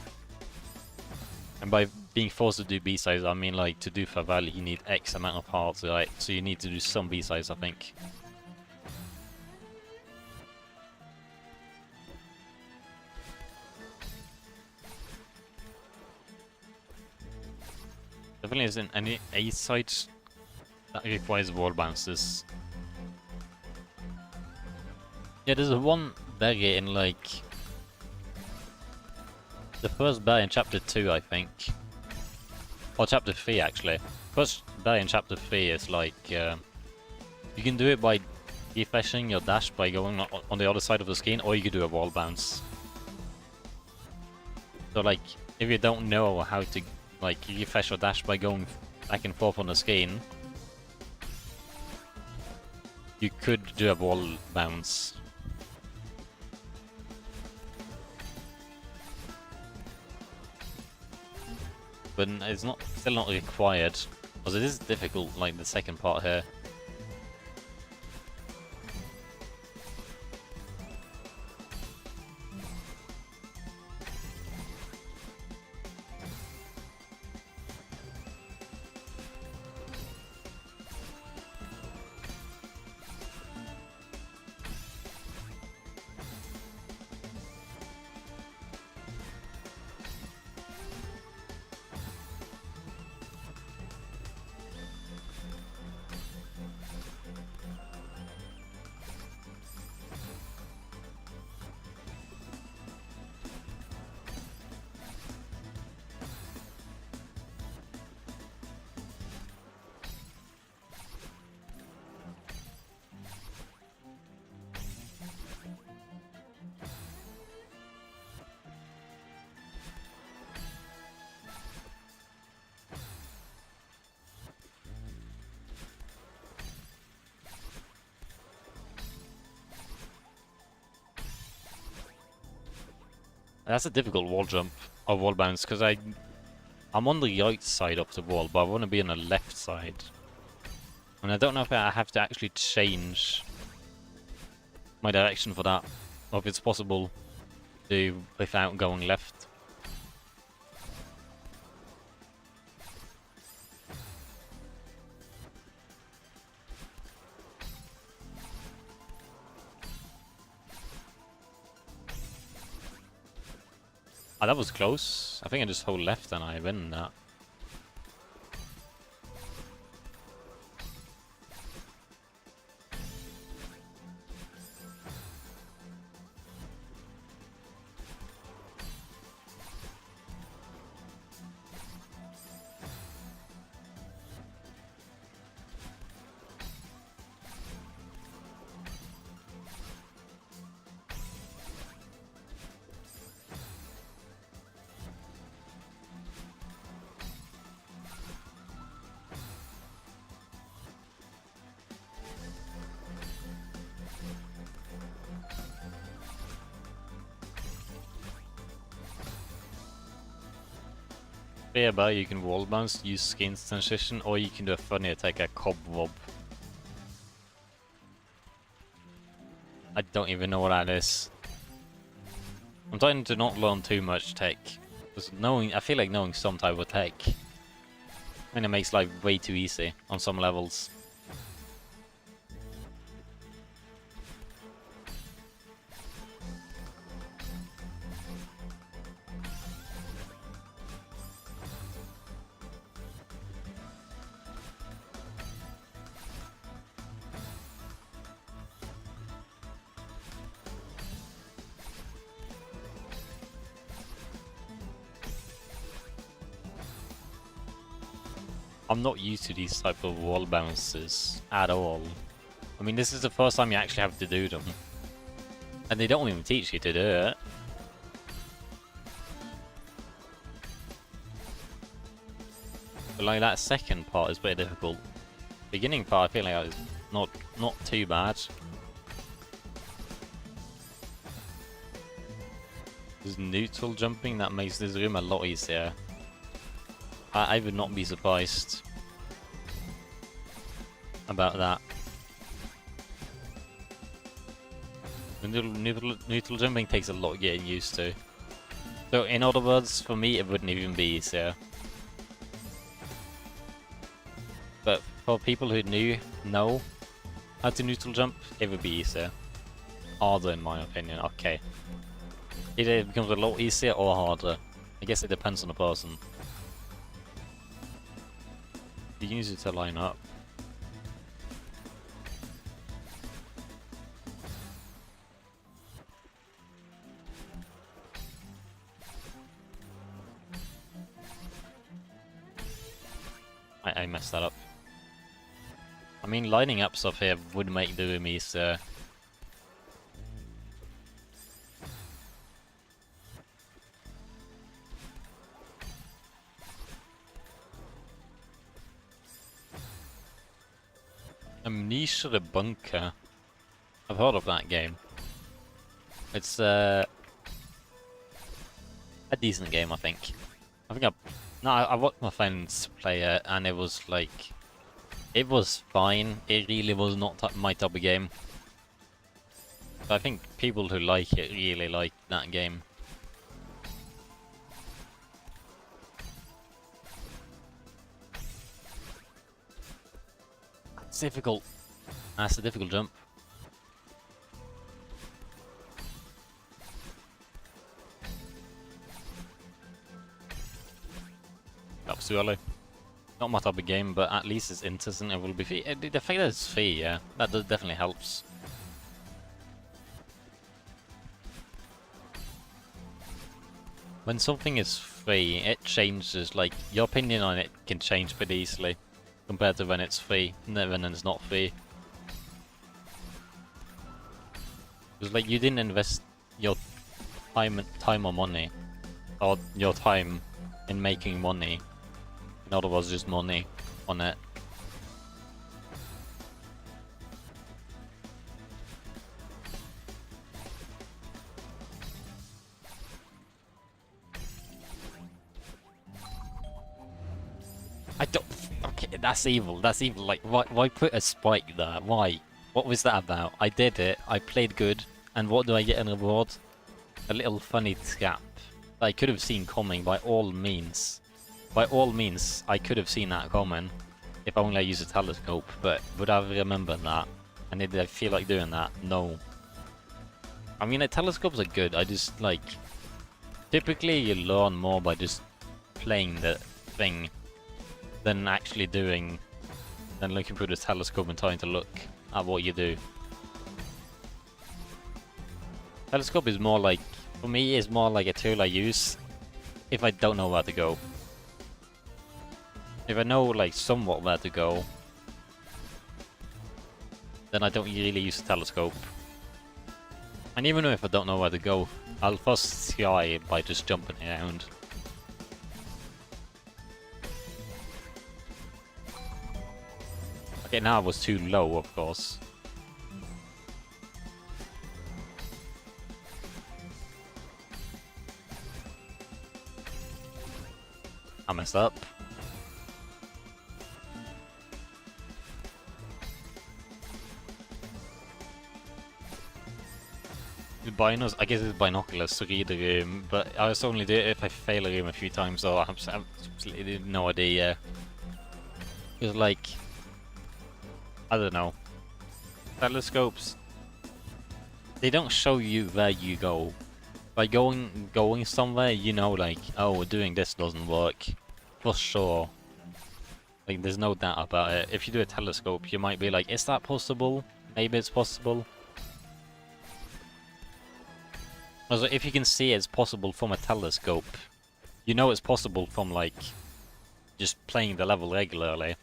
And by being forced to do B-sides, I mean like, to do Favela, you need X amount of hearts, right? So you need to do some B-sides, I think. Definitely isn't any A-sides that requires wall bounces. Yeah, there's one berry in like... the first berry in chapter 2, I think. Or chapter 3, actually. First berry in chapter 3 is like... you can do it by refreshing your dash by going on the other side of the screen, or you can do a wall bounce. So like, if you don't know how to like refresh your dash by going back and forth on the screen, you could do a wall bounce. But it's still not required, because it is difficult, like the second part here. That's a difficult wall jump, or wall bounce, because I'm on the right side of the wall, but I want to be on the left side. And I don't know if I have to actually change my direction for that, or if it's possible to do without going left. Ah, that was close. I think I just hold left and I win that. Faber, you can wall bounce, use skin transition, or you can do a funny attack, a cobweb. I don't even know what that is. I'm trying to not learn too much tech. Because I feel like knowing some type of tech, and it makes life way too easy on some levels. I'm not used to these type of wall bounces at all. I mean, this is the first time you actually have to do them. And they don't even teach you to do it. But like that second part is pretty difficult. Beginning part I feel like is not too bad. There's neutral jumping that makes this room a lot easier. I would not be surprised about that. Neutral jumping takes a lot getting used to. So in other words, for me it wouldn't even be easier. But for people who know how to neutral jump, it would be easier. Harder in my opinion, okay. Either it becomes a lot easier or harder. I guess it depends on the person. You can use it to line up. I messed that up. I mean, lining up stuff here would make the room easier. Amnesia the Bunker. I've heard of that game. It's a decent game, I think. I watched my friends play it, and it was like, it was fine. It really was not my type of game. But I think people who like it really like that game. It's difficult. That's a difficult jump. That was too early. Not my type of game, but at least it's interesting. It will be free. The fact that it's free, yeah, that definitely helps. When something is free, it changes. Like, your opinion on it can change pretty easily compared to when it's free, and then when it's not free. Because like, you didn't invest your time or money, or your time in making money. In other words, just money on it. I don't. Okay, that's evil. That's evil. Like, why put a spike there? Why? What was that about? I did it. I played good. And what do I get in reward? A little funny trap that I could have seen coming by all means. By all means, I could have seen that coming if only I used a telescope. But would I remember that? And did I feel like doing that? No. I mean, the telescopes are good. I just like. Typically, you learn more by just playing the thing than actually looking through the telescope and trying to look at what you do. Telescope is more like, for me, is more like a tool I use if I don't know where to go. If I know like somewhat where to go, then I don't really use a telescope. And even if I don't know where to go, I'll first try by just jumping around. Okay, now I was too low, of course. I messed up. Binos, I guess it's binoculars to read the room, but I just only do it if I fail a room a few times, so I have absolutely no idea. It's like, I don't know. Telescopes, they don't show you where you go. By going somewhere, you know, like, oh, doing this doesn't work, for sure. Like, there's no doubt about it. If you do a telescope, you might be like, is that possible? Maybe it's possible. Also, if you can see it's possible from a telescope, you know it's possible from, like, just playing the level regularly.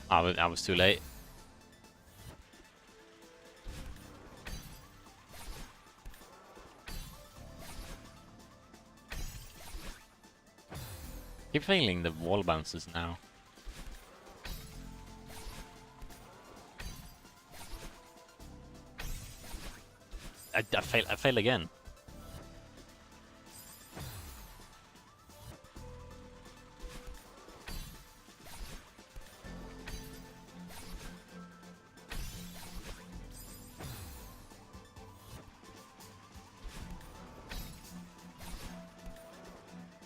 I was too late. Keep failing the wall bounces now. I fail again.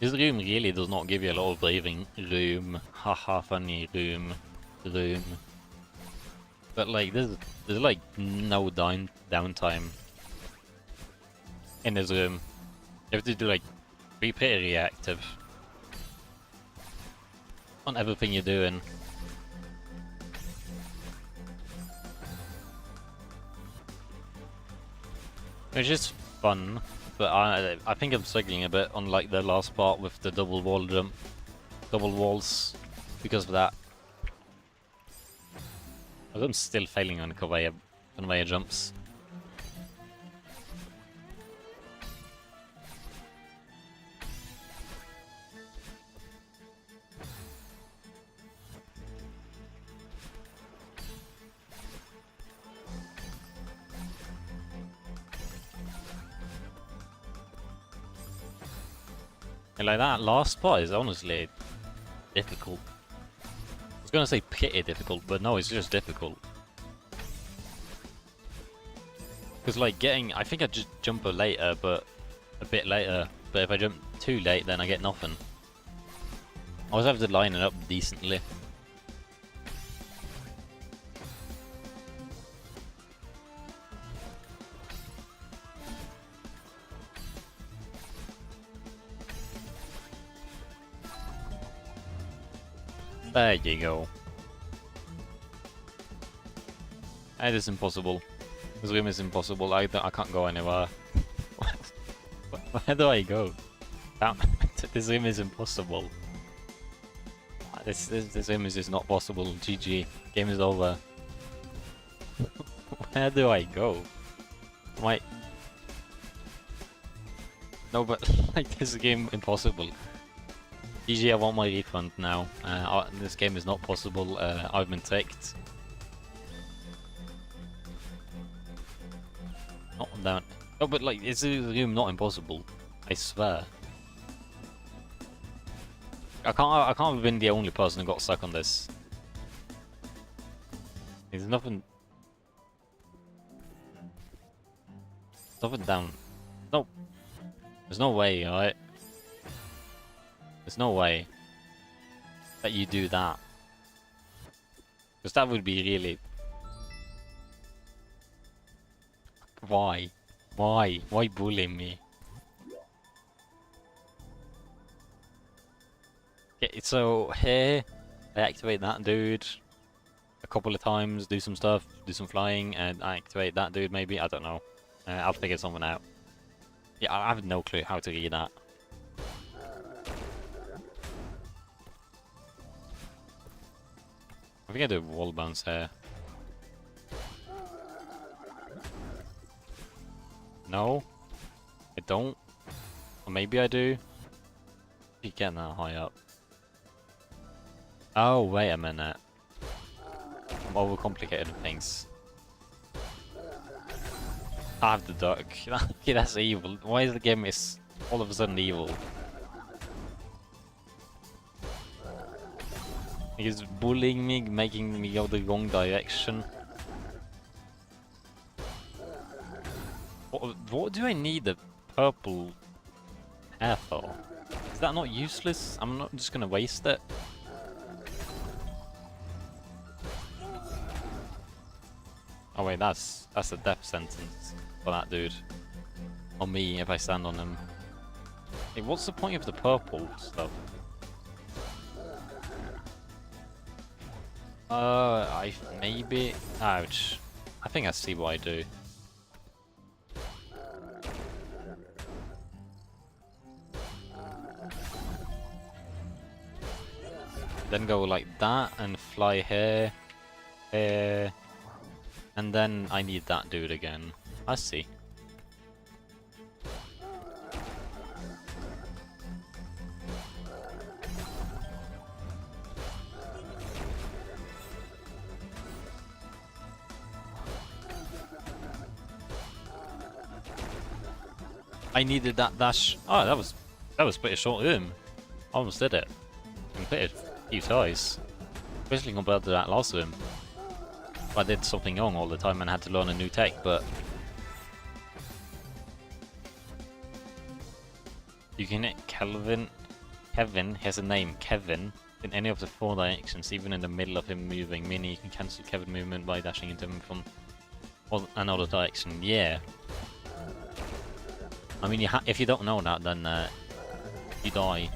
This room really does not give you a lot of breathing room. Haha, funny room. But like, there's like no downtime in this room. You have to do like, be pretty reactive on everything you're doing. It's just fun. But I think I'm struggling a bit on like the last part with the double walls because of that. I'm still failing on conveyor jumps. And like that last part is honestly difficult. I was gonna say pretty difficult, but no, it's just difficult. Because like I think I just jump a bit later, but if I jump too late then I get nothing. I always have to line it up decently. There you go. That is impossible. This room is impossible. I can't go anywhere. Where do I go? Damn. This room is impossible. This room is just not possible. GG. Game is over. Where do I go? No, but like this game impossible. GG, I want my refund now. This game is not possible. I've been tricked. Not down. Oh, but like, is the room not impossible? I swear. I can't have been the only person who got stuck on this. There's nothing. Nothing down. No. There's no way, alright? There's no way that you do that. Because that would be really... Why? Why? Why bully me? Okay, so here, I activate that dude a couple of times, do some stuff, do some flying, and I activate that dude maybe, I don't know. I'll figure something out. Yeah, I have no clue how to read that. I think I do wall bounce here. No, I don't. Or maybe I do. You get that high up. Oh, wait a minute. I'm overcomplicating things. I have the duck. Okay, that's evil. Why is the game all of a sudden evil? He's bullying me, making me go the wrong direction. What do I need the purple hair for? Is that not useless? I'm not just gonna waste it. Oh wait, that's a death sentence for that dude. Or me if I stand on him. Hey, what's the point of the purple stuff? Maybe... Ouch. I think I see what I do. Then go like that and fly here, here, and then I need that dude again. I see. I needed that dash. Oh, that was pretty short room. Almost did it. Completed a few tries. Especially compared to that last room. I did something wrong all the time and had to learn a new tech, but you can hit Kevin has a name, Kevin, in any of the 4 directions, even in the middle of him moving, meaning you can cancel Kevin movement by dashing into him from another direction. Yeah. I mean, if you don't know that, then you die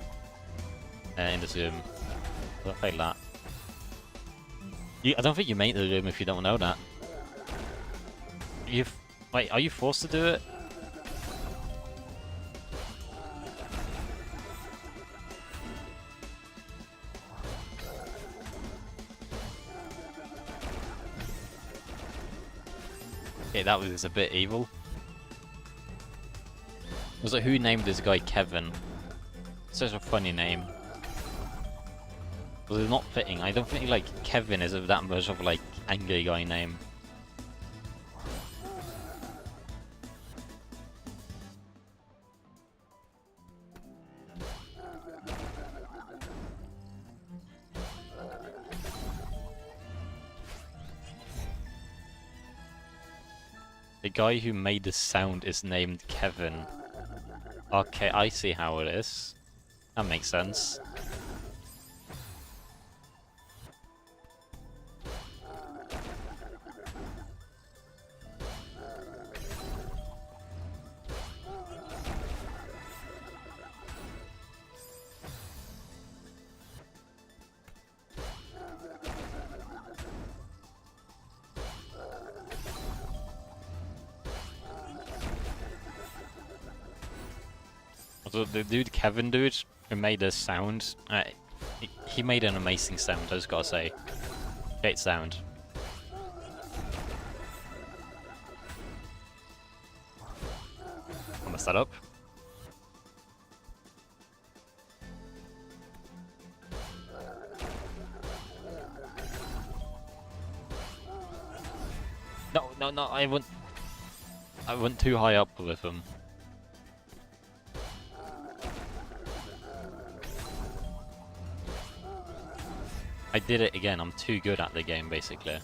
in this room. So I failed that. I don't think you make the room if you don't know that. Wait, are you forced to do it? Okay, that was a bit evil. Was like, who named this guy Kevin? Such a funny name. Was it not fitting? I don't think like Kevin is that much of like angry guy name. The guy who made the sound is named Kevin. Okay, I see how it is. That makes sense. So the dude Kevin dude who made this sound, he made an amazing sound, I just gotta say. Great sound. I'm gonna set up. No, I went too high up with him. I did it again, I'm too good at the game, basically.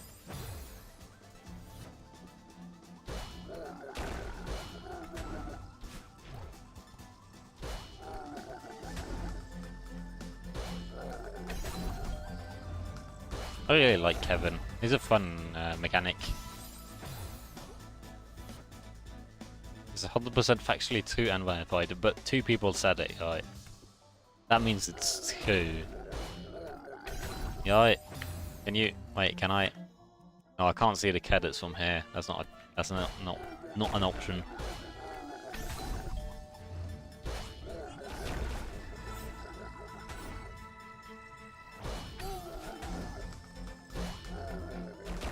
I really like Kevin. He's a fun mechanic. It's 100% factually true and verified, but 2 people said it, right? That means it's true. Yeah, can you wait? Can I? No, I can't see the cadets from here. That's not an option.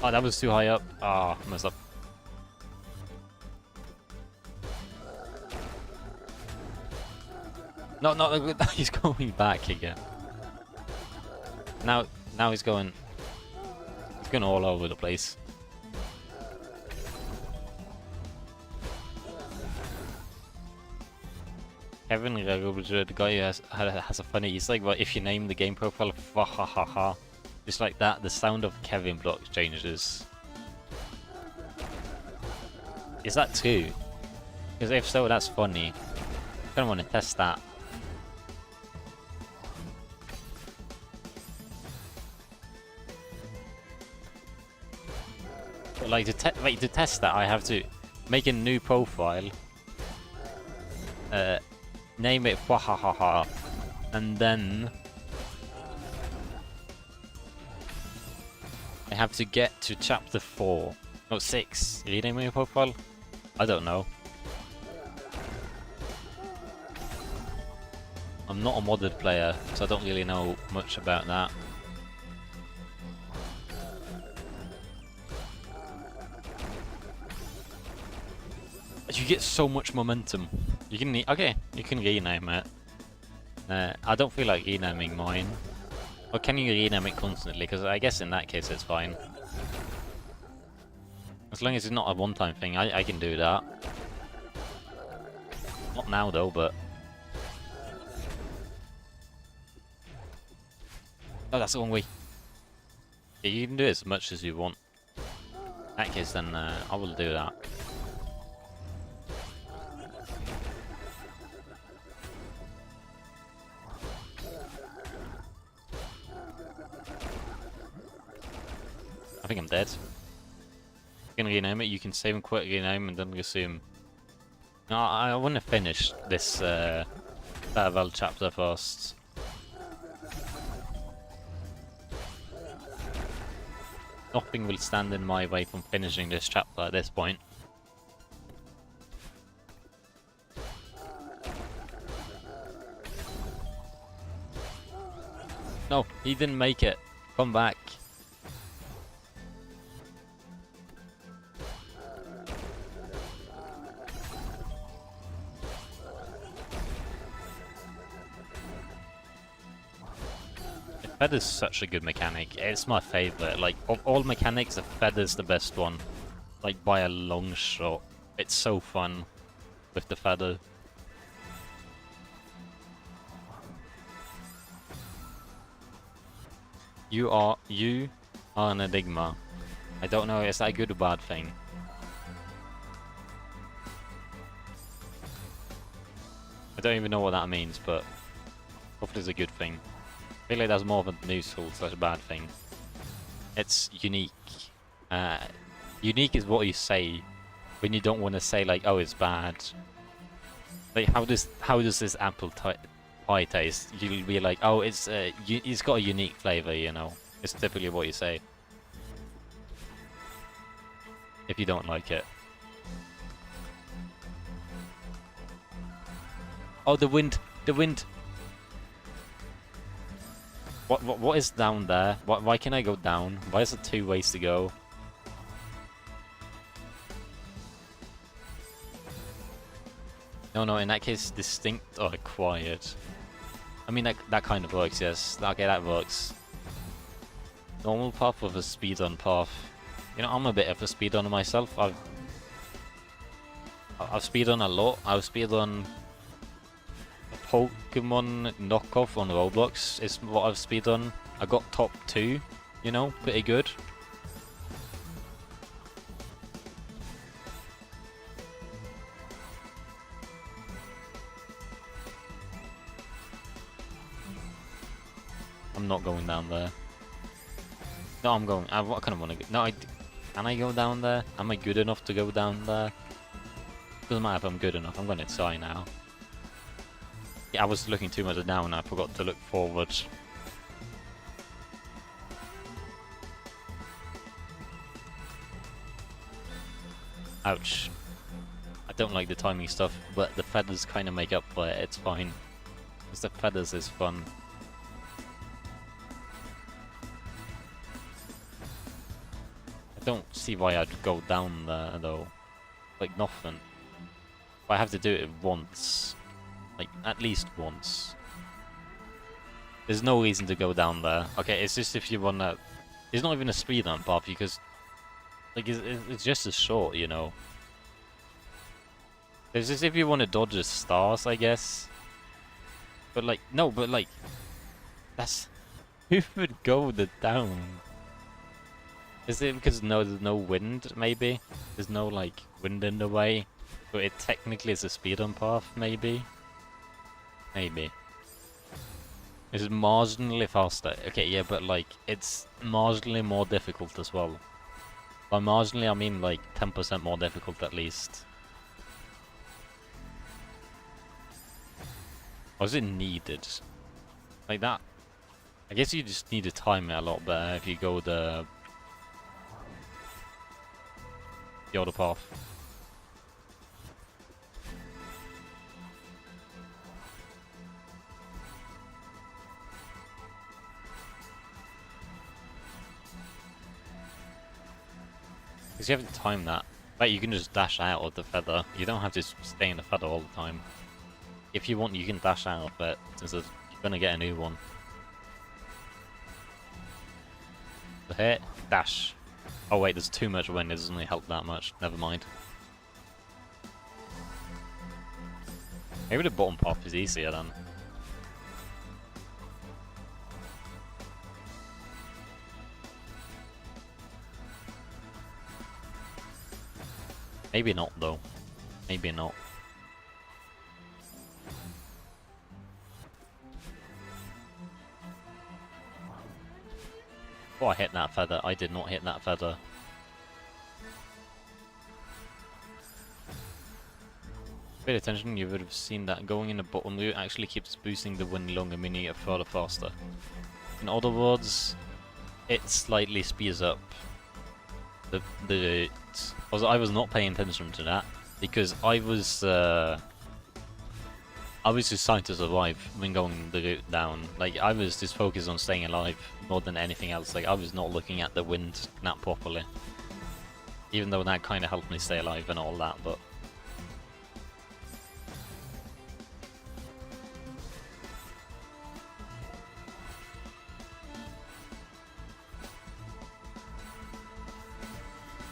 Oh, that was too high up. Ah, oh, messed up. No, he's going back again. Now, Now he's going all over the place. Kevin, the guy who has a funny Easter egg, but if you name the game profile ha, just like that, the sound of Kevin blocks changes. Is that true? Because if so, that's funny. I kind of want to test that. But like to test that, I have to make a new profile. Name it ha, and then I have to get to chapter 4. No, 6. Rename your profile? I don't know. I'm not a modded player, so I don't really know much about that. You get so much momentum. You can you can rename it. I don't feel like renaming mine. Or can you rename it constantly? Because I guess in that case it's fine. As long as it's not a one-time thing, I can do that. Not now though, but... Oh, that's the wrong way. Yeah, you can do it as much as you want. In that case, then I will do that. I think I'm dead. You can rename it, you can save and quit, rename, and then resume. No, I want to finish this farewell chapter first. Nothing will stand in my way from finishing this chapter at this point. No, he didn't make it. Come back. Feather's such a good mechanic. It's my favorite. Like, of all mechanics, the Feather's the best one. Like, by a long shot. It's so fun with the Feather. You are an enigma. I don't know, is that a good or bad thing? I don't even know what that means, but hopefully it's a good thing. I feel like that's more of a useful slash bad thing. It's unique. Unique is what you say when you don't want to say like, oh, it's bad. Like, how does this apple pie taste? You'll be like, oh, it's got a unique flavor, you know. It's typically what you say if you don't like it. Oh, the wind, the wind. What is down there? Why can I go down? Why is it 2 ways to go? No, in that case, distinct or acquired. I mean, that kind of works, yes. Okay, that works. Normal path with a speedrun path. You know, I'm a bit of a speedrunner myself. I've speedrun a lot. I've speedrun Pokemon knockoff on Roblox is what I've speedrun. I got top 2, you know, pretty good. I'm not going down there. No, I'm going. I kind of want to go. No, can I go down there? Am I good enough to go down there? Doesn't matter if I'm good enough. I'm going to try now. Yeah, I was looking too much down and I forgot to look forward. Ouch. I don't like the timing stuff, but the feathers kind of make up for it. It's fine. Because the feathers is fun. I don't see why I'd go down there though. Like nothing. But I have to do it once. Like, at least once. There's no reason to go down there. Okay, it's just if you wanna... It's not even a speedrun path, because... Like, it's just as short, you know. It's just if you want to dodge the stars, I guess. But like, no, but like... That's... Who would go the down? Is it because there's no wind, maybe? There's no, like, wind in the way? But it technically is a speedrun path, maybe? Maybe. It's marginally faster. Okay, yeah, but like, it's marginally more difficult as well. By marginally, I mean like 10% more difficult at least. Or is it needed? Like that? I guess you just need to time it a lot better if you go the other path. Because you have to time that. Like, you can just dash out of the feather. You don't have to stay in the feather all the time. If you want, you can dash out of it, since you're gonna get a new one. So hit, dash. Oh wait, there's too much wind, it doesn't really help that much. Never mind. Maybe the bottom path is easier then. Maybe not though. Maybe not. Oh, I hit that feather. I did not hit that feather. Paid attention, you would have seen that going in the bottom loop actually keeps boosting the wind longer, meaning it further faster. In other words, it slightly speeds up the route. Also, I was not paying attention to that because I was just trying to survive when going the route down. Like, I was just focused on staying alive more than anything else. Like, I was not looking at the wind that properly. Even though that kind of helped me stay alive and all that, but...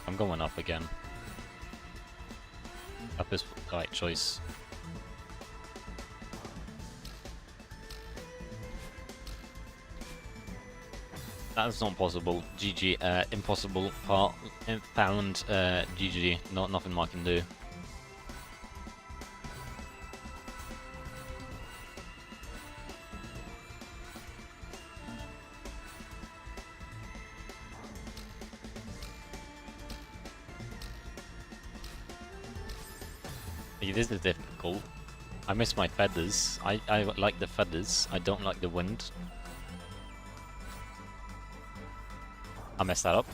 I'm going up again. Up is the right choice. That is not possible. GG. Impossible. Part found. GG. Nothing more I can do. This is difficult. I miss my feathers. I like the feathers. I don't like the wind. I messed that up.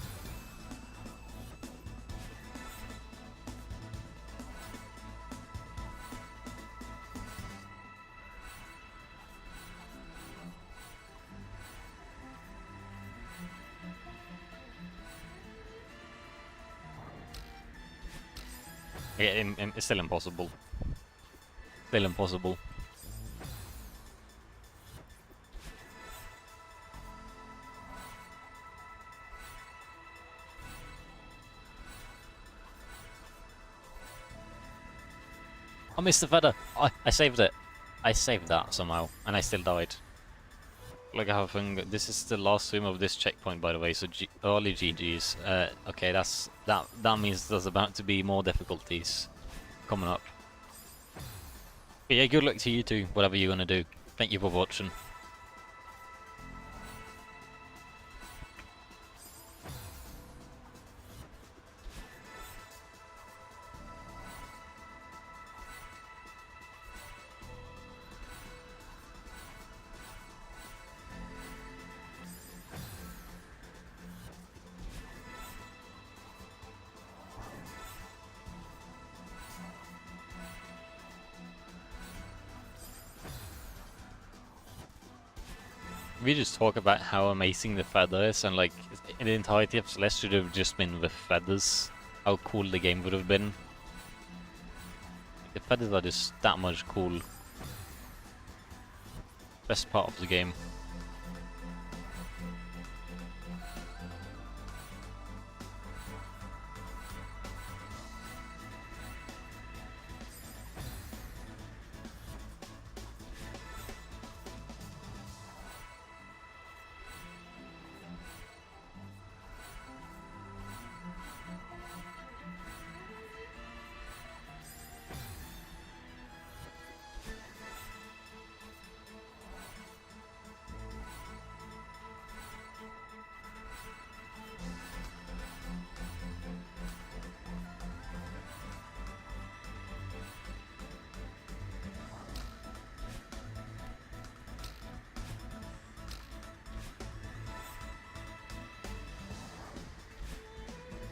Yeah, it's still impossible. Still impossible. I missed the feather. I saved it. I saved that somehow, and I still died. Like I have this is the last room of this checkpoint, by the way. So early GGs. Okay, that means there's about to be more difficulties coming up. But yeah, good luck to you two, whatever you're gonna do. Thank you for watching. We just talk about how amazing the feather is, and like in the entirety of Celeste should have just been with feathers. How cool the game would have been. The feathers are just that much cool. Best part of the game.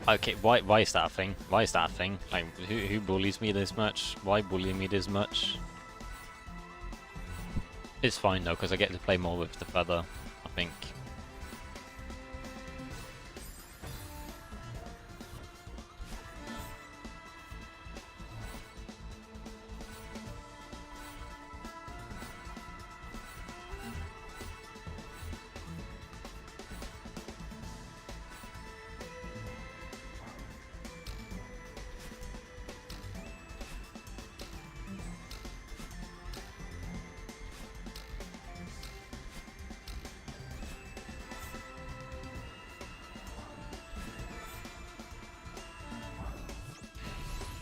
Okay, why is that a thing? Why is that a thing? Like, who bullies me this much? Why bully me this much? It's fine though, because I get to play more with the feather, I think.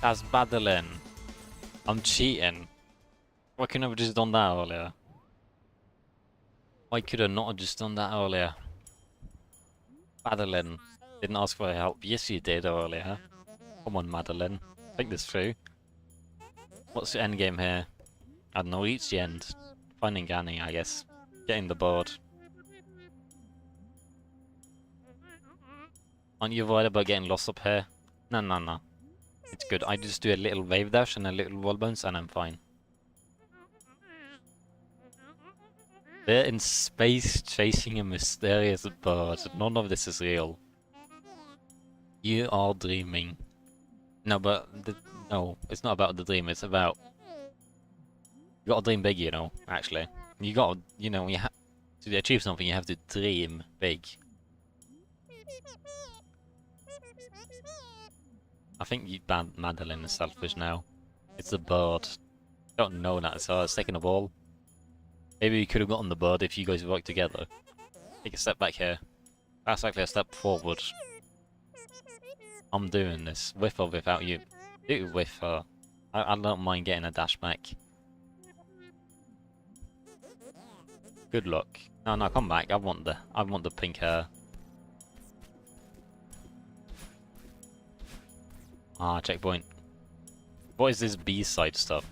That's battling. I'm cheating. Why couldn't I have just done that earlier? Why could I not have just done that earlier? Madeline. Didn't ask for help. Yes, you did earlier. Come on, Madeline. Think this through. What's the end game here? I don't know, reach the end. Finding Ganny, I guess. Getting the board. Aren't you worried about getting lost up here? No, no, no. It's good. I just do a little wave dash and a little wall bounce and I'm fine. They're in space chasing a mysterious bird. None of this is real. You are dreaming. No, but no, it's not about the dream. It's about you gotta dream big, you know. Actually, you gotta, you know, to achieve something, you have to dream big. I think Madeline is selfish now. It's the bird. Don't know that, so I was taking a ball. Maybe we could have gotten the bird if you guys worked together. Take a step back here. That's actually a step forward. I'm doing this, with or without you. Do it with her. I don't mind getting a dash back. Good luck. No, no, come back. I want the pink hair. Ah, checkpoint. What is this B-side stuff?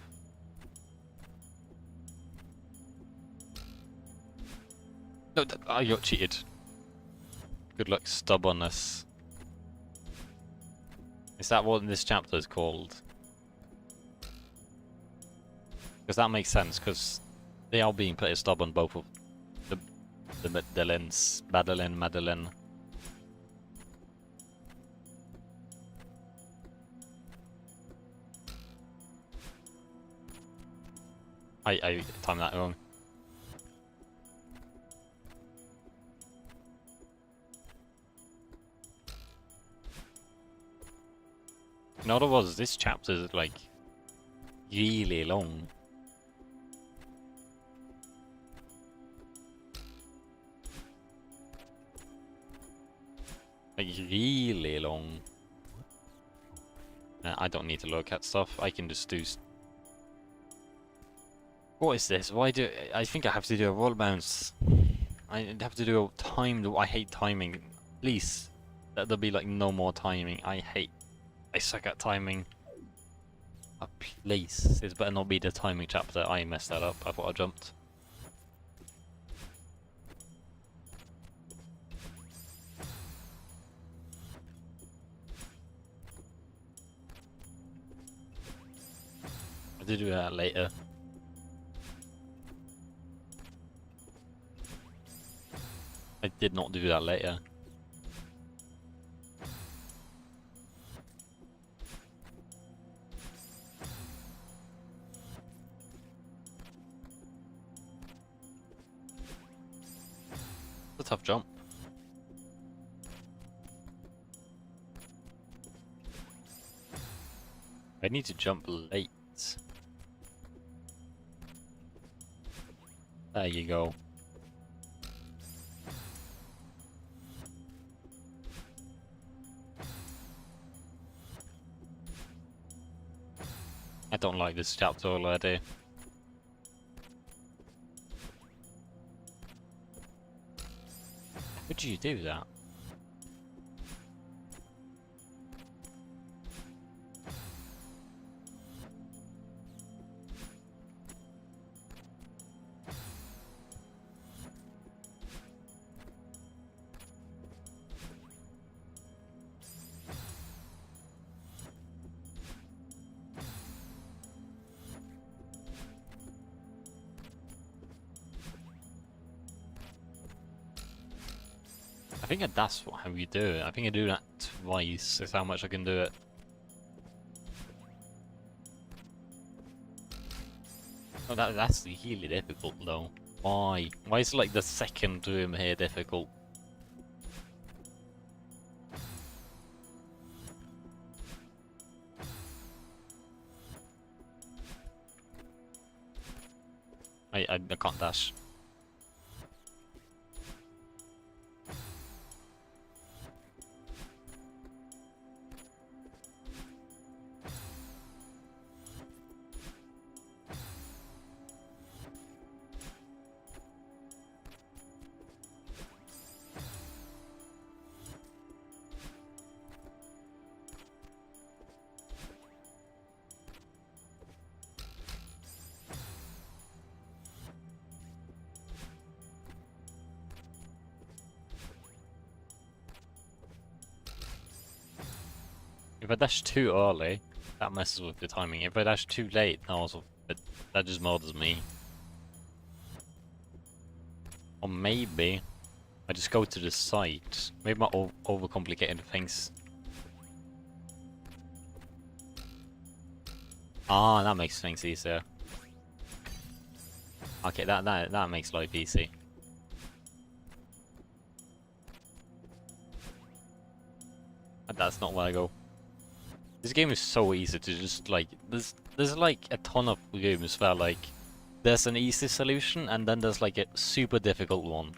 No, I got cheated. Good luck, stubbornness. Is that what this chapter is called? Because that makes sense, because they are being pretty stubborn, both of the Madelines. Madeline. I timed that wrong. In other words, this chapter is like really long. Like really long. I don't need to look at stuff. I can just do. What is this? Why do I think I have to do a roll bounce? I have to do a timed. I hate timing. Please, there'll be like no more timing. I suck at timing. Please, this better not be the timing chapter. I messed that up. I thought I jumped. I did do that later. I did not do that later. It's a tough jump. I need to jump late. There you go. I don't like this chapter already. Would you do that? think that's how you do it. I think I do that twice, is how much I can do it. Oh, that's really difficult though. Why? Why is like the second room here difficult? I can't dash. If I dash too early, that messes with the timing. If I dash too late, that just murders me. Or maybe I just go to the side. Maybe I'm overcomplicating things. Ah, that makes things easier. Okay, that makes life easy. But that's not where I go. This game is so easy to just like there's like a ton of rooms where like there's an easy solution and then there's like a super difficult one.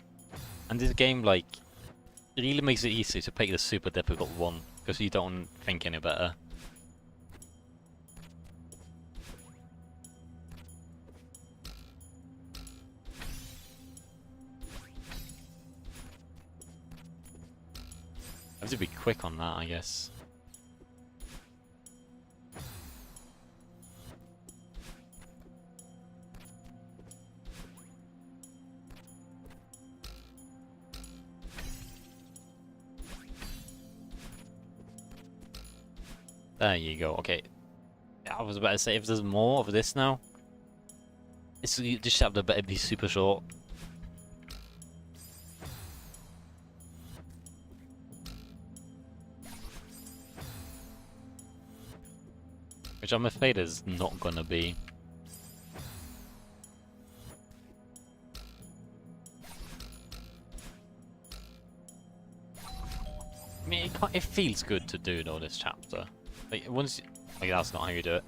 And this game like really makes it easy to pick the super difficult one because you don't think any better. I have to be quick on that, I guess. There you go. Okay, I was about to say if there's more of this now, this chapter better be super short. Which I'm afraid is not gonna be. I mean, it feels good to do though, this chapter. Like, like that's not how you do it.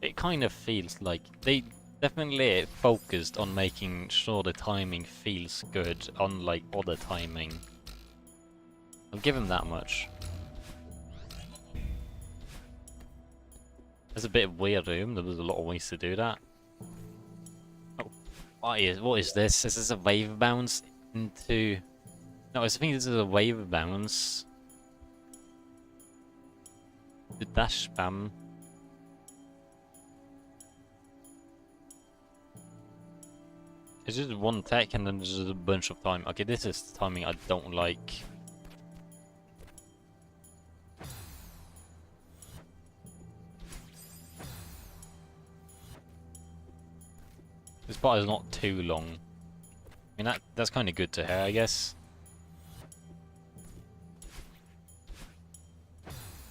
It kind of feels like they definitely focused on making sure the timing feels good, unlike other timing. I'll give him that much. There's a bit of weird room. There was a lot of ways to do that. Oh, what is this? Is this a wave bounce into? No, I think this is a wave bounce. The dash spam. It's just one tech and then there's just a bunch of time. Okay, this is timing I don't like. This part is not too long. I mean that's kind of good to hear, I guess.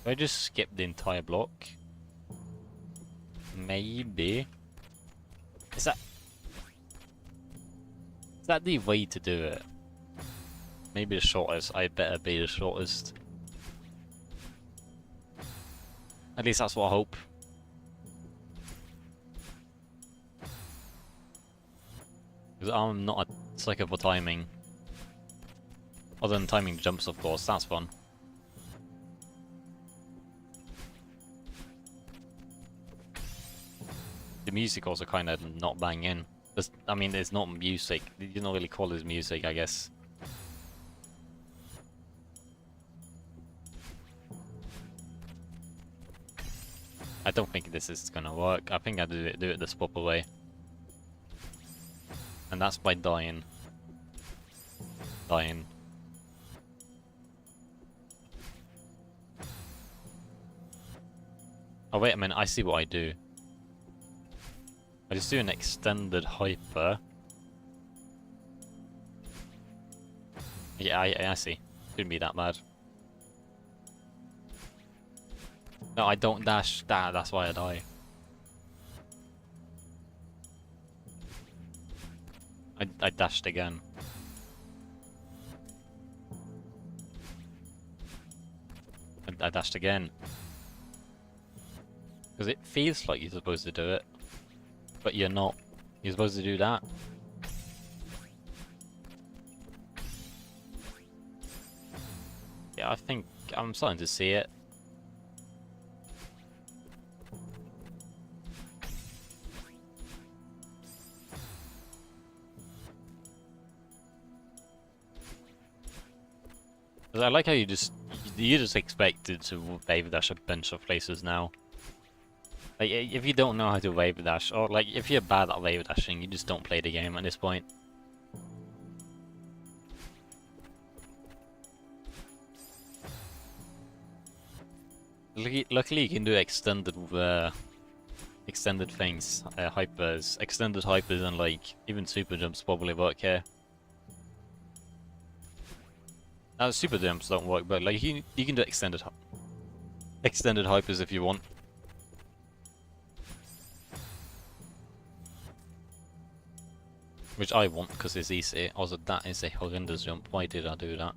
If I just skip the entire block, maybe. Is that the way to do it? Maybe the shortest. I better be the shortest. At least that's what I hope. Because I'm not a sucker for timing. Other than timing jumps, of course. That's fun. The music also kind of not banging. I mean, it's not music. You don't really call it music, I guess. I don't think this is gonna work. I think I do it the proper way. And that's by dying. Dying. Oh wait a minute, I see what I do. I just do an extended hyper. Yeah, I see. Shouldn't be that bad. No, I don't dash. That's why I die. I dashed again. I dashed again. Because it feels like you're supposed to do it. But you're not. You're supposed to do that. Yeah, I think I'm starting to see it. I like how you just expected to wave dash a bunch of places now. Like, if you don't know how to wave dash, or like if you're bad at wave dashing, you just don't play the game at this point. Luckily you can do extended things, hypers, extended hypers, and like even super jumps probably work here. Now super jumps don't work, but like you can do extended hypers if you want. Which I want because it's easy. Also, that is a horrendous jump. Why did I do that?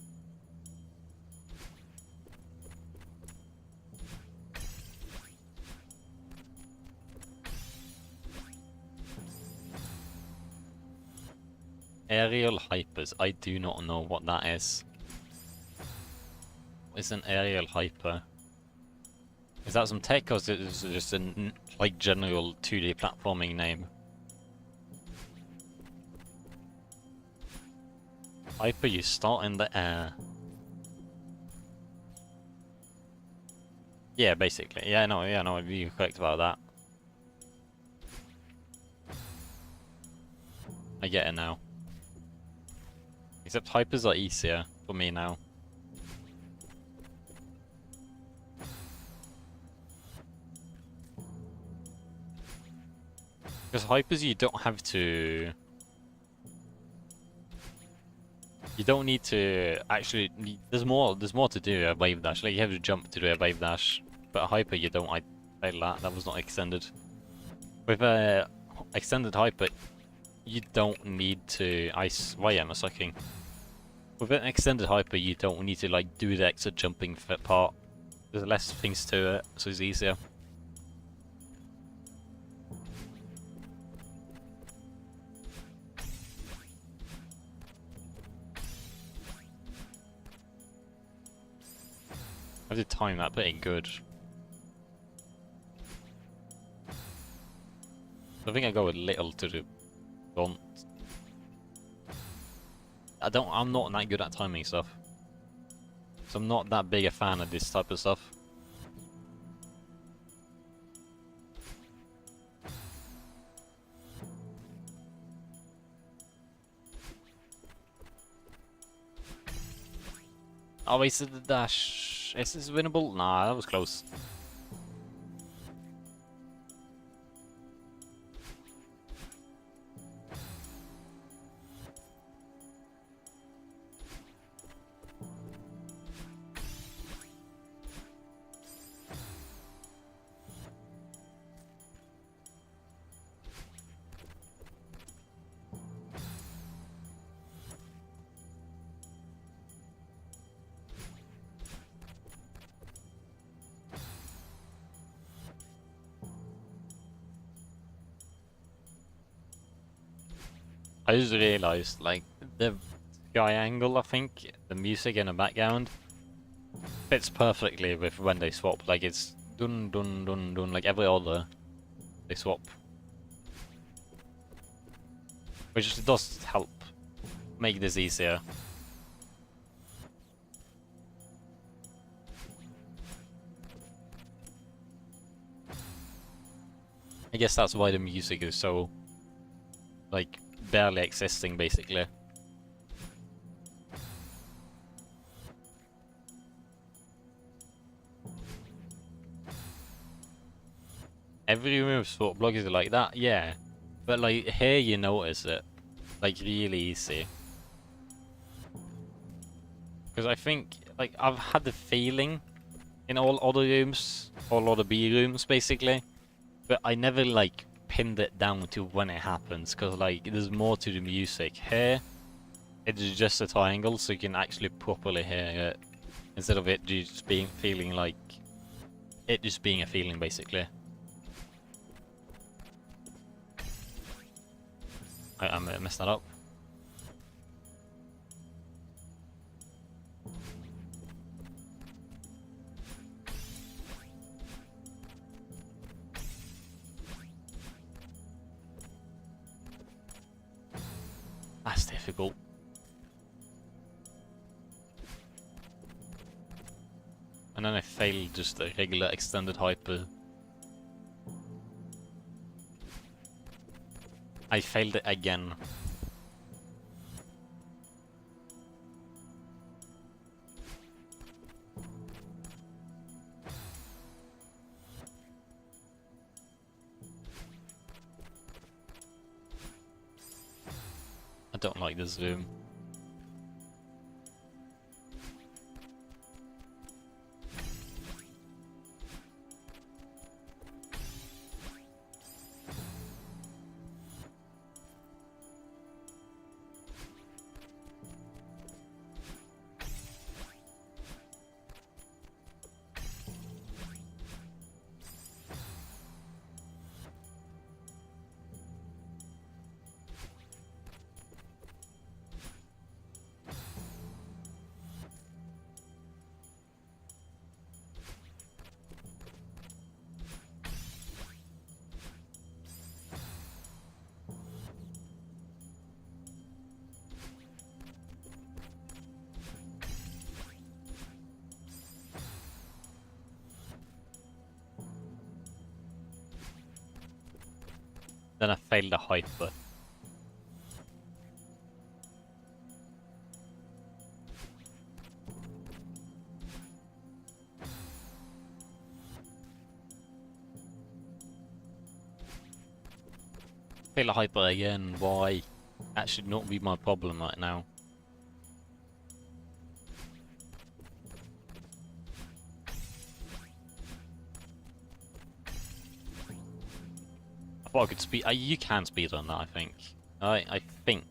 Aerial hypers. I do not know what that is. What is an aerial hyper? Is that some tech, or is it just a like general 2D platforming name? Hyper, you start in the air. Yeah, basically. Yeah, no, you're correct about that. I get it now. Except hypers are easier for me now. Because hypers, you don't have to... You don't need to actually... There's more to do a wave dash. Like, you have to jump to do a wave dash. But a hyper, you don't. I failed that. That was not extended. With a extended hyper, you don't need to... Why am I sucking? With an extended hyper, you don't need to like do the extra jumping part. There's less things to it, so it's easier. I have to time that pretty good. I think I go with little to the front. I'm not that good at timing stuff. So I'm not that big a fan of this type of stuff. I wasted the dash. Is this winnable? Nah, that was close. I just realized, like, the sky angle, I think, the music in the background, fits perfectly with when they swap. Like, it's dun dun dun dun, like every other, they swap. Which does help make this easier. I guess that's why the music is so, like, barely existing, basically. Every move sport block is like that, yeah. But like here you notice it. Like really easy. Because I think, like, I've had the feeling in all other rooms, all other B rooms, basically, but I never, like, pinned it down to when it happens, because, like, there's more to the music. Here, it's just a triangle, so you can actually properly hear it, instead of it just being feeling like, it just being a feeling, basically. I messed that up. That's difficult. And then I failed just a regular extended hyper. I failed it again. I don't like this room. Then I failed a hyper. Fail a hyper again, why? That should not be my problem right now. I thought I could speed. You can speed on that, I think. I think.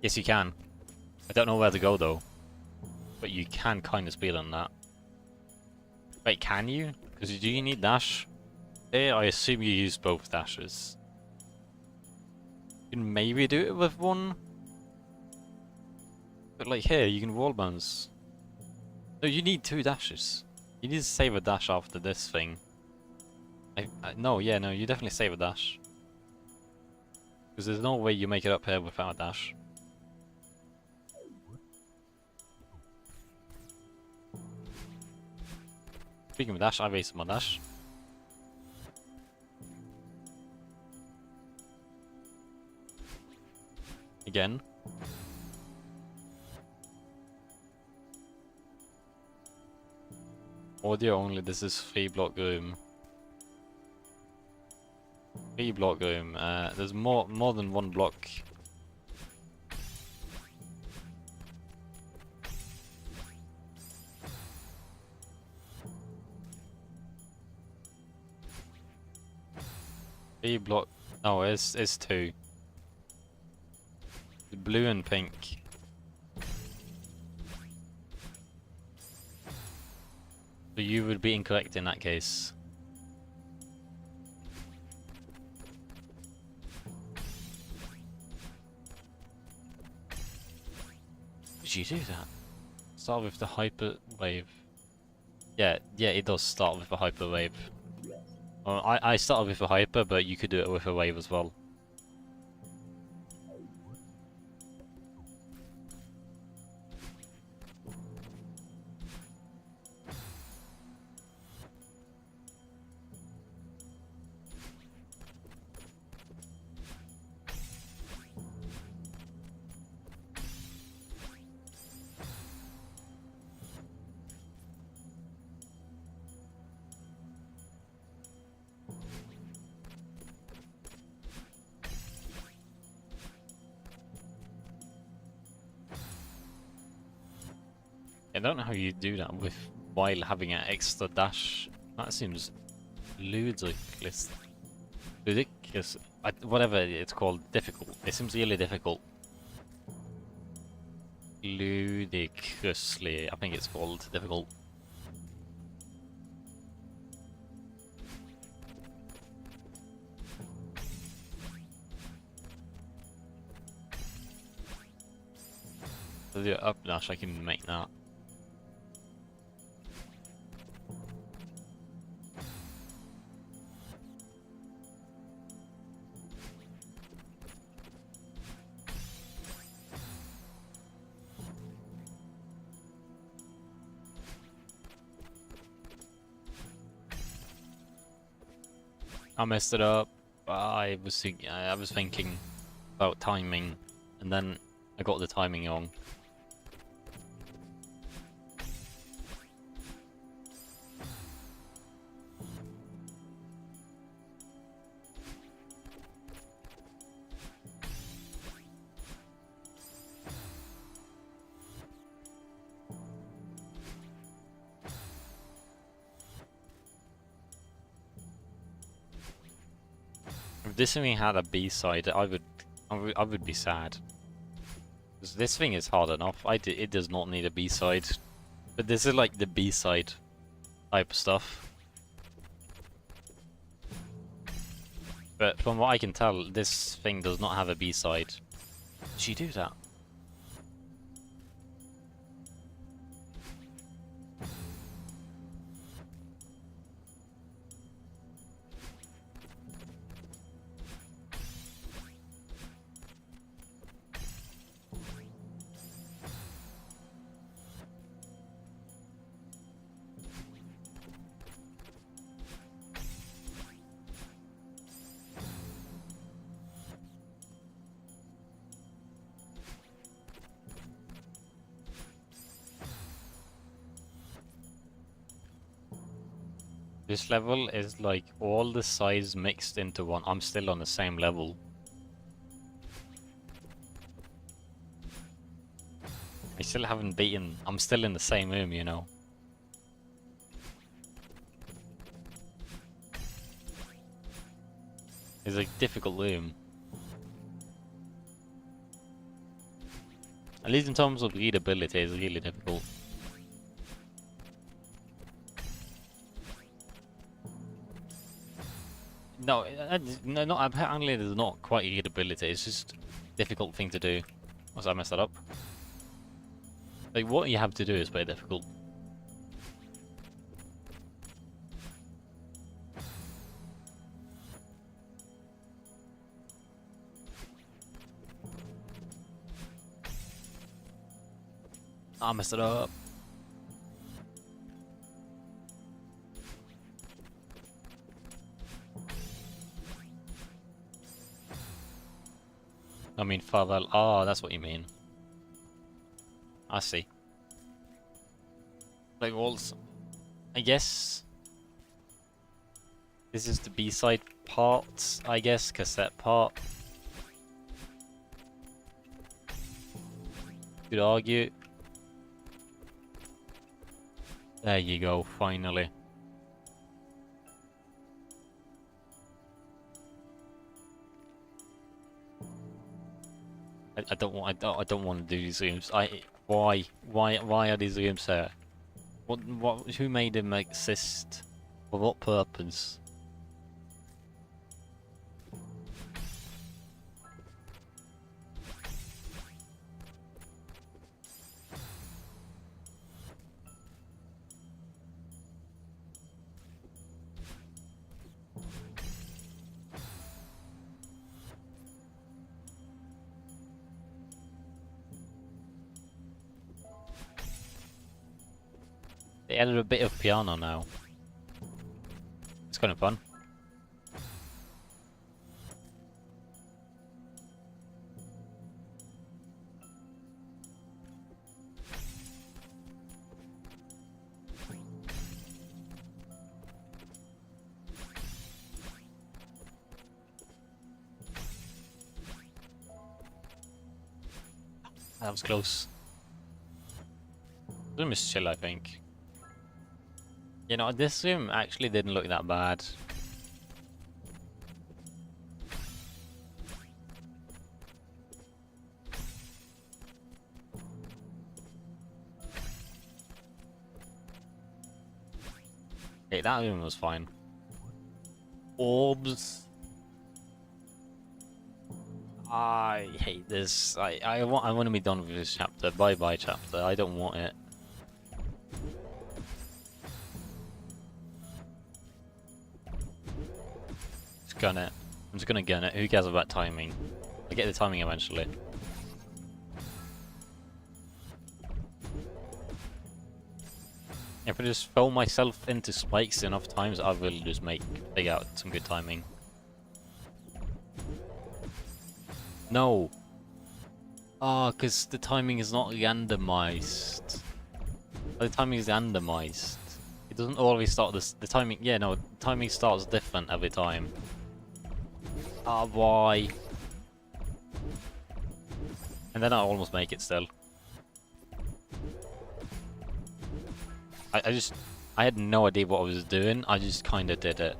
Yes, you can. I don't know where to go though. But you can kind of speed on that. Wait, can you? Because do you need dash? Yeah, I assume you use both dashes. You can maybe do it with one. But like here, you can wall bounce. No, you need 2 dashes. You need to save a dash after this thing. No, you definitely save a dash. Because there's no way you make it up here without a dash. Speaking of dash, I wasted my dash. Again. Audio only, this is 3 block room. 3 block room, there's more than 1 block. Block. No, it's 2. The blue and pink. So you would be incorrect in that case. Would you do that? Start with the hyper wave. Yeah, it does start with a hyper wave. Well, I started with a hyper, but you could do it with a wave as well. I don't know how you do that with while having an extra dash. That seems ludicrous. Ridiculous. Whatever it's called, difficult. It seems really difficult. Ludicrously, I think it's called difficult. To do it up dash, I can make that. I messed it up. I was thinking about timing, and then I got the timing wrong. If this thing had a B-side, I would be sad. Because this thing is hard enough. It does not need a B-side. But this is like the B-side type stuff. But from what I can tell, this thing does not have a B-side. Did she do that? This level is like all the sides mixed into one. I'm still on the same level. I still haven't beaten. I'm still in the same room, you know. It's a difficult room. At least in terms of readability, it's really difficult. No, no, apparently there's not quite readability, it's just a difficult thing to do. Was I messed that up? Like, what you have to do is very difficult. I messed it up. I mean, farewell. Ah, that's what you mean. I see. Like, walls. I guess this is the B-side part. I guess cassette part. Could argue. There you go. Finally. I don't want to do these rooms. Why are these rooms there? Who made them exist? For what purpose? They added a bit of piano now. It's kind of fun. That was close. This room is chill, I think. You know, this room actually didn't look that bad. Okay, that room was fine. Orbs. I hate this. I want to be done with this chapter. Bye bye chapter. I don't want it. Just gun it. I'm just gonna gun it. Who cares about timing? I get the timing eventually. If I just throw myself into spikes enough times, I will just figure out some good timing. No. Oh, because the timing is not randomized. The timing is randomized. It doesn't always start the timing. Yeah, no, the timing starts different every time. Ah, why? And then I almost make it still. I had no idea what I was doing. I just kind of did it.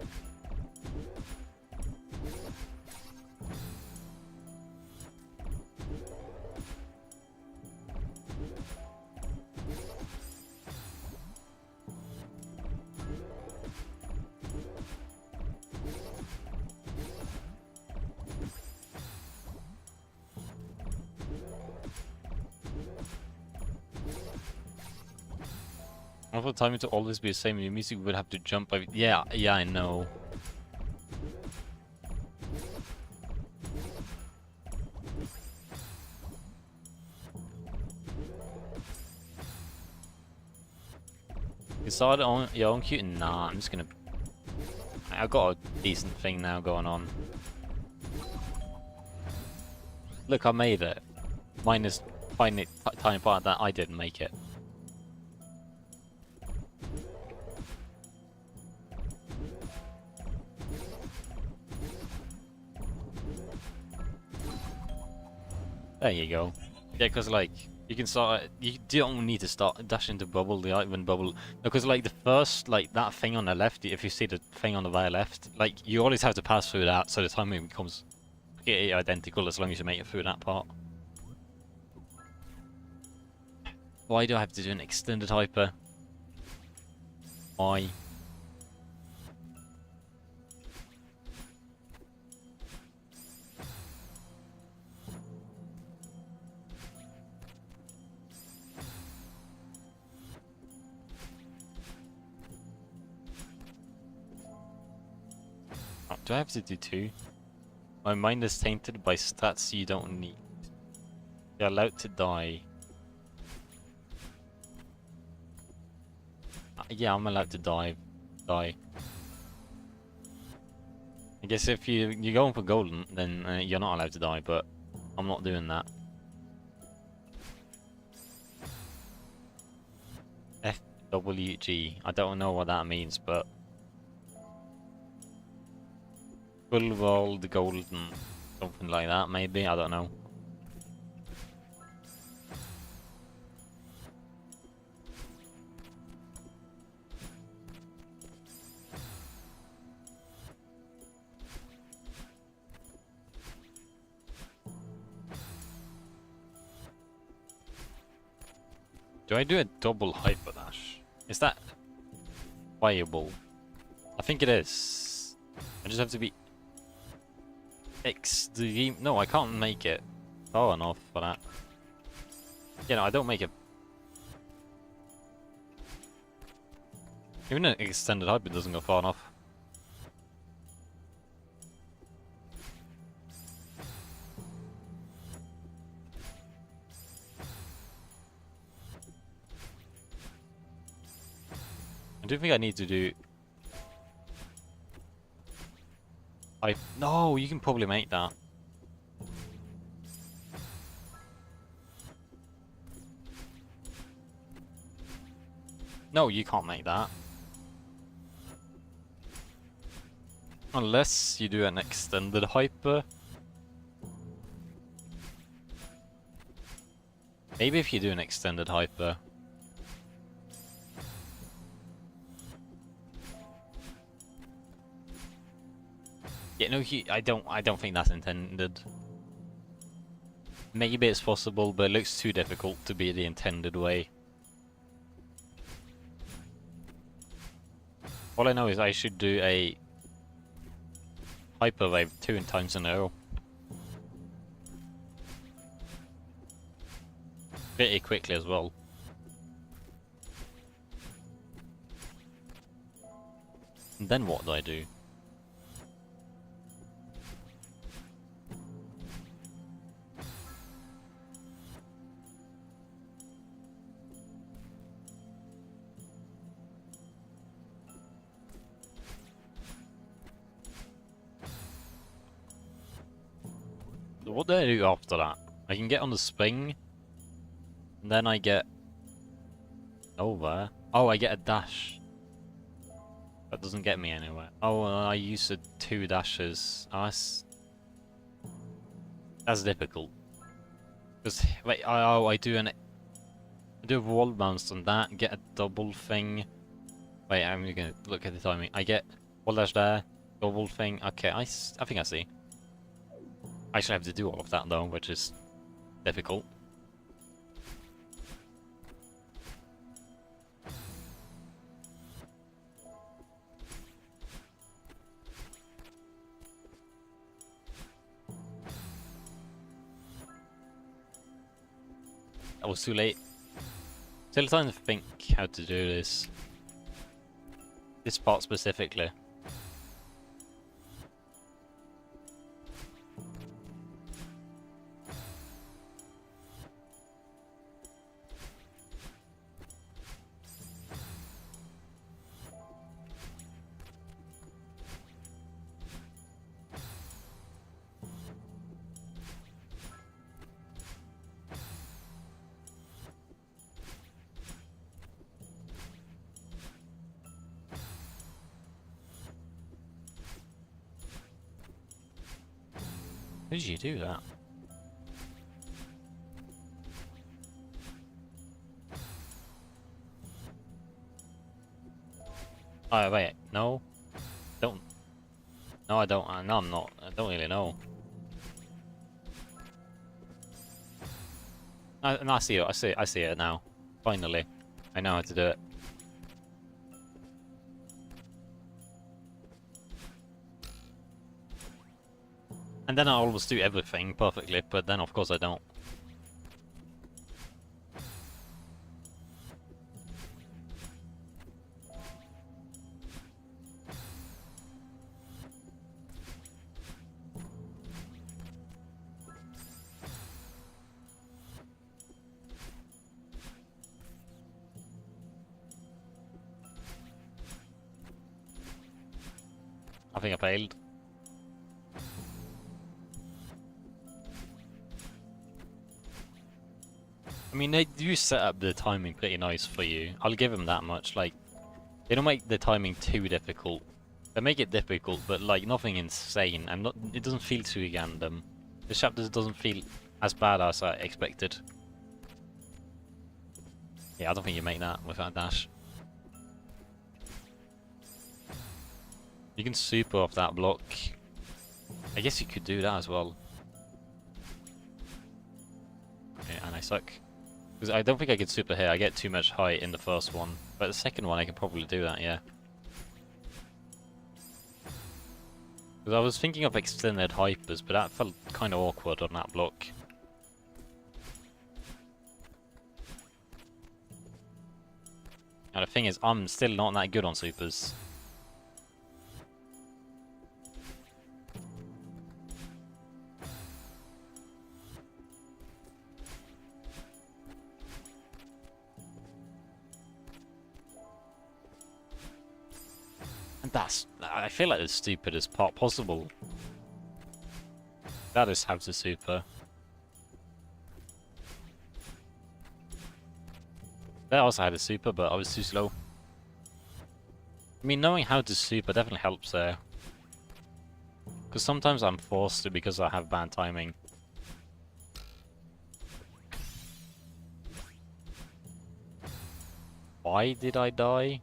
I thought timing to always be the same. Your music would have to jump. Yeah, I know. You saw it on your own cute? Nah, I'm just gonna. I got a decent thing now going on. Look, I made it. Minus tiny part that I didn't make it. There you go. Yeah, because like you can start. You don't need to start dash into bubble the even bubble. Because like the first that thing on the left, if you see the thing on the very left, like you always have to pass through that, so the timing becomes identical as long as you make it through that part. Why do I have to do an extended hyper? Why? Do I have to do 2? My mind is tainted by stats you don't need. You're allowed to die. Yeah, I'm allowed to die. I guess if you're going for golden, then you're not allowed to die, but I'm not doing that. FWG. I don't know what that means, but full world golden, something like that, maybe. I don't know. Do I do a double hyper dash? Is that viable? I think it is. I just have to be extreme. No, I can't make it far enough for that. Yeah, no, I don't make it. Even an extended hyper doesn't go far enough. I do think I need to do. No, you can probably make that. No, you can't make that. Unless you do an extended hyper. Maybe if you do an extended hyper. Yeah, no, I don't think that's intended. Maybe it's possible, but it looks too difficult to be the intended way. All I know is I should do a hyper wave 2 times in a row. Pretty quickly as well. And then what do I do? What do I do after that? I can get on the spring, and then I get over. Oh, I get a dash. That doesn't get me anywhere. Oh, I used the 2 dashes. Oh, that's difficult. Because wait, I do a wall bounce on that, get a double thing. Wait, I'm gonna look at the timing. I get wall dash there, double thing. Okay, I think I see. I actually have to do all of that though, which is difficult. That was too late. Still trying to think how to do this. This part specifically. How did you do that? Oh wait, no, don't. No, I don't. No, I'm not. I don't really know. No, I see it. I see it now. Finally, I know how to do it. And then I always do everything perfectly, but then of course I don't. I think I failed. I mean, they do set up the timing pretty nice for you. I'll give them that much. Like, they don't make the timing too difficult. They make it difficult, but like nothing insane. It doesn't feel too random. The chapters doesn't feel as bad as I expected. Yeah, I don't think you make that without a dash. You can super off that block. I guess you could do that as well. Okay, and I suck. Because I don't think I could super here. I get too much height in the first one. But the second one I can probably do that, yeah. Because I was thinking of extended hypers, but that felt kind of awkward on that block. And the thing is, I'm still not that good on supers. I feel like the stupidest part possible. That is how to super. There also had a super, but I was too slow. I mean, knowing how to super definitely helps there. Because sometimes I'm forced to because I have bad timing. Why did I die?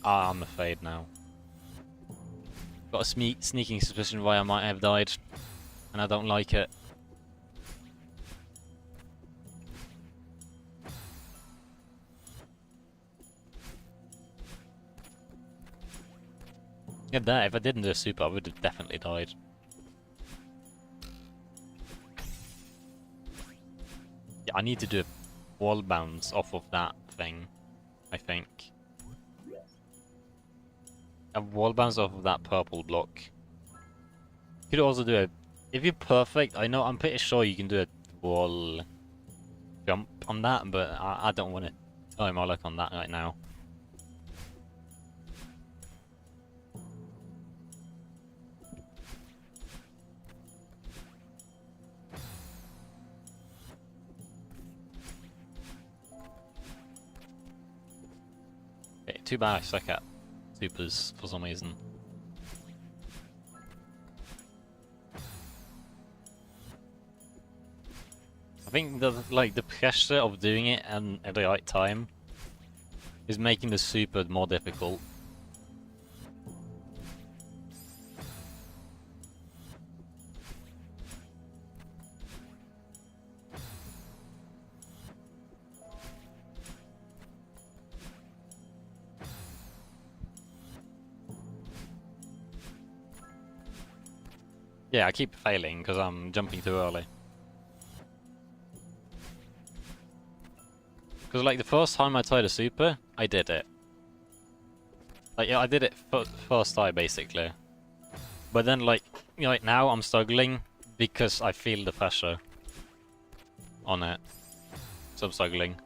I'm afraid now. Got a sneaking suspicion why I might have died, and I don't like it. Yeah, there, if I didn't do a super, I would have definitely died. Yeah, I need to do a wall bounce off of that thing, I think. A wall bounce off of that purple block. You could also do a... If you're perfect, I'm pretty sure you can do a wall jump on that, but I don't want to try my luck on that right now. Okay, too bad I suck at supers for some reason. I think the pressure of doing it and at the right time is making the super more difficult. Yeah, I keep failing because I'm jumping too early. Because like the first time I tried a super, I did it. Like yeah, I did it first try basically. But then like now I'm struggling because I feel the pressure on it. So I'm struggling.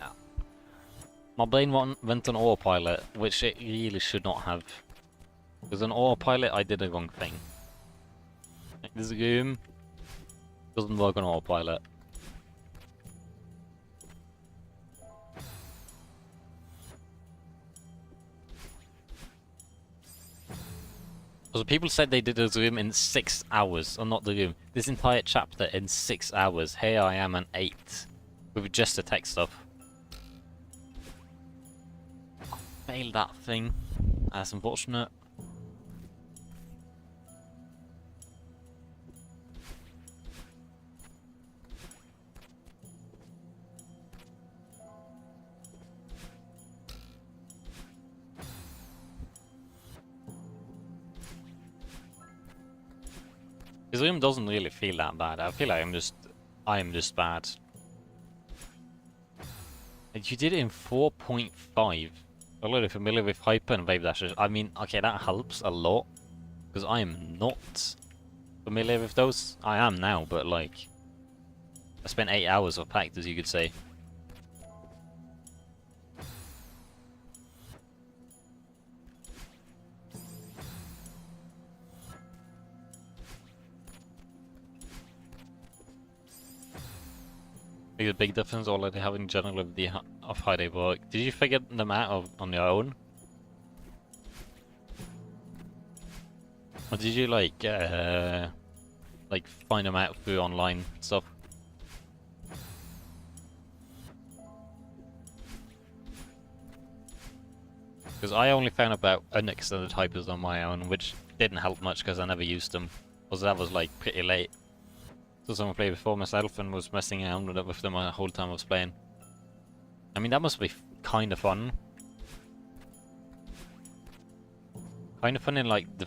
Yeah. My brain went on autopilot, which it really should not have. Because on autopilot, I did the wrong thing. Like, this game doesn't work on autopilot. So people said they did the room in 6 hours, or not the room. This entire chapter in 6 hours. Here I am an 8 with just the tech stuff. Failed that thing. That's unfortunate. His room doesn't really feel that bad. I feel like I am just bad. And you did it in 4.5. I'm really familiar with hyper and wave dashes. I mean, okay, that helps a lot. Because I am not familiar with those. I am now, but like... I spent 8 hours of practice, you could say. Make a big difference already having general of the of how they work. Did you figure them out on your own? Or did you like find them out through online stuff? Because I only found about unextended hypers on my own, which didn't help much because I never used them. Because that was like pretty late. So someone played before myself and was messing around with them the whole time I was playing. I mean, that must be kind of fun. Kind of fun in like the...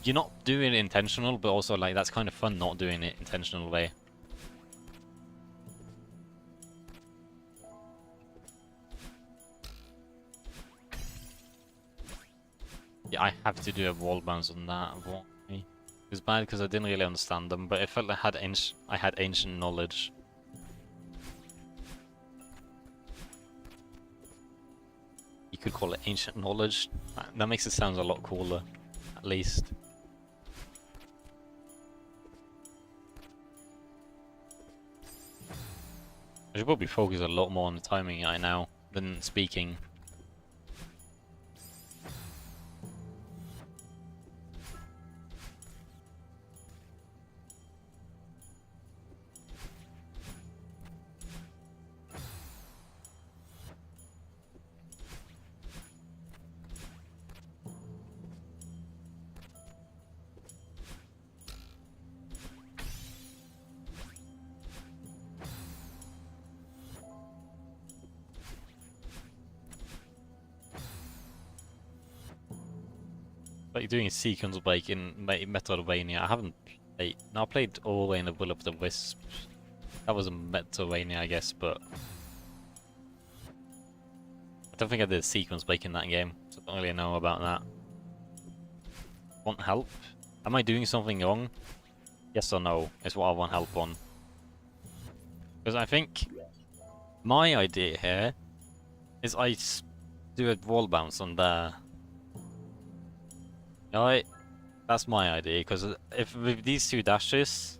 You're not doing it intentional, but also like that's kind of fun not doing it intentional way. Yeah, I have to do a wall bounce on that. It was bad because I didn't really understand them, but it felt like I had ancient knowledge. You could call it ancient knowledge. That makes it sound a lot cooler, at least. I should probably focus a lot more on the timing right now than speaking. Like doing a sequence break in Metroidvania. I haven't played. No, I played all the way in the Will of the Wisp. That was a Metroidvania, I guess, but I don't think I did a sequence break in that game, so I don't really know about that. Want help? Am I doing something wrong? Yes or no is what I want help on. Because I think my idea here is I do a wall bounce on there. Alright, that's my idea, because if with these two dashes,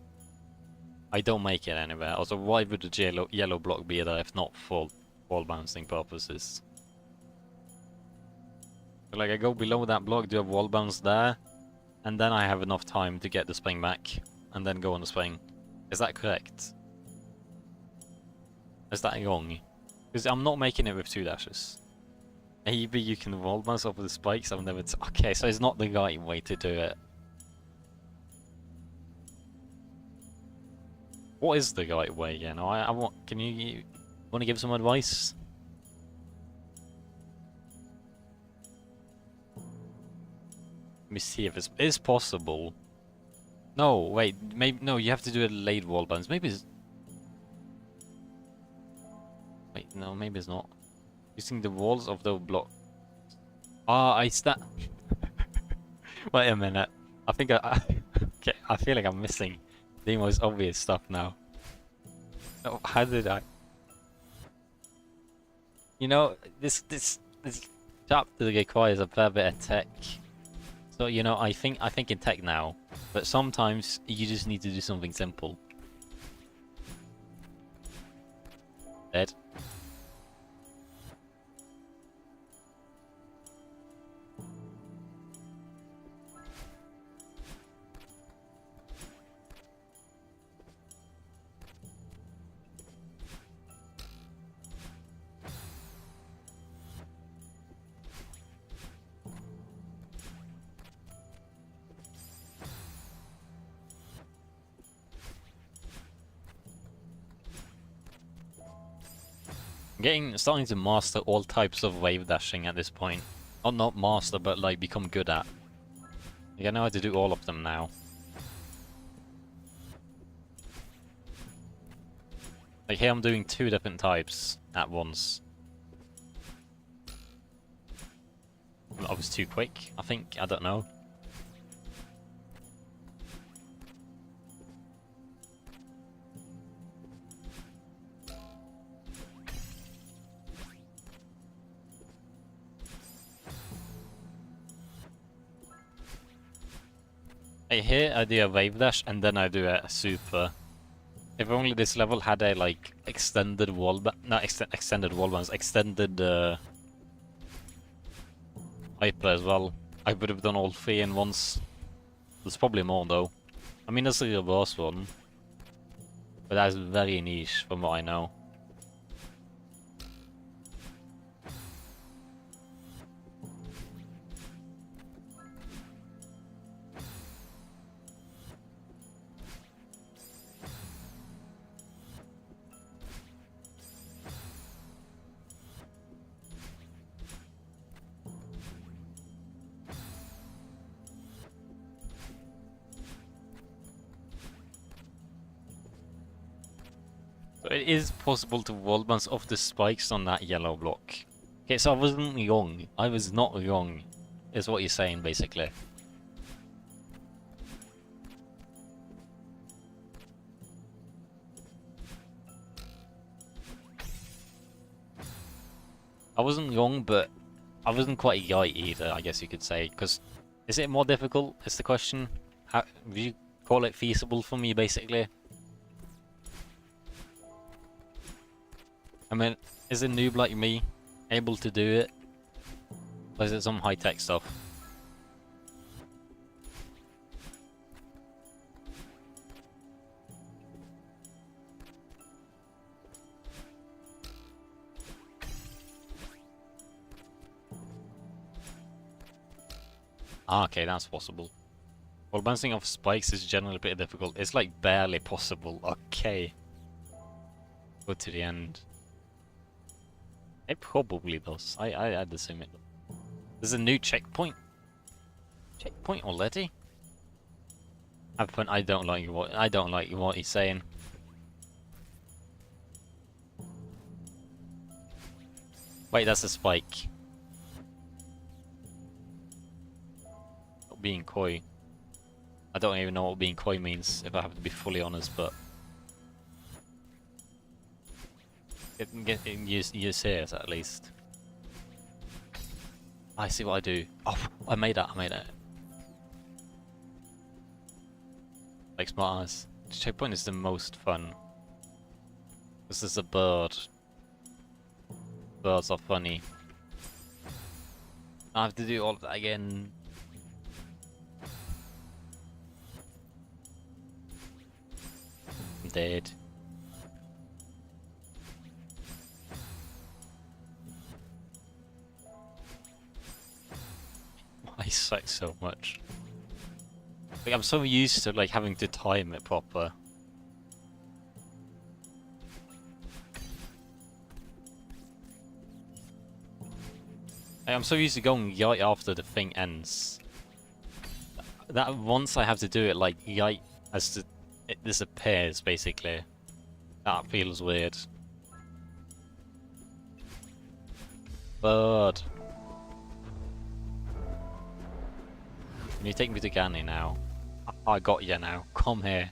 I don't make it anywhere. Also, why would the yellow block be there if not for wall bouncing purposes? So, like, I go below that block, do a wall bounce there, and then I have enough time to get the spring back, and then go on the spring. Is that correct? Is that wrong? Because I'm not making it with two dashes. Maybe you can wall bounce over the spikes, I've never... Okay, so it's not the right way to do it. What is the right way again? I want... Can you want to give some advice? Let me see if it's possible. No, wait, maybe... No, you have to do a late wall bounce. Maybe it's... Wait, no, maybe it's not. Using the walls of the block. Ah, I Wait a minute. I think okay, I feel like I'm missing the most obvious stuff now. Oh, how did I? You know, this chapter requires a fair bit of tech. So you know, I think in tech now, but sometimes you just need to do something simple. Dead. Starting to master all types of wave dashing at this point. Or not master, but like become good at. I know how to do all of them now. Like here I'm doing 2 different types at once. I was too quick, I think, I don't know. Here I do a wave dash and then I do a super. If only this level had a like extended wall extended wall bounce, extended hyper as well, I would have done all 3 in once. There's probably more though. I mean there's a reverse one, but that's very niche from what I know. So it is possible to wall bounce off the spikes on that yellow block. Okay, so I wasn't wrong. I was not wrong, is what you're saying, basically. I wasn't wrong, but I wasn't quite right either, I guess you could say. Because, is it more difficult, is the question? How, would you call it feasible for me, basically? I mean, is a noob like me able to do it? Or is it some high-tech stuff? Ah, okay, that's possible. Well, bouncing off spikes is generally a bit difficult. It's like barely possible. Okay. Go to the end. It probably does. I'd assume it does. There's a new checkpoint. Checkpoint already? I don't like what he's saying. Wait, that's a spike. Not being coy. I don't even know what being coy means, if I have to be fully honest, but you say it at least. I see what I do. Oh, I made that. Like smart ass. Checkpoint is the most fun. This is a bird. Birds are funny. I have to do all of that again. I'm dead. I suck so much. Like, I'm so used to like having to time it proper. Like, I'm so used to going right after the thing ends. That once I have to do it like right as it disappears basically. That feels weird. Bird. Can you take me to Gani now? I got you now. Come here.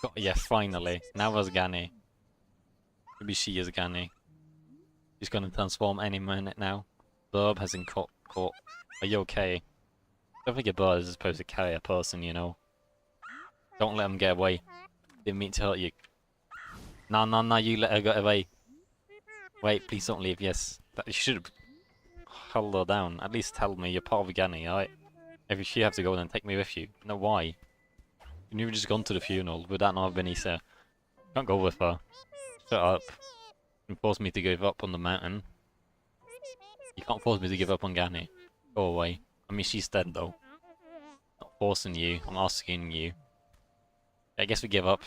Got you finally. Now there's Gani. Maybe she is Gani. She's gonna transform any minute now. Burb hasn't caught. Are you okay? I don't think a bird is supposed to carry a person, you know. Don't let him get away. Didn't mean to hurt you. No, you let her get away. Wait, please don't leave, yes. You should have held her down. At least tell me you're part of Gani, alright? If you have to go, then take me with you. No, why? You have just gone to the funeral. Would that not have been easier? Can't go with her. Shut up. You can force me to give up on the mountain. You can't force me to give up on Gani. Go away. I mean, she's dead though. Not forcing you. I'm asking you. I guess we give up.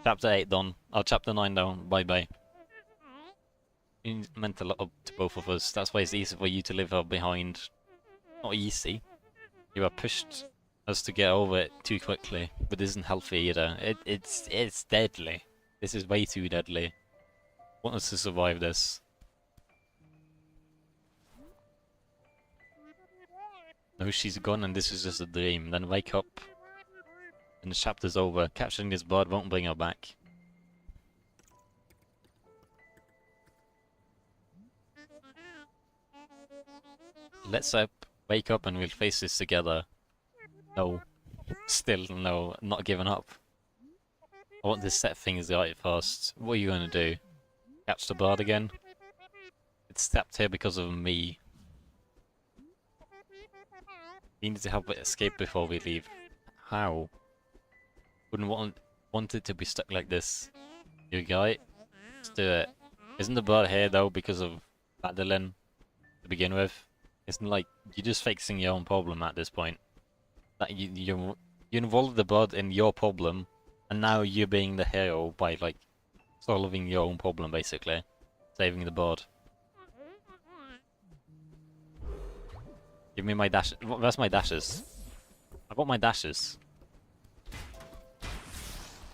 Chapter 8 done. Oh, chapter 9 down. Bye bye. You meant a lot up to both of us. That's why it's easy for you to leave her behind. Not easy. You have pushed us to get over it too quickly, but it isn't healthy either. It's deadly. This is way too deadly. I want us to survive this. No, she's gone and this is just a dream. Then wake up and the chapter's over. Capturing this bird won't bring her back. Let's wake up and we'll face this together. No. Still no, not giving up. I want to set things right first. What are you gonna do? Catch the bird again? It's trapped here because of me. We need to help it escape before we leave. How? Wouldn't want it to be stuck like this. You guy? Let's do it. Isn't the bird here though because of Madeline to begin with? Isn't like you're just fixing your own problem at this point? That you involved the bird in your problem, and now you're being the hero by like solving your own problem basically, saving the bird. Give me my dash. Where's my dashes? I got my dashes.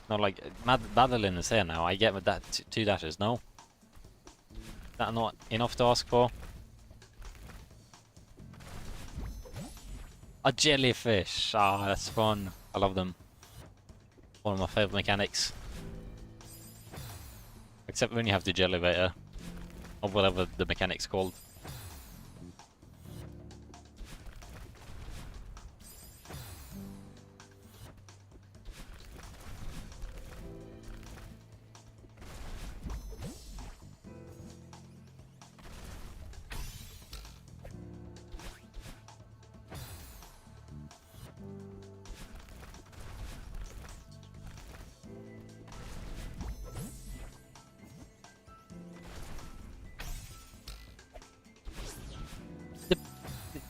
No, like Madeline is here now. I get with that 2 dashes. No, is that not enough to ask for? A jellyfish! Ah, that's fun. I love them. One of my favourite mechanics. Except when you have the jellyvator. Or whatever the mechanic's called.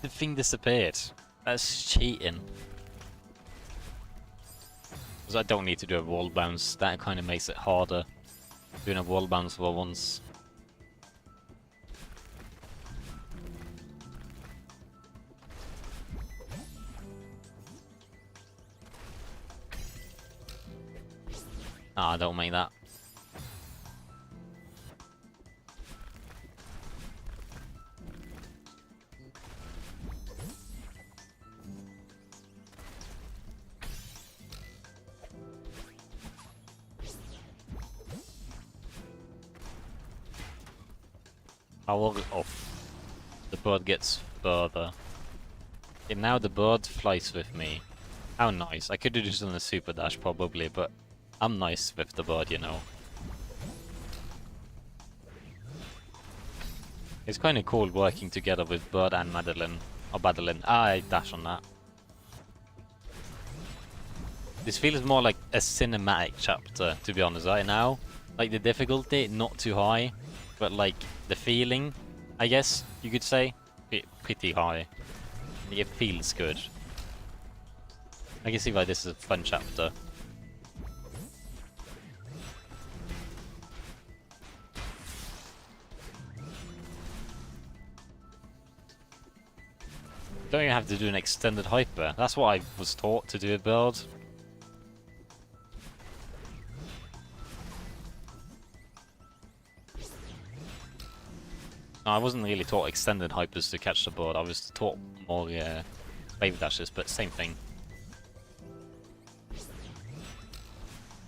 The thing disappeared. That's cheating. Because I don't need to do a wall bounce. That kind of makes it harder. Doing a wall bounce for once. Ah, don't make that. I will off. The bird gets further. Okay, now the bird flies with me. How nice. I could have just done a super dash probably, but I'm nice with the bird, you know. It's kind of cool working together with Bird and Madeline. Or Madeline. Ah, I dash on that. This feels more like a cinematic chapter, to be honest, right now. Like the difficulty, not too high, but like the feeling, I guess you could say, pretty high. It feels good. I can see why this is a fun chapter. Don't you have to do an extended hyper? That's what I was taught to do a build. No, I wasn't really taught extended hypers to catch the bird. I was taught more wave dashes, but same thing.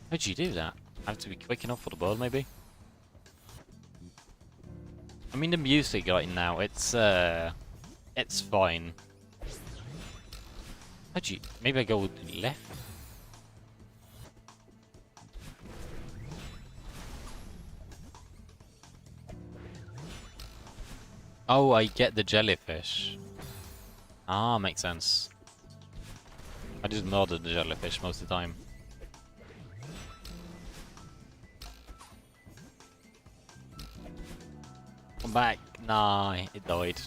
How'd you do that? I have to be quick enough for the bird, maybe? I mean, the music right now, it's fine. How'd you... Maybe I go left? Oh, I get the jellyfish. Ah, makes sense. I just murdered the jellyfish most of the time. Come back. Nah, it died.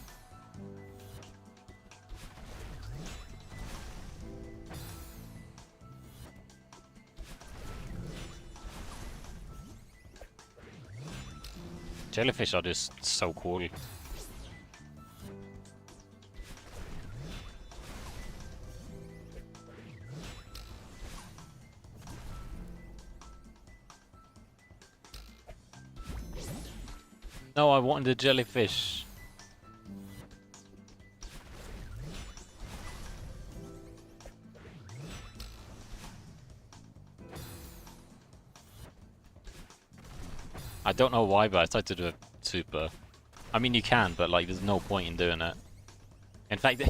Jellyfish are just so cool. No, I wanted a jellyfish. I don't know why, but I tried to do a super. I mean, you can, but like, there's no point in doing it. In fact,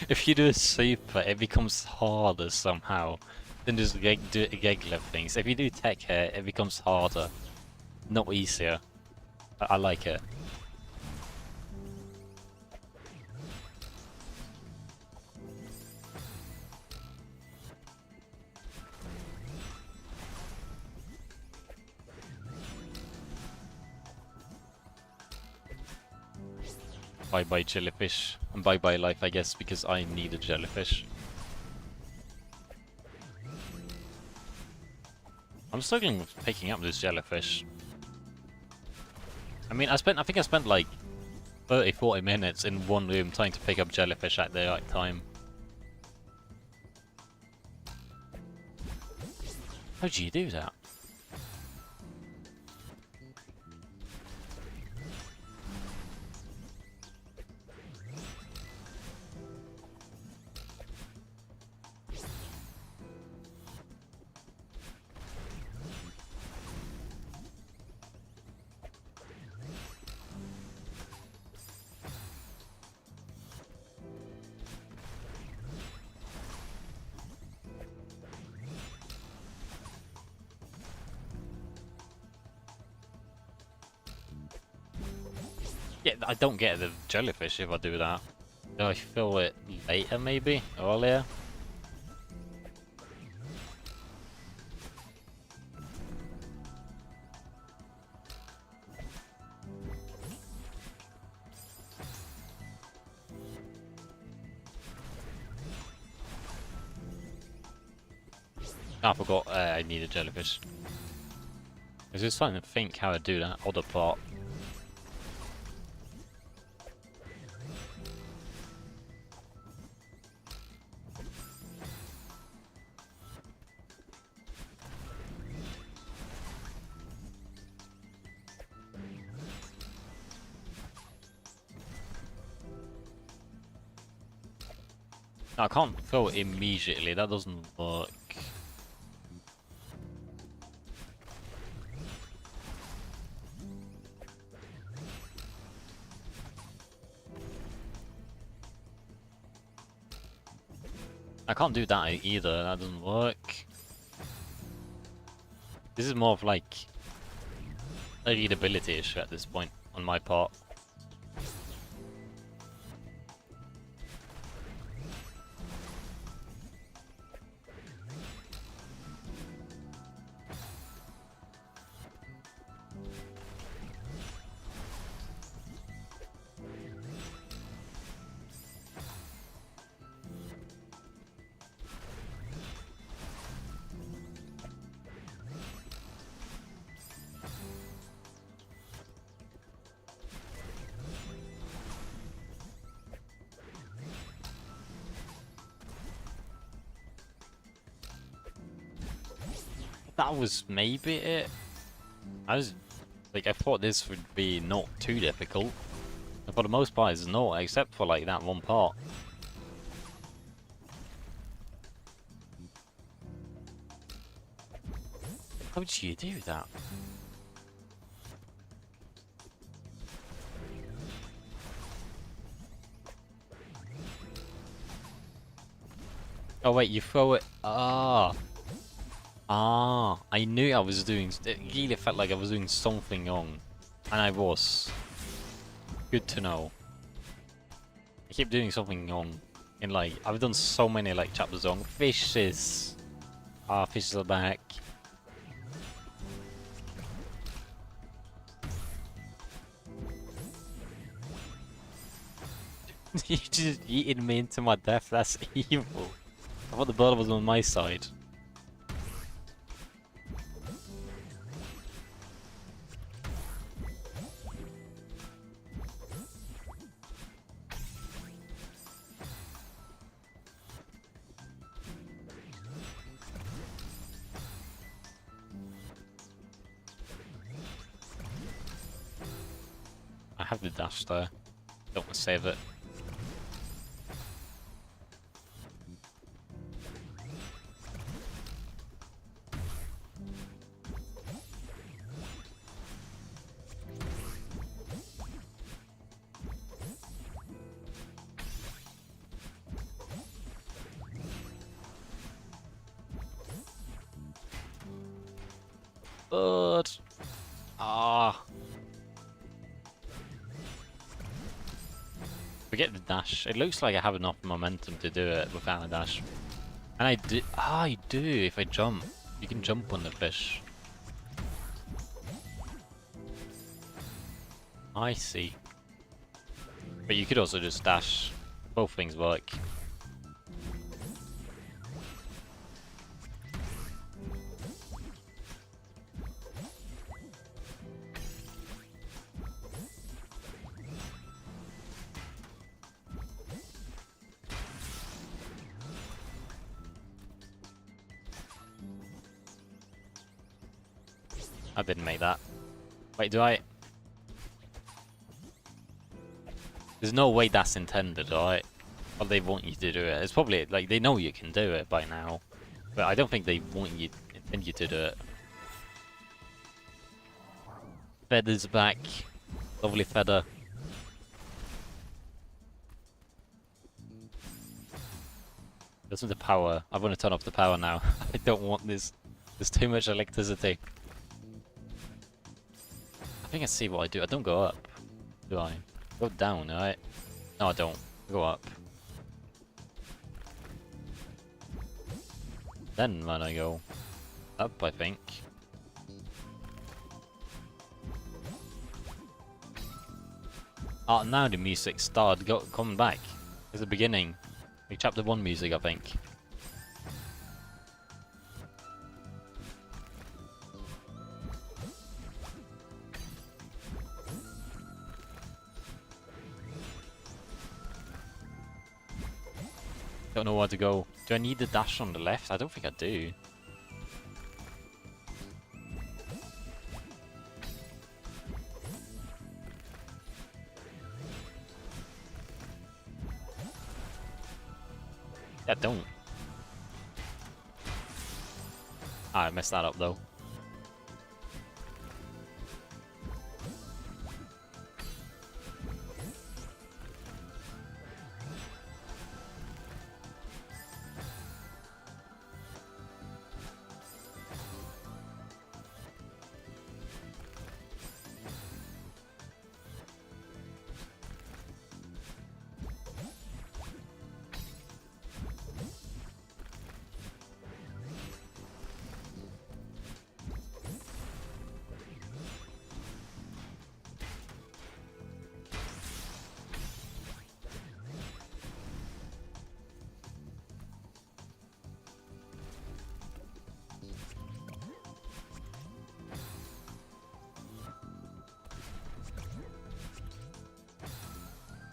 if you do a super, it becomes harder somehow than just do regular things. If you do tech here, it becomes harder, not easier. I like it. Bye bye jellyfish. And bye bye life, I guess, because I need a jellyfish. I'm struggling with picking up this jellyfish. I mean, I think I spent like 30-40 minutes in one room trying to pick up jellyfish at the right time. How do you do that? Yeah, I don't get the jellyfish if I do that. Do I fill it later, maybe? Earlier? I forgot I need a jellyfish. I was just trying to think how to do that other part. No, I can't throw it immediately. That doesn't work. I can't do that either. That doesn't work. This is more of like a readability issue at this point on my part. That was maybe it. I thought this would be not too difficult. And for the most part, it's not, except for like that one part. How did you do that? Oh wait, you throw it. I knew I was doing. It really felt like I was doing something wrong, and I was. Good to know. I keep doing something wrong. In like, I've done so many like chapters wrong. Fishes. Fishes are back. You just eating me into my death. That's evil. I thought the bird was on my side. I have the dash there. Don't want to save it. Bird. Forget the dash. It looks like I have enough momentum to do it without a dash. And I do. I do if I jump. You can jump on the fish. I see. But you could also just dash. Both things work. I didn't make that. Wait, do I? There's no way that's intended, right? Or they want you to do it. It's probably like they know you can do it by now, but I don't think they intend you to do it. Feather's back. Lovely feather. Listen to the power. I want to turn off the power now. I don't want this. There's too much electricity. I think I see what I do. I don't go up, do I? Go down, right? No, I don't. Go up. Then when I go up, I think. Oh, now the music started coming back. It's the beginning. Like chapter 1 music, I think. Don't know where to go. Do I need the dash on the left? I don't think I do. Yeah, don't. Ah, I messed that up though.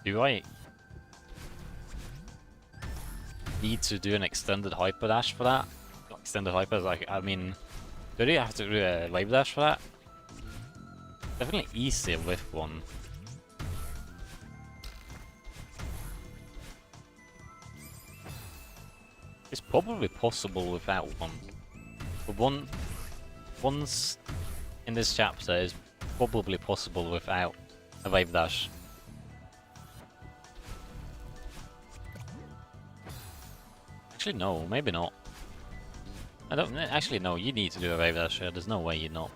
Do I need to do an extended hyper dash for that? Not extended hyper, like, I mean, do you have to do a wave dash for that? Definitely easier with one. It's probably possible without one. But once in this chapter is probably possible without a wave dash. Actually, no, maybe not. I don't actually no. You need to do a wave dash here. There's no way you're not.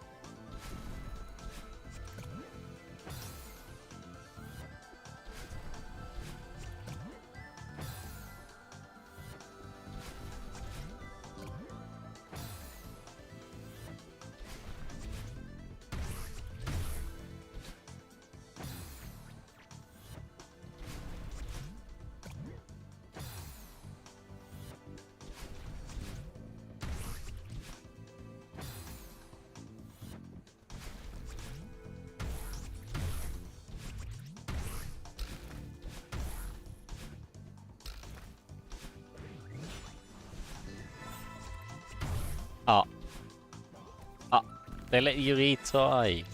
Oh. Oh. They let you retry.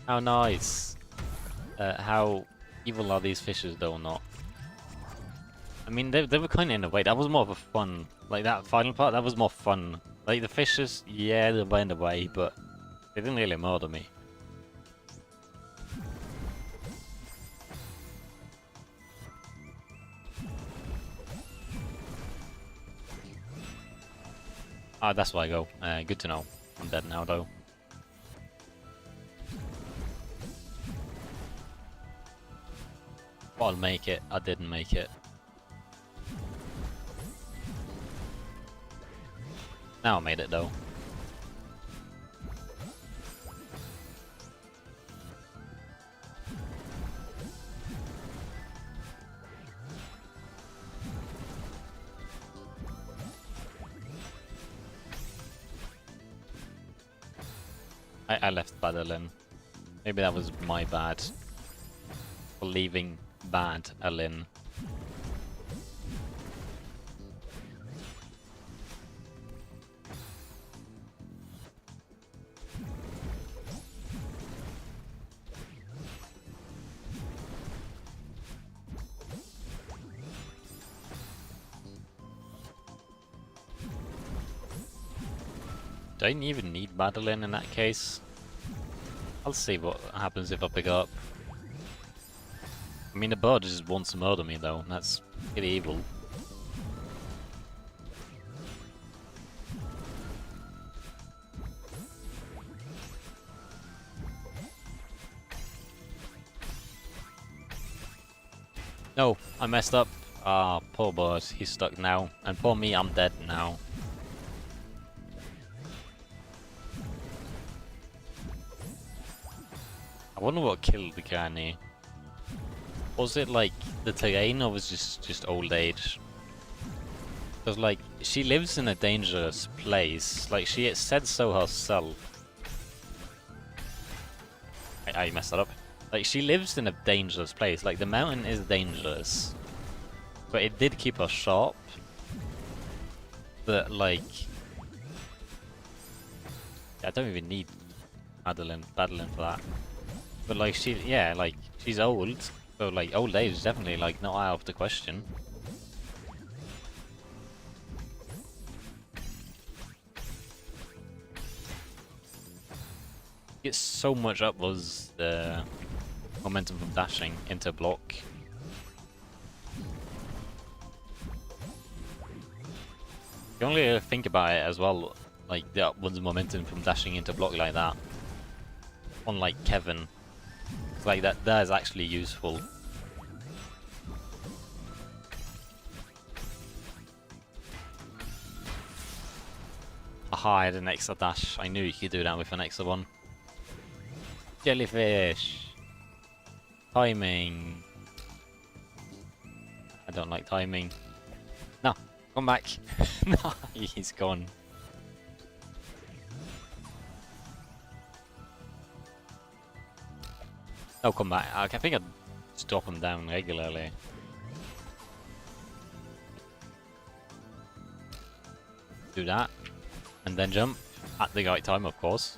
How nice. How evil are these fishes though or not? I mean, they were kind of in a way. That was more of a fun. Like, that final part, that was more fun. Like, the fishes, yeah, they were in the way, but they didn't really murder me. Ah, that's where I go. Good to know. I'm dead now, though. But I'll make it. I didn't make it. Now I made it, though. I left Badalin. Maybe that was my bad. For leaving bad Alin. Don't even need Madeline in that case. I'll see what happens if I pick up. I mean, the bird just wants to murder me though, that's pretty evil. No, I messed up. Ah, poor bird, he's stuck now. And poor me, I'm dead now. I wonder what killed the granny. Was it like the terrain or was just old age? Because like, she lives in a dangerous place. Like, she said so herself. I messed that up. Like, she lives in a dangerous place. Like, the mountain is dangerous. But it did keep her sharp. But like, I don't even need Madeline for that. But like, yeah, like, she's old. So like, old age is definitely like not out of the question. Get so much up was the momentum from dashing into block. You only think about it as well, like the upwards momentum from dashing into block like that. Unlike Kevin, it's like that is actually useful. Aha, I had an extra dash. I knew you could do that with an extra one. Jellyfish! Timing! I don't like timing. No, come back! No, he's gone. Oh, come back. I think I'd stop him down regularly. Do that. And then jump. At the right time, of course.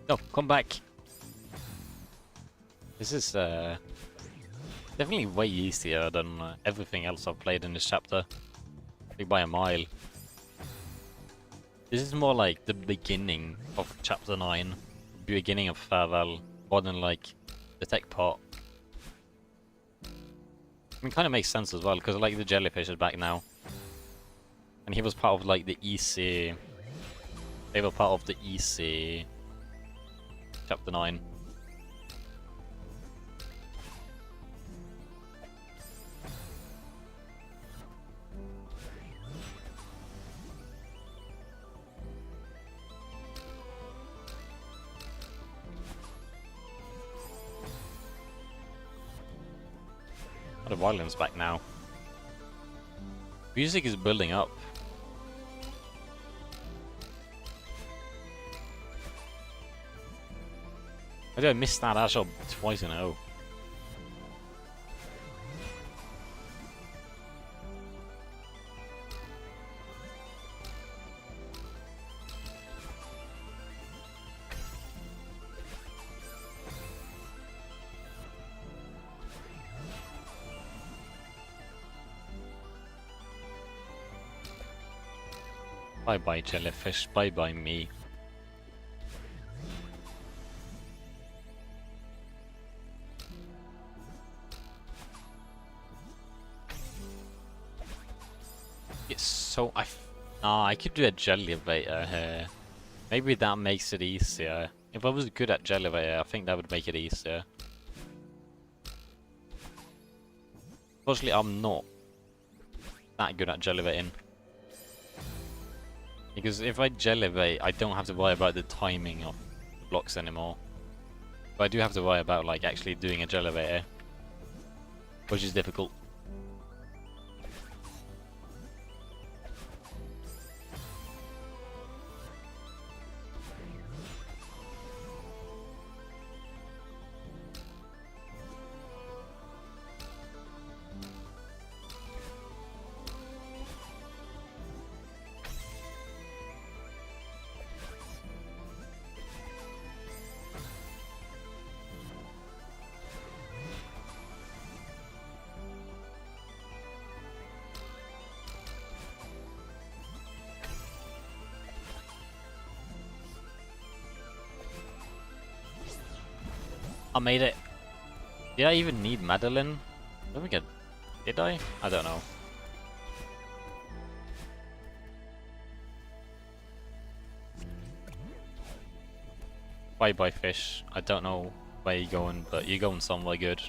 No, come back. This is definitely way easier than everything else I've played in this chapter. Like by a mile. This is more like the beginning of chapter 9. The beginning of Farewell. More than like the tech part. I mean, kind of makes sense as well, because like the jellyfish is back now. And he was part of like the easy... They were part of the easy... Chapter 9. The violin's back now. Music is building up. I did miss that dash up twice in a row. Bye bye jellyfish, bye bye me. It's so I could do a jellyvator here. Maybe that makes it easier. If I was good at jellyvator, I think that would make it easier. Unfortunately, I'm not that good at jellyvating. Because if I jellivate, I don't have to worry about the timing of the blocks anymore. But I do have to worry about like actually doing a jellivator, which is difficult. I made it. Did I even need Madeline? I don't think did I? I don't know. Bye bye fish. I don't know where you're going, but you're going somewhere good.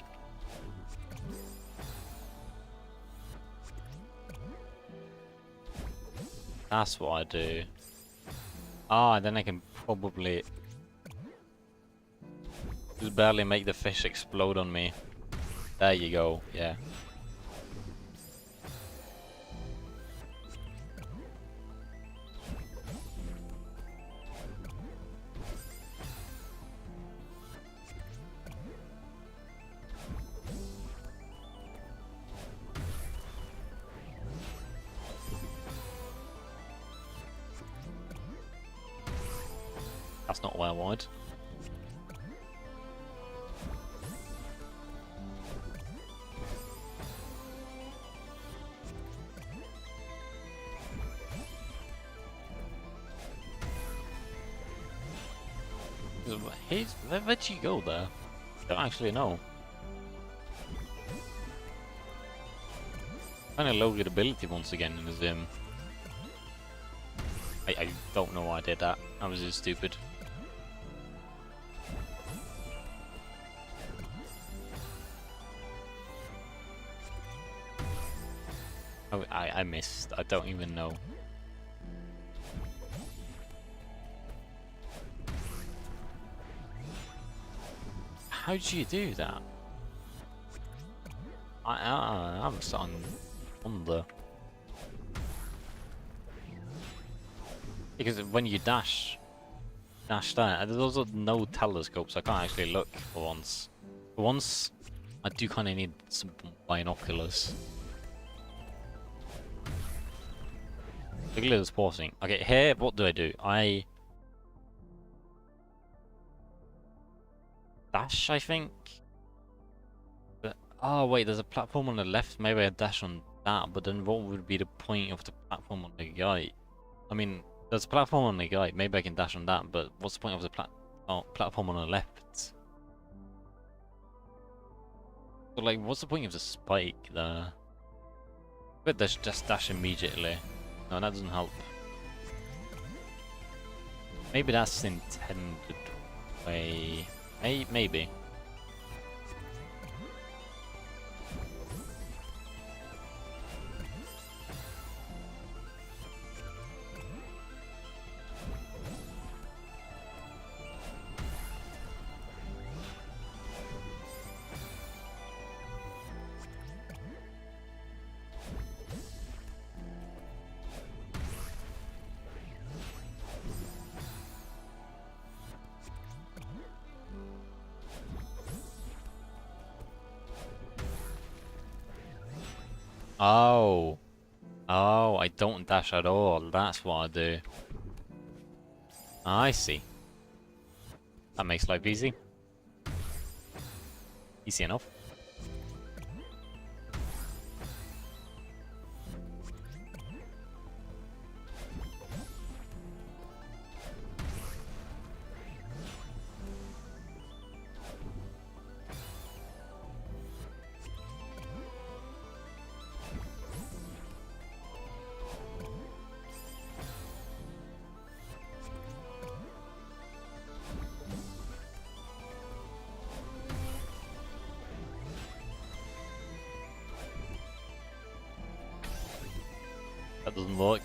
That's what I do. Ah, then I can probably just barely make the fish explode on me. There you go, yeah. That's not where I wanted. Hey, where'd you go there? I don't actually know. Kind of low ability once again in the Zim. I don't know why I did that. I was just stupid. Oh, I missed. I don't even know. How did you do that? I'm starting to wonder. Because when you dash there, there's also no telescope, so I can't actually look for once. For once, I do kind of need some binoculars. Look at this pausing. Okay, here, what do? I dash, I think. But, oh wait, there's a platform on the left. Maybe I dash on that. But then, what would be the point of the platform on the right? I mean, there's a platform on the right. Maybe I can dash on that. But what's the point of the platform on the left? So, like, what's the point of the spike there? But just dash immediately. No, that doesn't help. Maybe that's the intended way. Maybe. Oh. Oh, I don't dash at all. That's what I do. I see. That makes life easy. Easy enough. That doesn't work.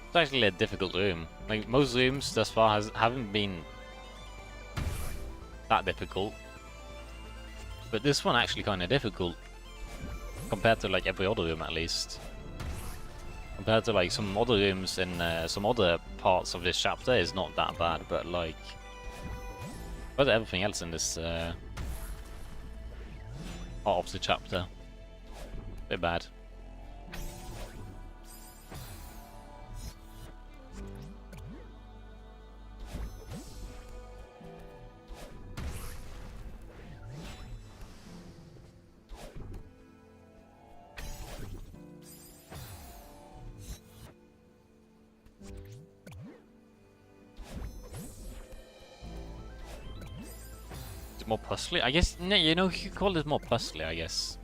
It's actually a difficult room. Like, most rooms thus far haven't been that difficult. But this one actually kind of difficult. Compared to like every other room at least. Compared to like some other rooms in some other parts of this chapter is not that bad, but like... But everything else in this part of the chapter. Bit bad. Is it more puzzly? I guess, no, you know, you could call this more puzzly, I guess.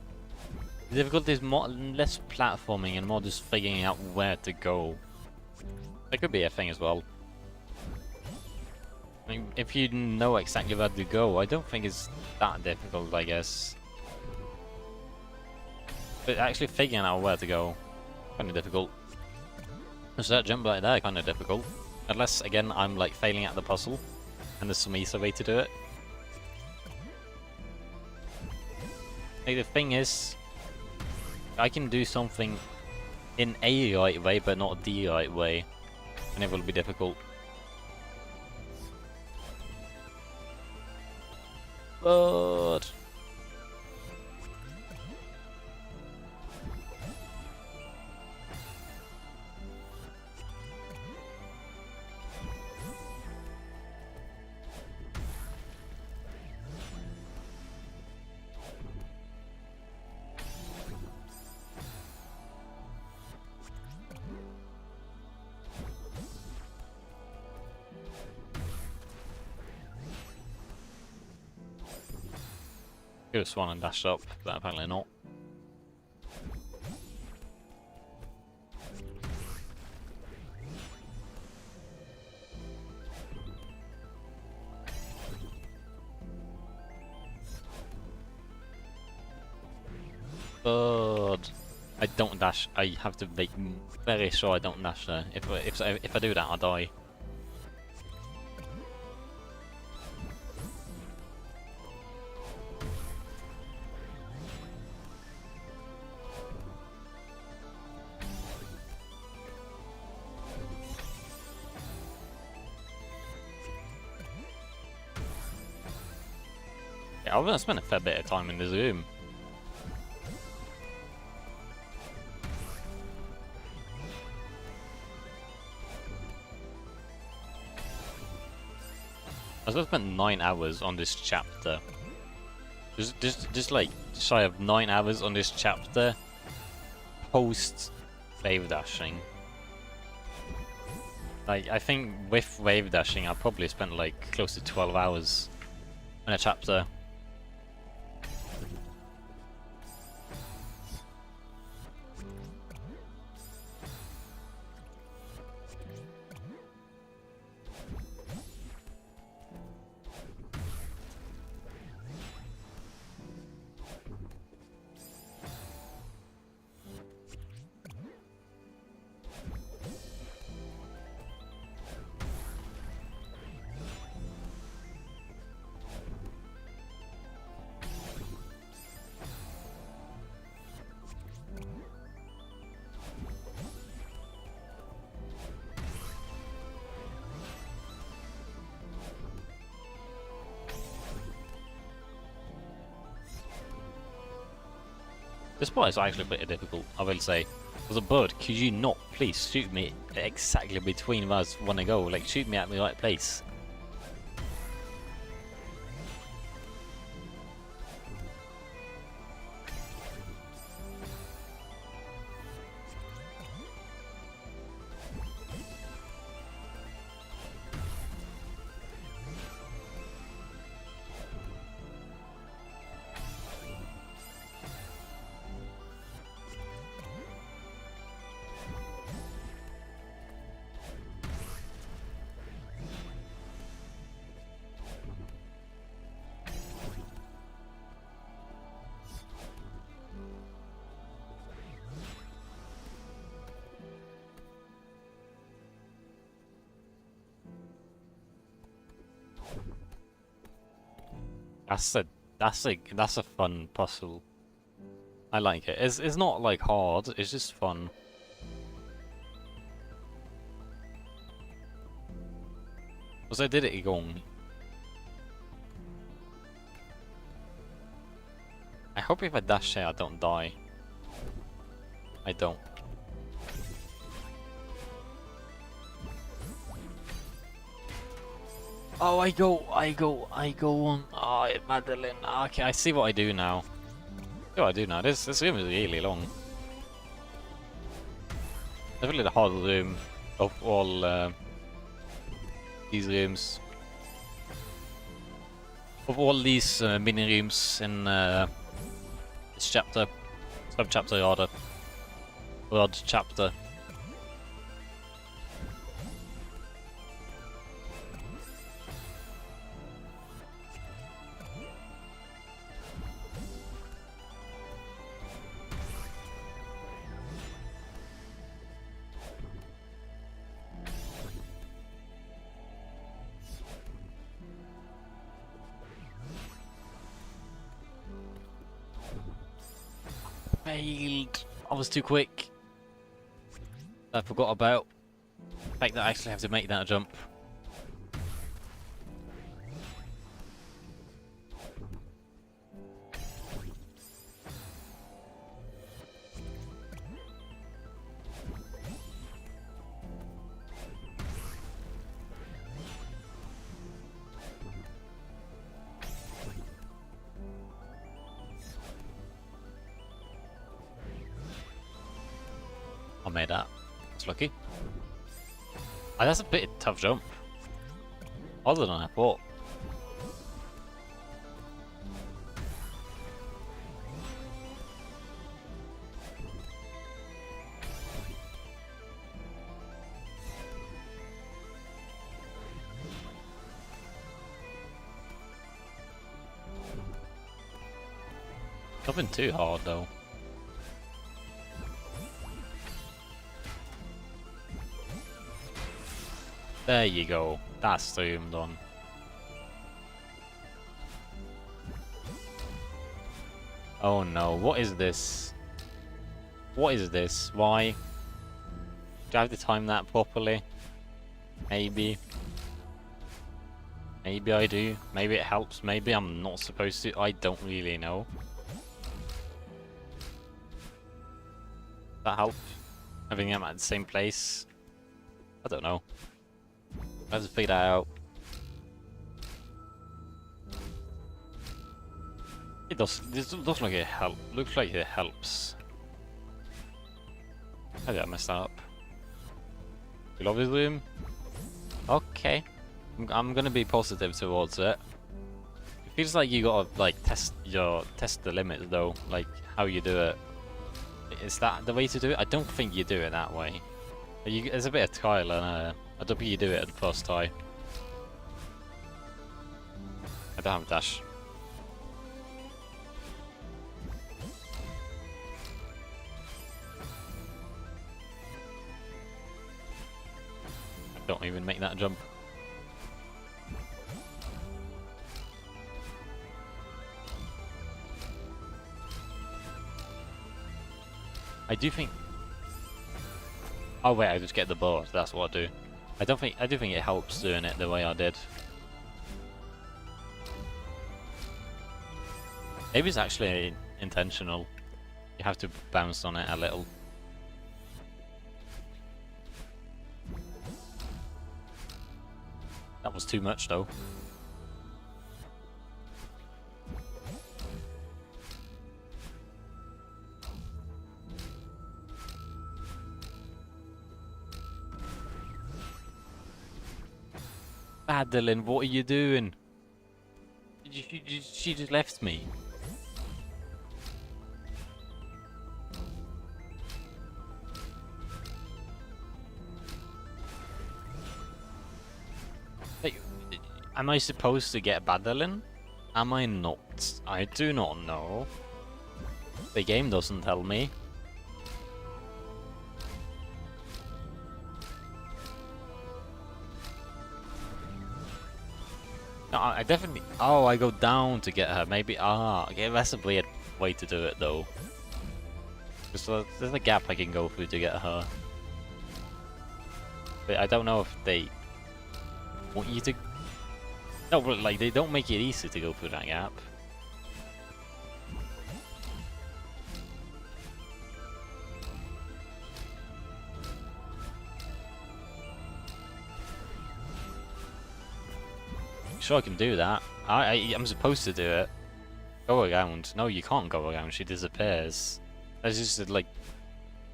The difficulty is less platforming and more just figuring out where to go. That could be a thing as well. I mean, if you know exactly where to go, I don't think it's that difficult, I guess. But actually figuring out where to go, kind of difficult. So that jump right there, kind of difficult. Unless, again, I'm like failing at the puzzle, and there's some easier way to do it. Like, the thing is, I can do something in a right way, but not the right way, and it will be difficult. But Could have swan and dashed up, but apparently not. But I don't dash. I have to make very sure I don't dash there. If I do that, I die. Yeah, I'm gonna spend a fair bit of time in this room. I was spent 9 hours on this chapter. Just like shy of 9 hours on this chapter post wave dashing. Like I think with wave dashing I probably spent like close to 12 hours in a chapter. This part is actually pretty difficult, I will say. As a bird, could you not please shoot me exactly between where I want to go? Like, shoot me at the right place. That's a fun puzzle. I like it. It's not like hard, it's just fun. Because I did it igång. I hope if I dash here I don't die. I don't. Oh, I go on. Oh, Madeline. Okay, I see what I do now. See what I do now. This room is really long. Definitely the hardest room of all these rooms. Of all these mini rooms in this chapter, sub-chapter rather, third chapter. Failed. I was too quick. I forgot about the fact that I actually have to make that jump. I made that. It's lucky. Oh, that's a bit tough jump. Other than I thought. Nothing too hard though. There you go. That's zoomed on. Oh no, what is this? What is this? Why? Do I have to time that properly? Maybe. Maybe I do. Maybe it helps. Maybe I'm not supposed to. I don't really know. That help? Having them at the same place? I don't know. Let's figure that out. It does. This looks like it help. Looks like it helps. How did I mess that up? You love this room? Okay. I'm gonna be positive towards it. It feels like you gotta like test the limits though, like how you do it. Is that the way to do it? I don't think you do it that way. There's a bit of trial and I don't think you do it at the first try. I don't have a dash. I don't even make that jump. I do think. Oh wait, I just get the board. That's what I do. I do think it helps doing it the way I did. Maybe it's actually intentional. You have to bounce on it a little. That was too much though. Madeline, what are you doing? She just left me. Like, am I supposed to get Madeline? Am I not? I do not know. The game doesn't tell me. No, I definitely. Oh, I go down to get her. Maybe. Okay, that's a weird way to do it, though. Because there's a gap I can go through to get her. But I don't know if they want you to. No, but like they don't make it easy to go through that gap. Sure, I can do that. I'm supposed to do it. Go around. No, you can't go around. She disappears. That's just like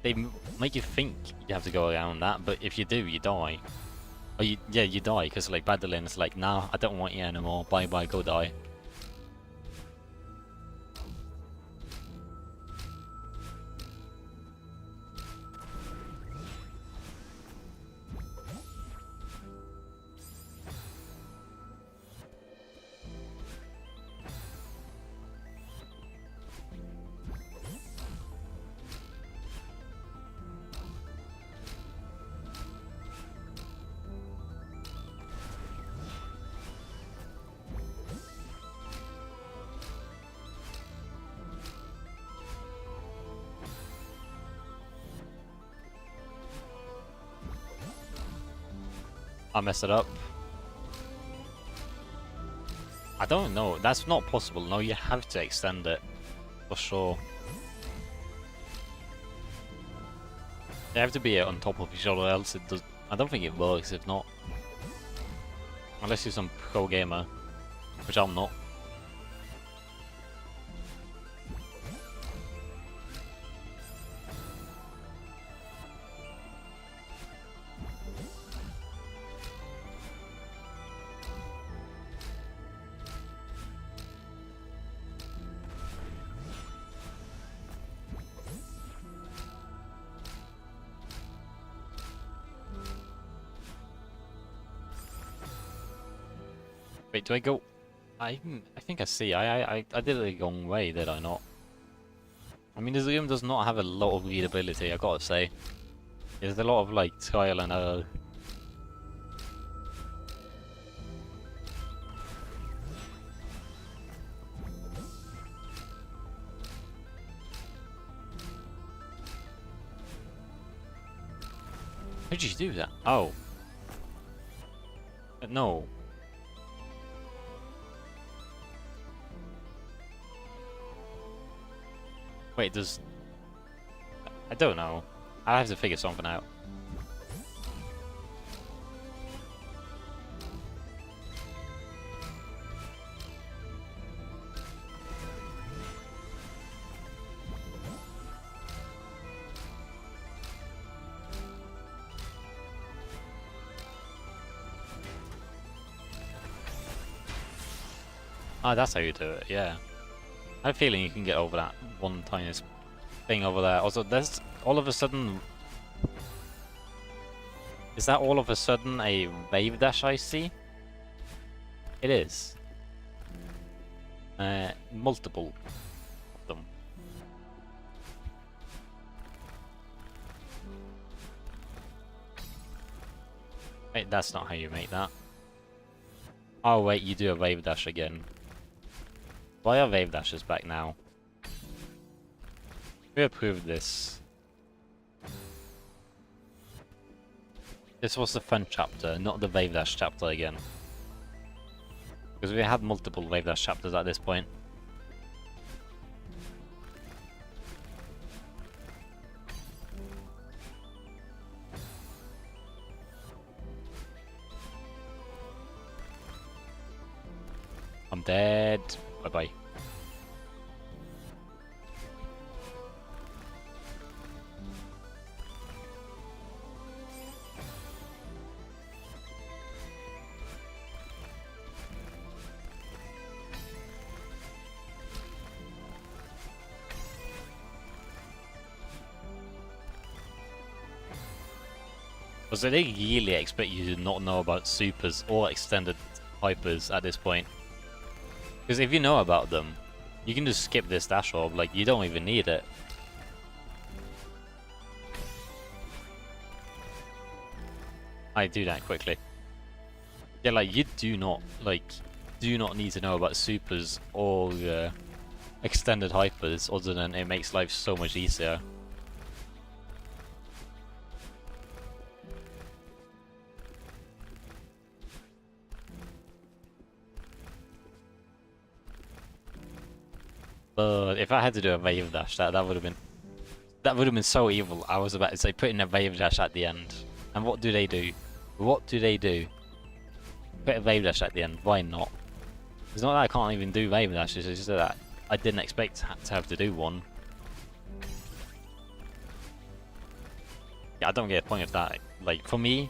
they make you think you have to go around that, but if you do, you die. Or yeah, you die because like Madeline's like, nah, I don't want you anymore. Bye bye, go die. I messed it up. I don't know. That's not possible. No, you have to extend it. For sure. They have to be on top of each other, else it does. I don't think it works if not. Unless you're some pro gamer. Which I'm not. Wait, do I go? I think I see. I did it the wrong way, did I not? I mean, this game does not have a lot of readability, I gotta say. There's a lot of, like, trial and error. How did you do that? Oh. No. Wait, does... I don't know. I have to figure something out. Oh, that's how you do it, yeah. I have a feeling you can get over that one tiny thing over there. Also, there's all of a sudden... Is that all of a sudden a wave dash I see? It is. Multiple of them. Wait, that's not how you make that. Oh wait, you do a wave dash again. Why are wave dashes back now? We approved this. This was the fun chapter, not the wave dash chapter again. Because we had multiple wave dash chapters at this point. I'm dead. Bye-bye. Because they really expect you to not know about supers or extended hypers at this point. Because if you know about them, you can just skip this dash orb, like you don't even need it. I do that quickly. Yeah, like you do not need to know about supers or extended hypers other than it makes life so much easier. But if I had to do a wave dash, that would have been so evil. I was about to say putting a wave dash at the end. And what do they do? What do they do? Put a wave dash at the end. Why not? It's not that I can't even do wave dashes, it's just that I didn't expect to have to do one. Yeah, I don't get a point of that. Like, for me,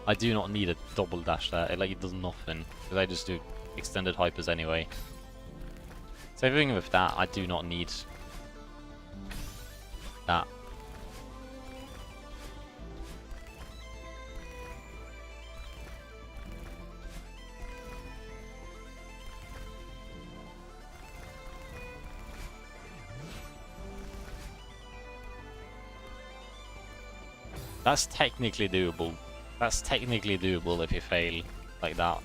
I do not need a double dash there. It does nothing. Because I just do extended hypers anyway. So even with that, I do not need that. That's technically doable. That's technically doable if you fail like that.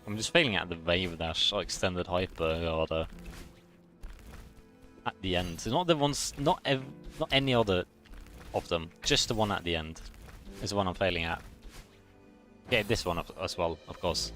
I'm just failing at the wave dash or extended hyper rather. At the end. So not the ones, not any other of them. Just the one at the end is the one I'm failing at. Yeah, this one as well, of course.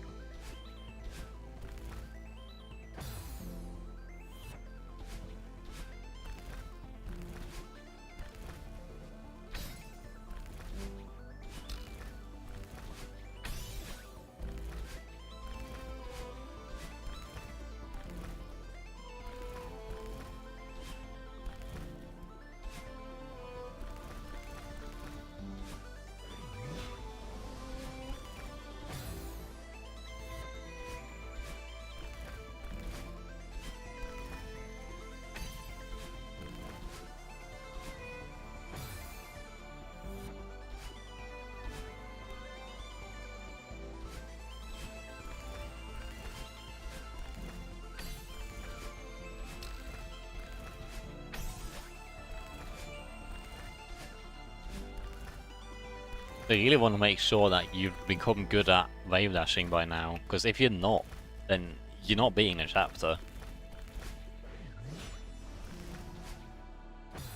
So you really want to make sure that you've become good at wave dashing by now, because if you're not, then you're not beating the chapter.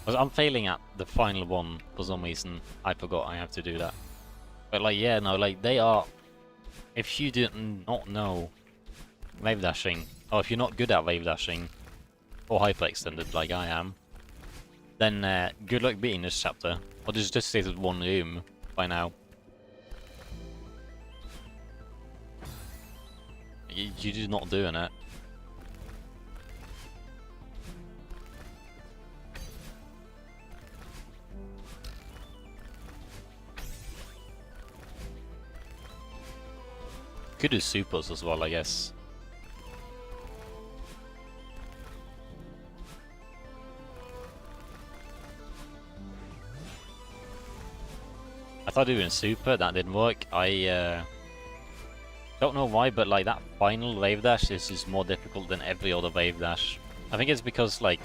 Because I'm failing at the final one for some reason. I forgot I have to do that. But like, yeah, no, like they are. If you do not know wave dashing, or if you're not good at wave dashing, or hyperextended like I am, then good luck beating this chapter. Or just stays with one room by now. You're just not doing it. Could do supers as well, I guess. I thought doing super, that didn't work. I don't know why, but like that final wave dash is just more difficult than every other wave dash. I think it's because like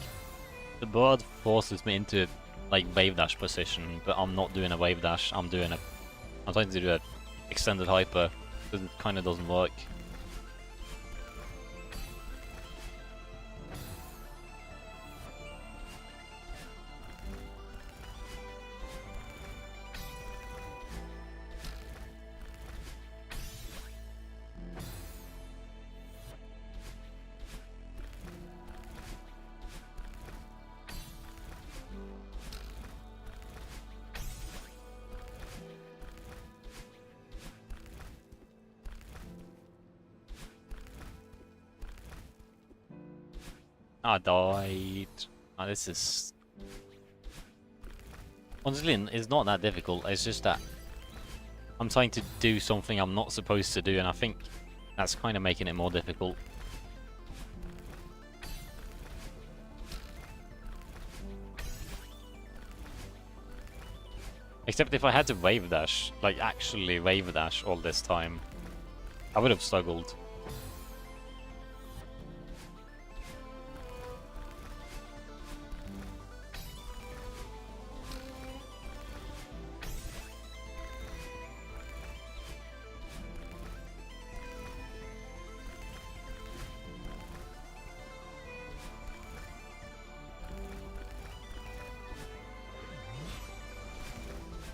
the board forces me into like wave dash position, but I'm not doing a wave dash. I'm trying to do a extended hyper. It kind of doesn't work. I died. Oh, this is... Honestly, it's not that difficult. It's just that I'm trying to do something I'm not supposed to do, and I think that's kind of making it more difficult. Except if I had to wave dash, like actually wave dash all this time, I would have struggled.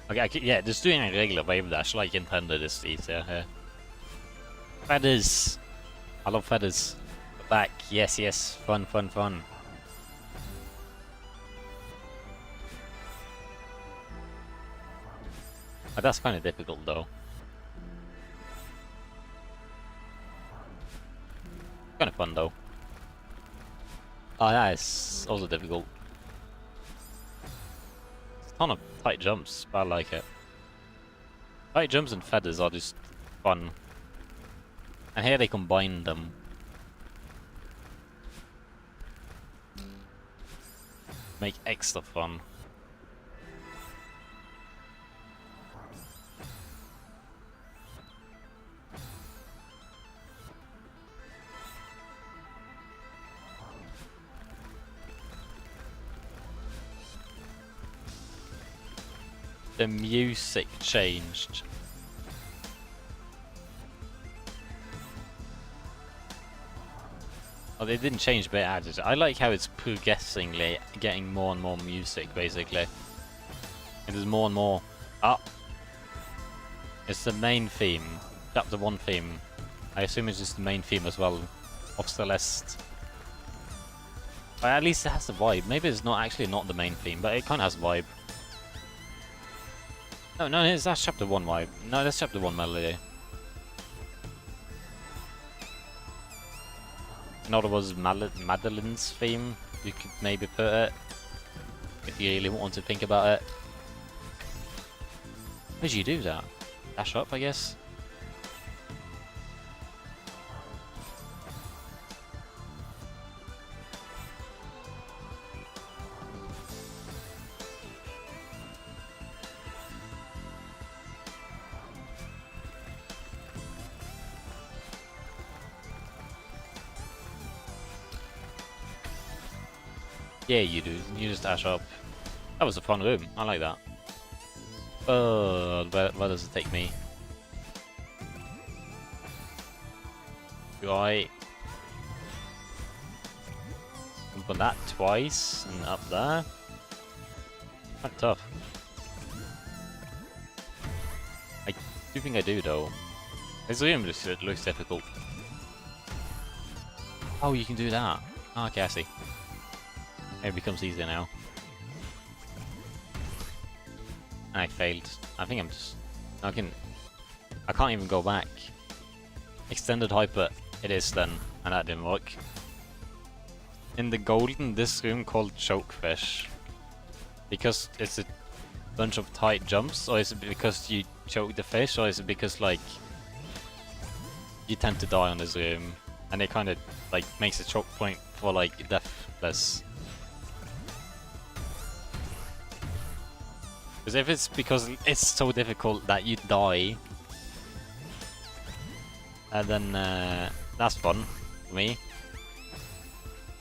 Okay, yeah, just doing a regular wave dash like intended is easier here. Feathers! I love feathers. Back, yes, yes, fun, fun, fun. Oh, that's kind of difficult though. Kind of fun though. Oh, that is also difficult. Ton of tight jumps, but I like it. Tight jumps and feathers are just fun. And here they combine them. Make extra fun. The music changed. Oh, they didn't change, but it added. I like how it's progressively getting more and more music, basically. And there's more and more. Ah! It's the main theme. Chapter 1 theme. I assume it's just the main theme as well of Celeste. Or at least it has the vibe. Maybe it's not actually not the main theme, but it kind of has a vibe. No, that's chapter 1 vibe. No, that's chapter 1 melody. In other words, Madeline's theme, you could maybe put it. If you really want to think about it. How did you do that? Dash up, I guess? Yeah, you do. You just dash up. That was a fun room. I like that. Where does it take me? Do I jump on that twice and up there? Quite tough. I do think I do though. This game just looks difficult. Oh, you can do that. Oh, okay, I see. It becomes easier now. And I failed. I think I'm just... I can't even go back. Extended hyper it is then, and that didn't work. In the golden, this room called chokefish. Because it's a bunch of tight jumps, or is it because you choke the fish, or is it because like you tend to die on this room, and it kind of like makes a choke point for like deathless. Because if it's because it's so difficult that you die, then that's fun for me.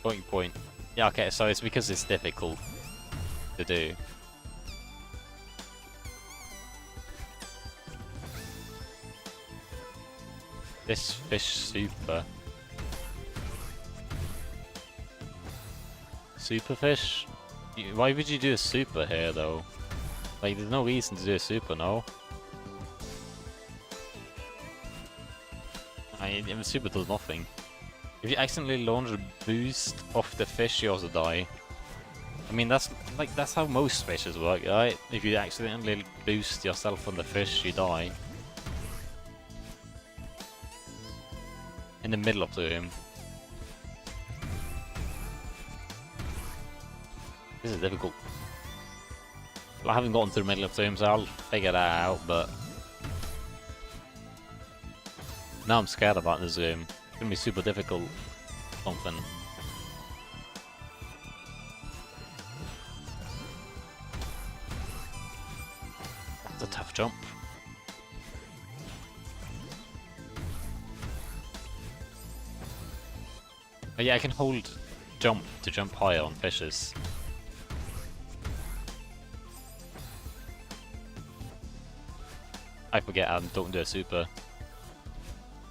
Point. Yeah, okay, so it's because it's difficult to do. This fish super. Super fish? Why would you do a super here though? Like, there's no reason to do a super, no? I mean, super does nothing. If you accidentally launch a boost off the fish, you also die. I mean, that's how most fishes work, right? If you accidentally boost yourself on the fish, you die. In the middle of the room. This is difficult. Well, I haven't gotten to the middle of the room, so I'll figure that out, but... now I'm scared about this room. It's gonna be super difficult. Something. That's a tough jump. But yeah, I can hold jump to jump higher on fishes. I forget I don't do a super.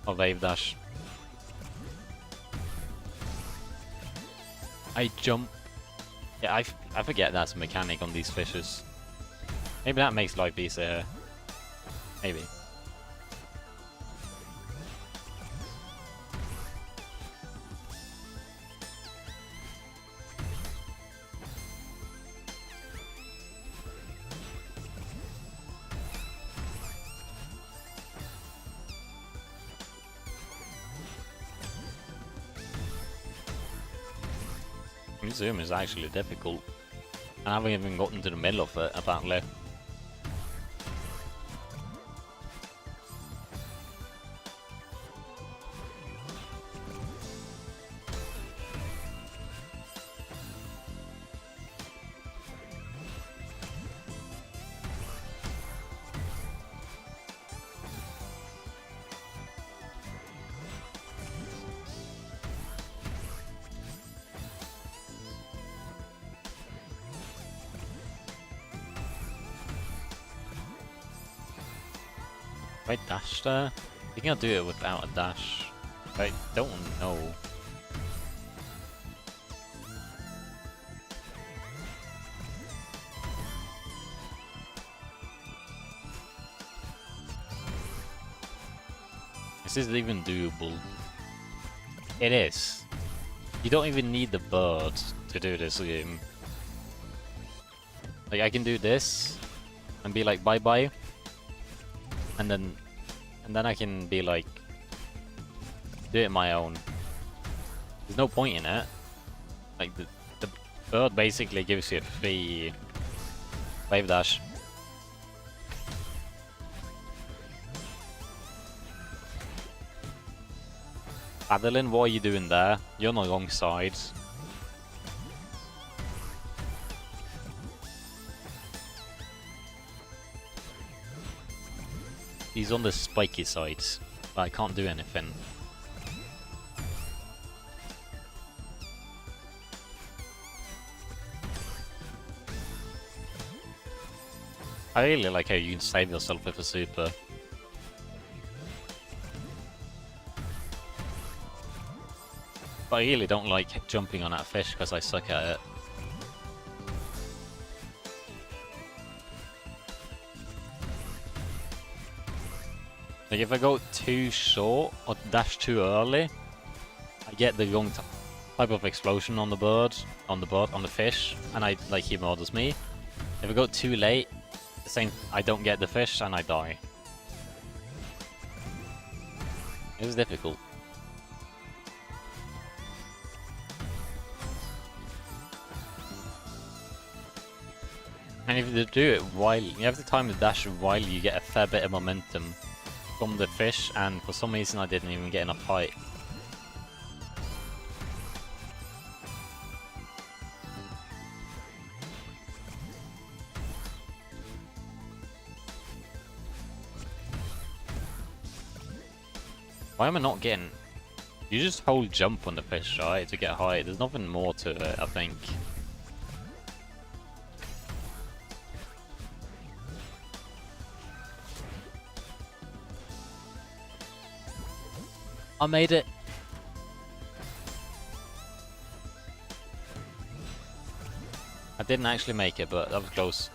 Or wave dash. I jump. Yeah, I forget that's a mechanic on these fishes. Maybe that makes life easier. Maybe. Zoom is actually difficult. I haven't even gotten to the middle of it, apparently. Right, dash there? You can do it without a dash. I don't know. Is this even doable? It is. You don't even need the bird to do this game. Like, I can do this and be like bye bye. And then I can be like, do it my own. There's no point in it. Like the bird basically gives you a free wave dash. Adeline, what are you doing there? You're on the wrong side. He's on the spiky side, but I can't do anything. I really like how you can save yourself with a super. But I really don't like jumping on that fish because I suck at it. Like if I go too short or dash too early, I get the wrong type of explosion on the bird, on the fish, and he murders me. If I go too late, the same, I don't get the fish and I die. It was difficult. And if you do it while you have to time the dash while you get a fair bit of momentum from the fish, and for some reason I didn't even get enough height. Why am I not getting... You just hold jump on the fish, right, to get height. There's nothing more to it, I think. I made it! I didn't actually make it, but that was close.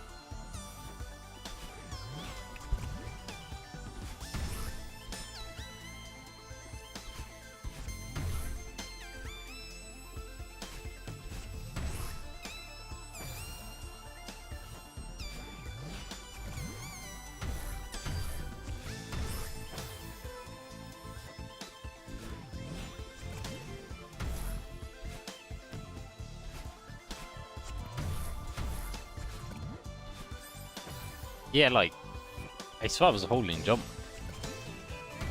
Yeah, like, I swear I was holding jump.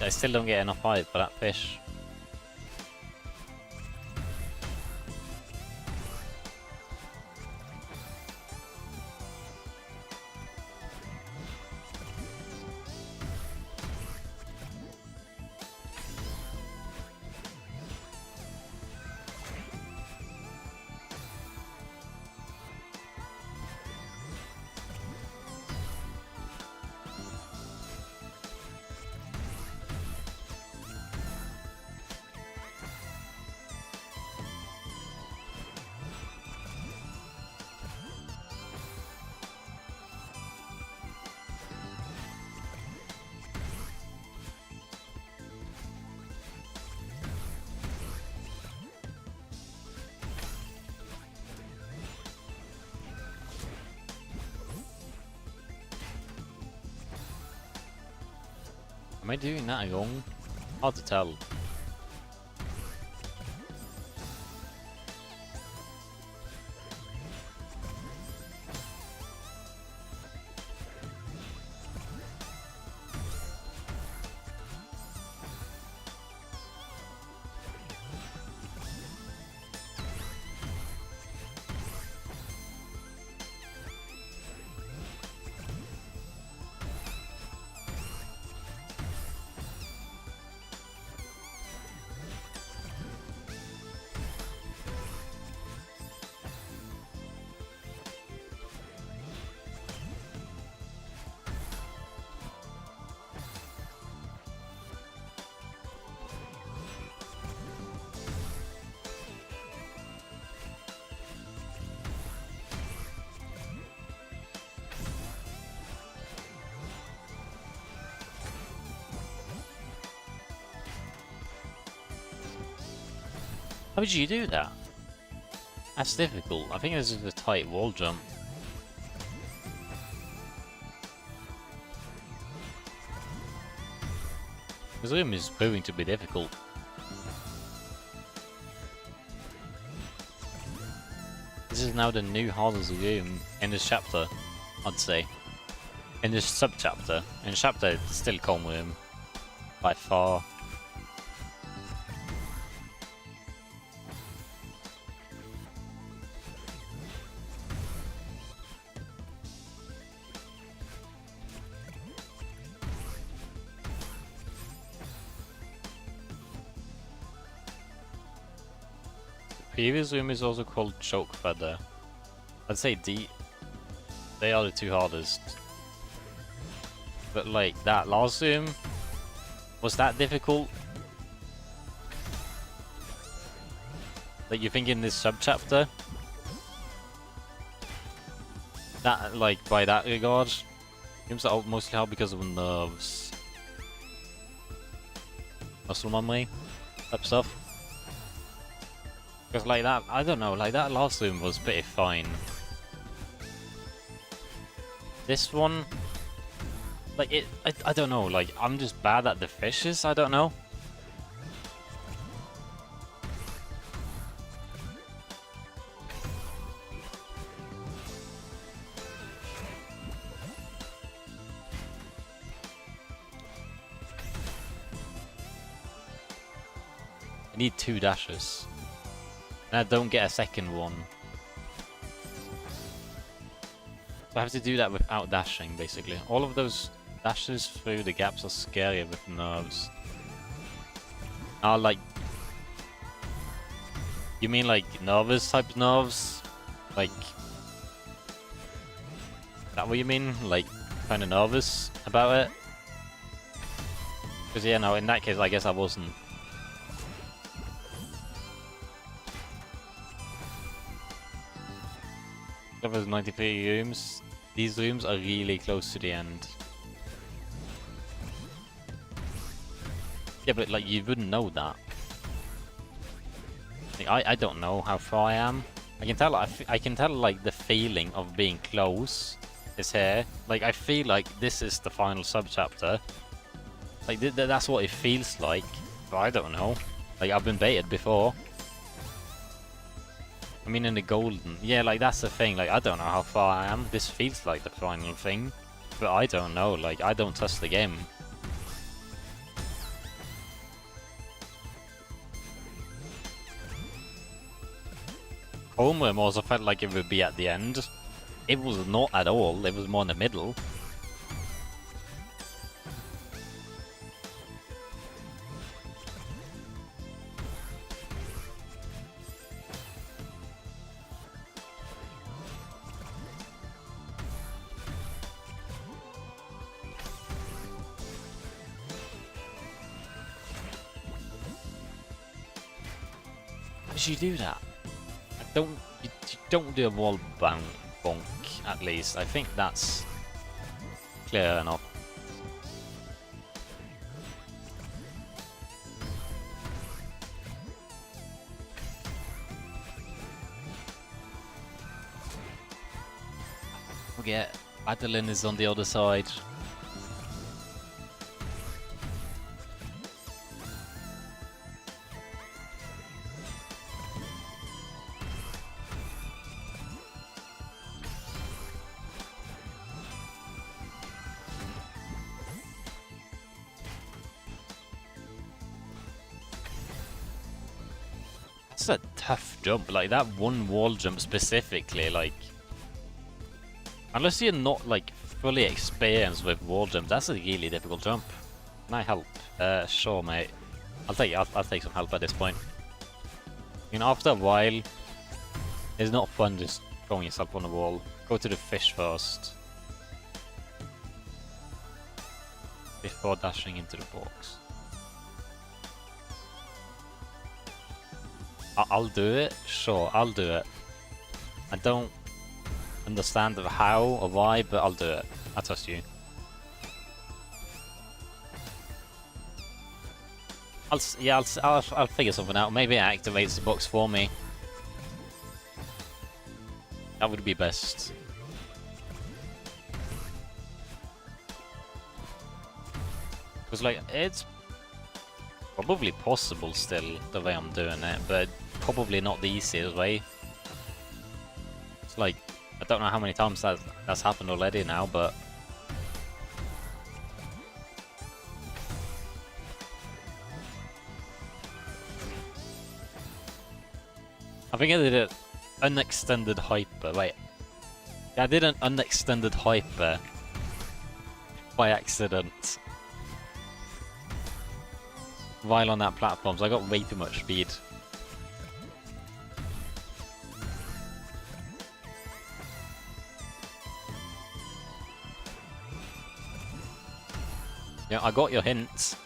I still don't get enough height for that fish. Am I doing that wrong? Hard to tell. How did you do that? That's difficult. I think this is a tight wall jump. This room is proving to be difficult. This is now the new hardest room in this chapter, I'd say. In this sub-chapter. In chapter, it's still calm room. By far. Previous room is also called Choke Feather. I'd say they are the two hardest. but like that last zoom, was that difficult? Like you think in this sub-chapter? That, like, by that regard, games are mostly hard because of nerves. Muscle memory, type stuff. Because like that, I don't know, like that last zoom was pretty fine. This one, like I don't know, like I'm just bad at the fishes, I don't know. I need 2 dashes. And I don't get a second one. So I have to do that without dashing, basically. All of those dashes through the gaps are scarier with nerves. Like... You mean like nervous type nerves? Like... Is that what you mean? Like, kind of nervous about it? Because yeah, no, in that case I guess I wasn't. There's 93 rooms. These rooms are really close to the end. Yeah, but like you wouldn't know that. Like, I don't know how far I am. I can tell I can tell like the feeling of being close is here. Like I feel like this is the final sub-chapter. Like that's what it feels like. But I don't know. Like I've been baited before. I mean in the golden. Yeah, like that's the thing. Like I don't know how far I am. This feels like the final thing. But I don't know. Like I don't trust the game. Homeroom also felt like it would be at the end. It was not at all. It was more in the middle. How did you do that? You don't do a wall bonk, at least. I think that's clear enough. Forget, Adeline is on the other side. That's a tough jump, like that one wall jump specifically, like... Unless you're not, like, fully experienced with wall jumps, that's a really difficult jump. Can I help? Sure, mate. I'll take some help at this point. I mean, after a while, it's not fun just throwing yourself on the wall. Go to the fish first. Before dashing into the box. I'll do it. Sure, I'll do it. I don't understand how or why, but I'll do it. I trust you. I'll figure something out. Maybe it activates the box for me. That would be best. Because like it's probably possible still the way I'm doing it, but probably not the easiest way. It's like I don't know how many times that's happened already now, but I think I did an unextended hyper. Wait, yeah, I did an unextended hyper by accident while on that platform, so I got way too much speed. know, I got your hint,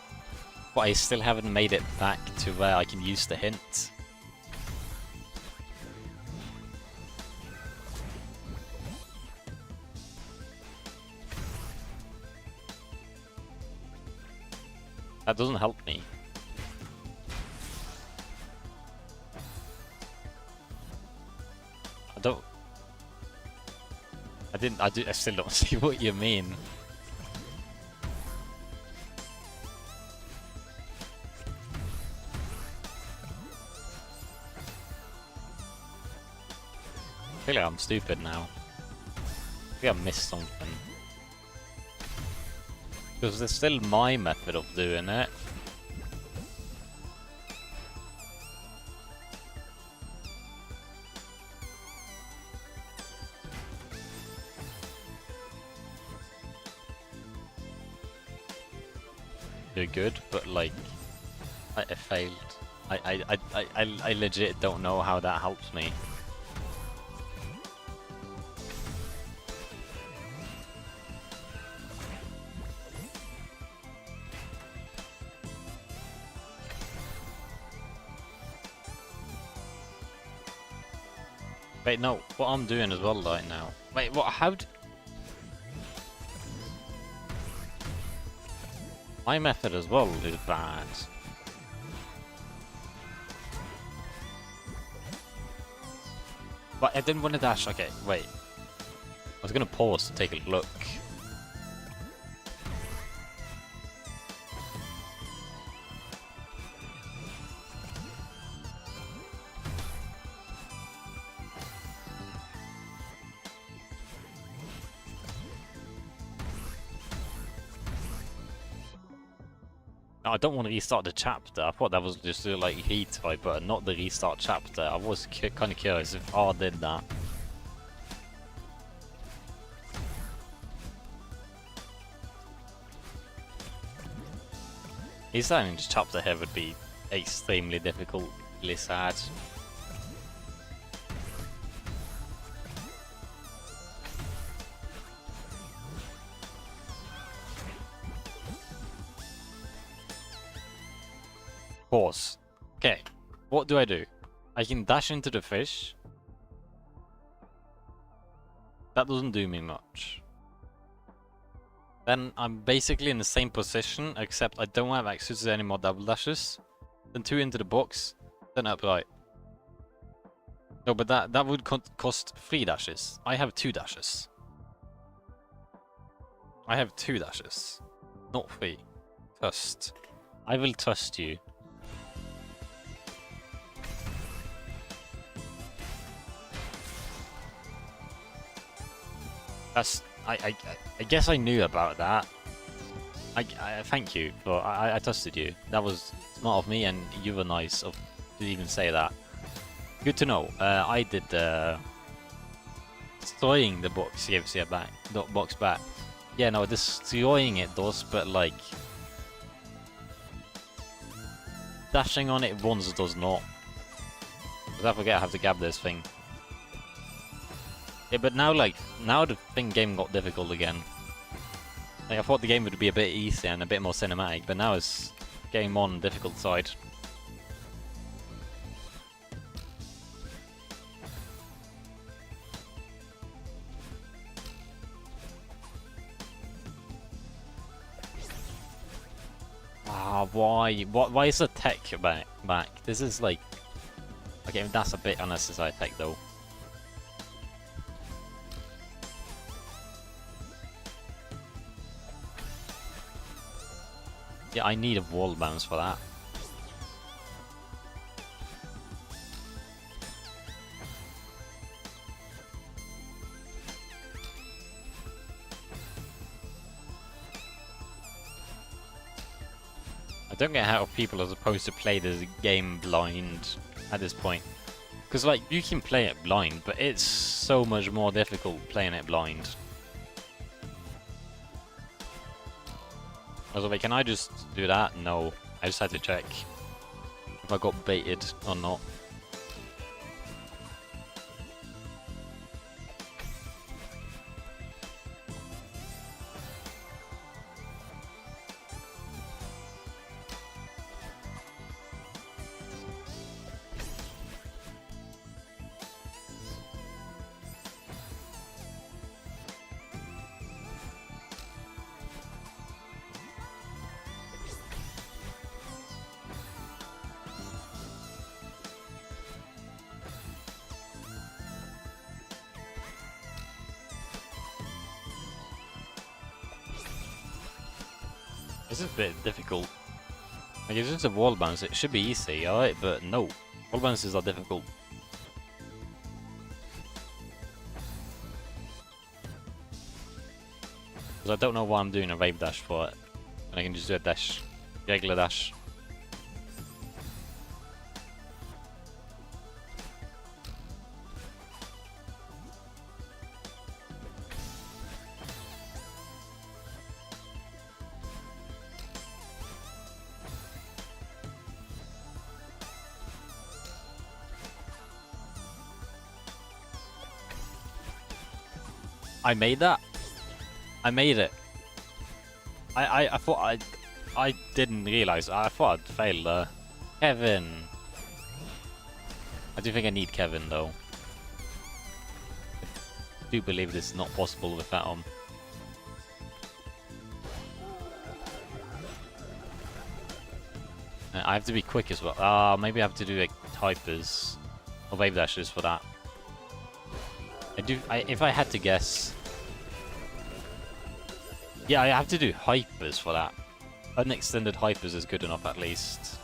but I still haven't made it back to where I can use the hint. That doesn't help me. I still don't see what you mean. I feel like I'm stupid now. I think I missed something. Because there's still my method of doing it. You're good, but like, I failed. I legit don't know how that helps me. Wait, no, what I'm doing as well right now. Wait, what, my method as well is bad. But I didn't want to dash, okay, wait. I was gonna pause to take a look. No, I don't want to restart the chapter. I thought that was just like heat type, but not the restart chapter. I was kind of curious if R did that. Restarting the chapter here would be extremely difficultly sad. Pause. Okay, what do? I can dash into the fish. That doesn't do me much. Then I'm basically in the same position, except I don't have access to any more double dashes. Then 2 into the box, then upright. No, but that would cost 3 dashes. I have 2 dashes. I have 2 dashes, not 3. Trust. I will trust you. That's... I guess I knew about that. I thank you, but I trusted you. That was smart of me, and you were nice of to even say that. Good to know. I did destroying the box gives you back. The box back. Yeah, no, destroying it does, but like dashing on it once does not. Because I forget I have to grab this thing. Yeah, but now, like, now the game got difficult again. Like, I thought the game would be a bit easier and a bit more cinematic, but now it's getting more on the difficult side. Ah, why? Why is the tech back? This is like... Okay, that's a bit unnecessary tech, though. Yeah, I need a wall bounce for that. I don't get how people are supposed to play this game blind at this point. Because, like, you can play it blind, but it's so much more difficult playing it blind. I was like, can I just do that? No. I just had to check if I got baited or not. This is a bit difficult. Like, it's just a wall bounce. It should be easy, alright? But no. Wall bounces are difficult. Because I don't know why I'm doing a wave dash for it. And I can just do a dash. Regular dash. I made that. I made it. I thought I didn't realize. I thought I'd failed. Kevin. I do think I need Kevin though. I do believe this is not possible with that on. I have to be quick as well. Maybe I have to do like hypers or wave dashes for that. If I had to guess. Yeah, I have to do hypers for that. Unextended hypers is good enough at least.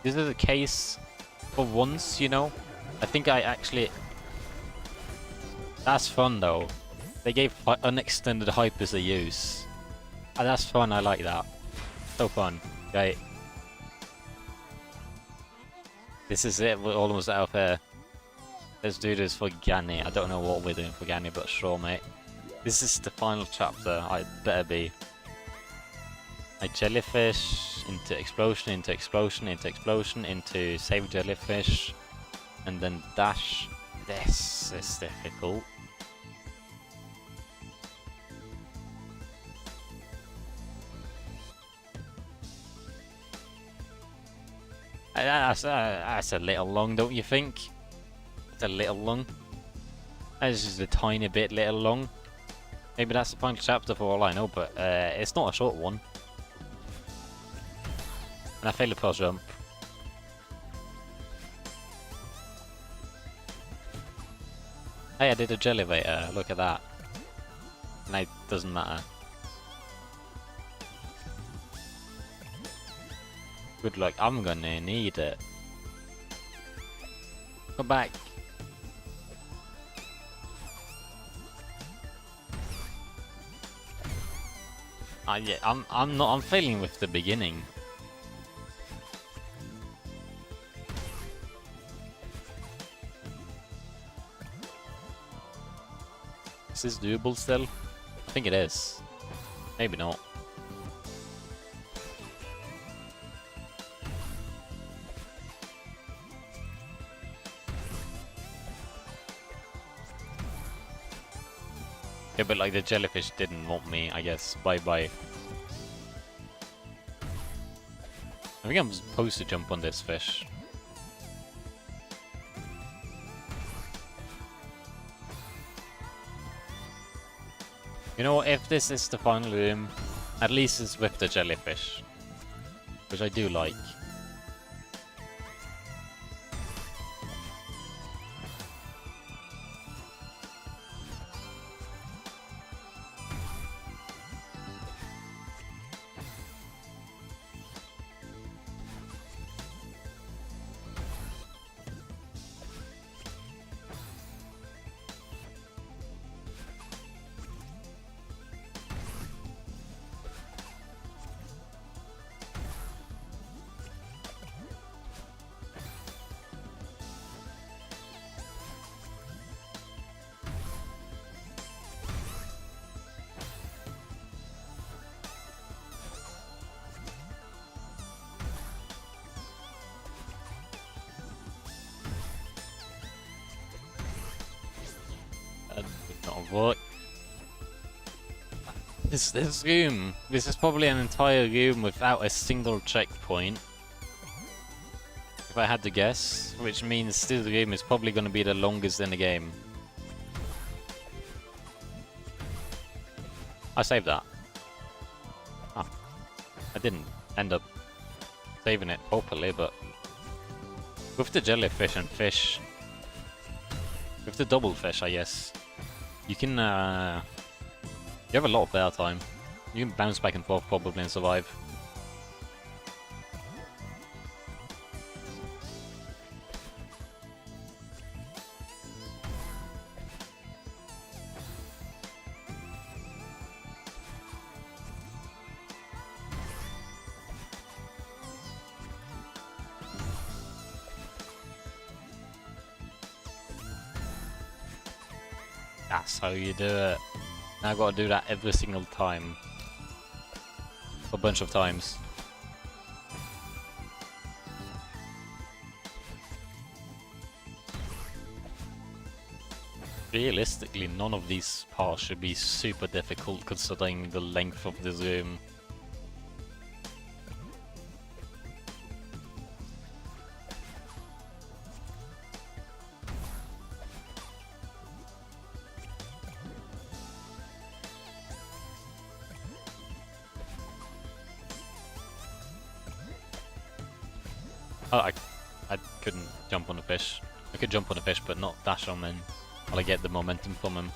This is the case for once, you know? I think I actually... That's fun though. They gave unextended hypers a use. And that's fun, I like that. So fun. Okay. This is it, we're almost out of here. Let's do this for Gani. I don't know what we're doing for Gani, but sure, mate. This is the final chapter. I better be. A jellyfish into explosion, into explosion, into explosion, into save jellyfish, and then dash. This is difficult. That's a little long, don't you think? A little long. That's just a tiny bit little long. Maybe that's the final chapter for all I know, but it's not a short one. And I failed the pause jump. Hey, I did a jellyvator. Look at that. And it doesn't matter. Good luck. I'm gonna need it. Come back. Yeah, I'm failing with the beginning. Is this doable still? I think it is. Maybe not. Yeah, but like the jellyfish didn't want me, I guess. Bye-bye. I think I'm supposed to jump on this fish. You know what, if this is the final room, at least it's with the jellyfish. Which I do like. What? This room. This is probably an entire room without a single checkpoint. If I had to guess, which means this room is probably going to be the longest in the game. I saved that. Ah, I didn't end up saving it properly, but with the jellyfish and fish, with the double fish, I guess. You can, you have a lot of bear time. You can bounce back and forth probably and survive. That's how you do it. Now I've got to do that every single time. A bunch of times. Realistically, none of these parts should be super difficult considering the length of the zoom. Oh, I couldn't jump on the fish. I could jump on the fish, but not dash on him while I get the momentum from him.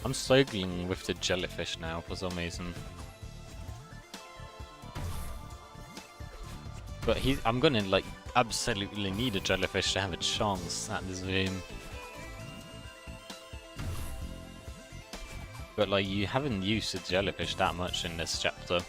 I'm struggling with the jellyfish now for some reason. But I'm gonna like absolutely need a jellyfish to have a chance at this game. But like you haven't used the jellyfish that much in this chapter.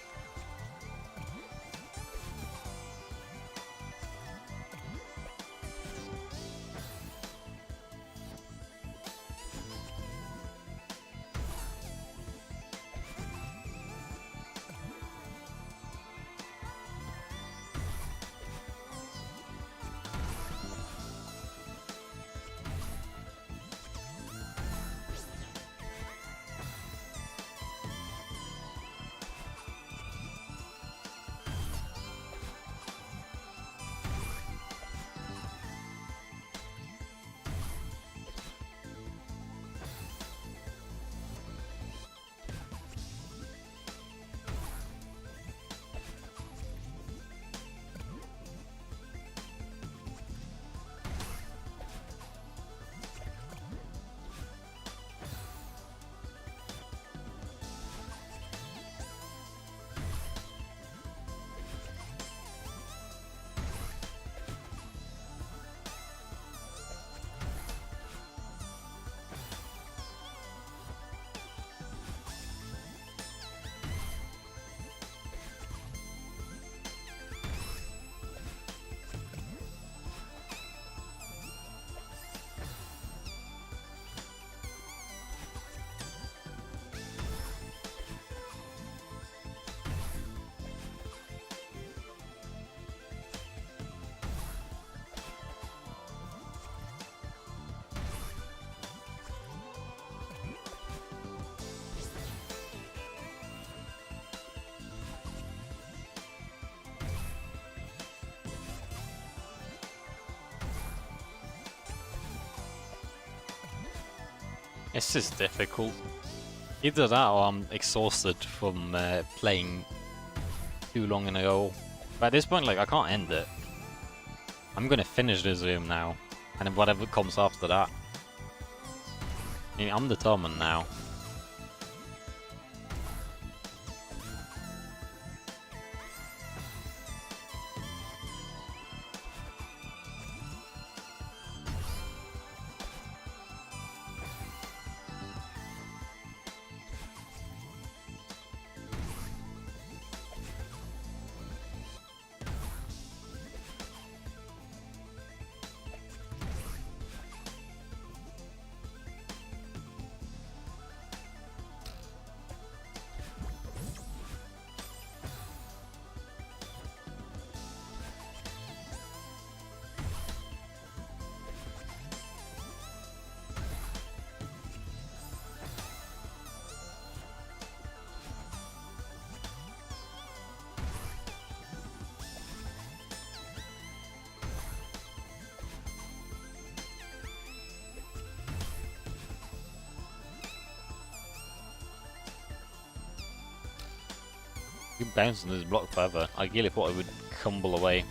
It's just difficult. Either that or I'm exhausted from playing too long in a row. But at this point, like, I can't end it. I'm gonna finish this room now, and then whatever comes after that. I mean, I'm determined now. You can bounce on this block forever. I really thought it would crumble away.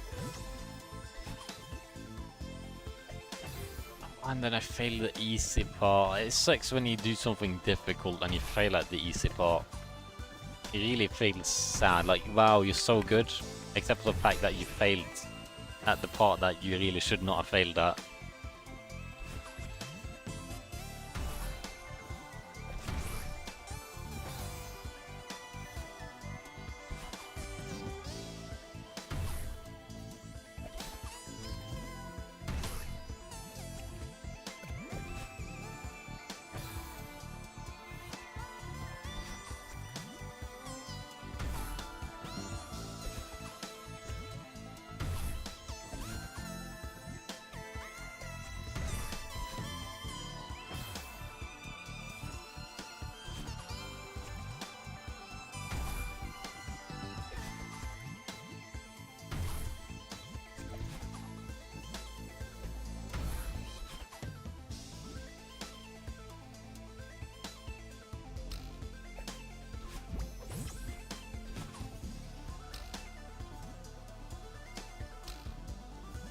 And then I failed the easy part. It sucks when you do something difficult and you fail at the easy part. It really feels sad. Like, wow, you're so good. Except for the fact that you failed at the part that you really should not have failed at.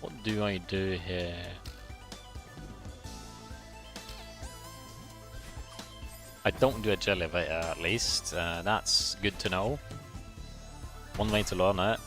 What do I do here? I don't do a jelly elevator at least. That's good to know. One way to learn it.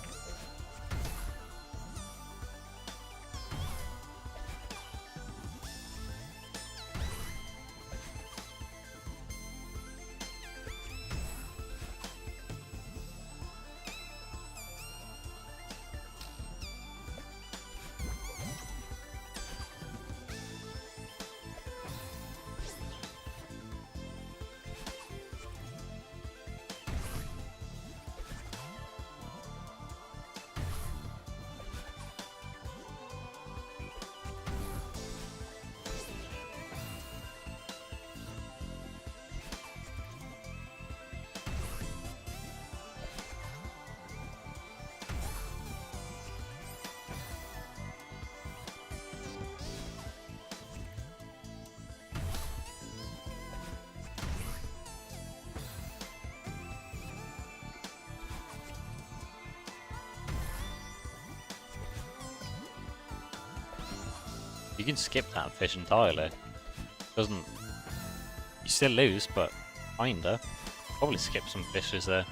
You can skip that fish entirely. Doesn't... You still lose, but kinda. Probably skip some fishes there.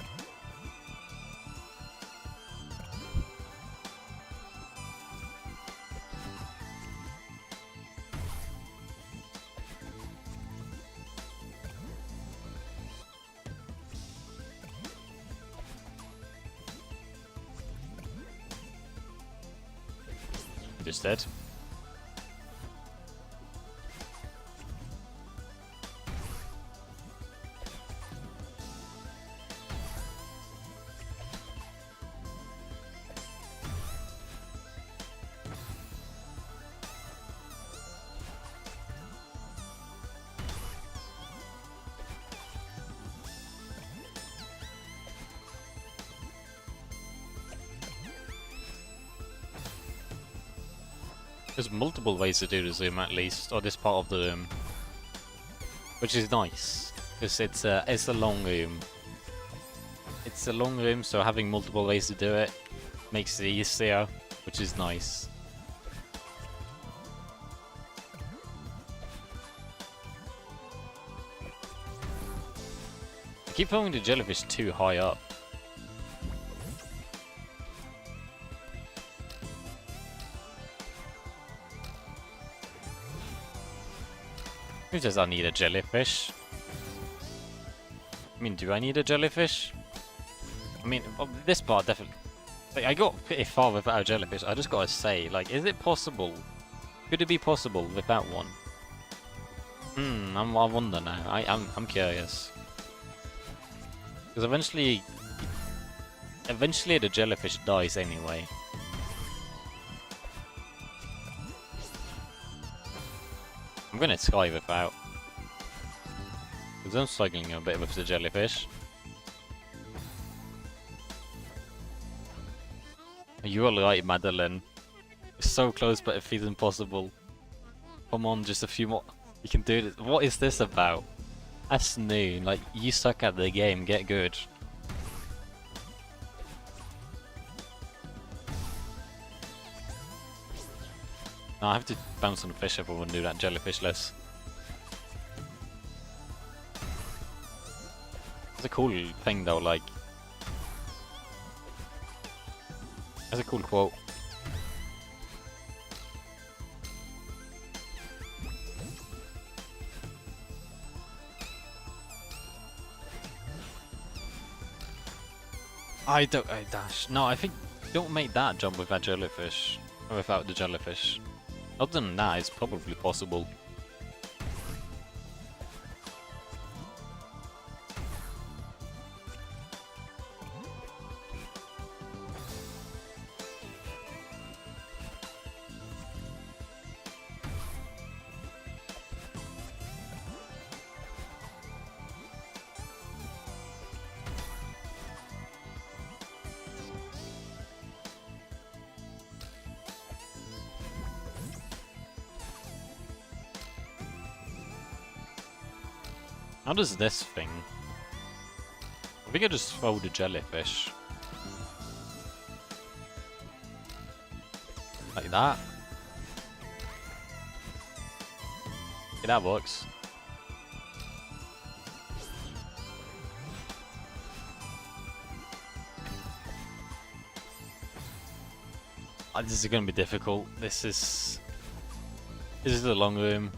Just dead. There's multiple ways to do the zoom at least, or this part of the room, which is nice because it's a long room. It's a long room, so having multiple ways to do it makes it easier, which is nice. I keep throwing the jellyfish too high up. Who says I need a jellyfish? I mean, do I need a jellyfish? I mean, well, this part definitely... Like, I got pretty far without a jellyfish. I just gotta say, like, is it possible? Could it be possible without one? I wonder now. I'm curious. Because eventually the jellyfish dies anyway. I'm gonna try without. Because I'm struggling a bit with the jellyfish. You're alright, Madeline. It's so close, but it feels impossible. Come on, just a few more. You can do this. What is this about? That's new. Like, you suck at the game. Get good. No, I have to bounce on the fish if I want to do that jellyfish less. It's a cool thing though, like... That's a cool quote. I dash. No, I think don't make that jump with that jellyfish. Or without the jellyfish. Other than that, it's probably possible. How does this thing? I think I just throw the jellyfish. Like that. Okay, that works. This is gonna be difficult. This is the long room.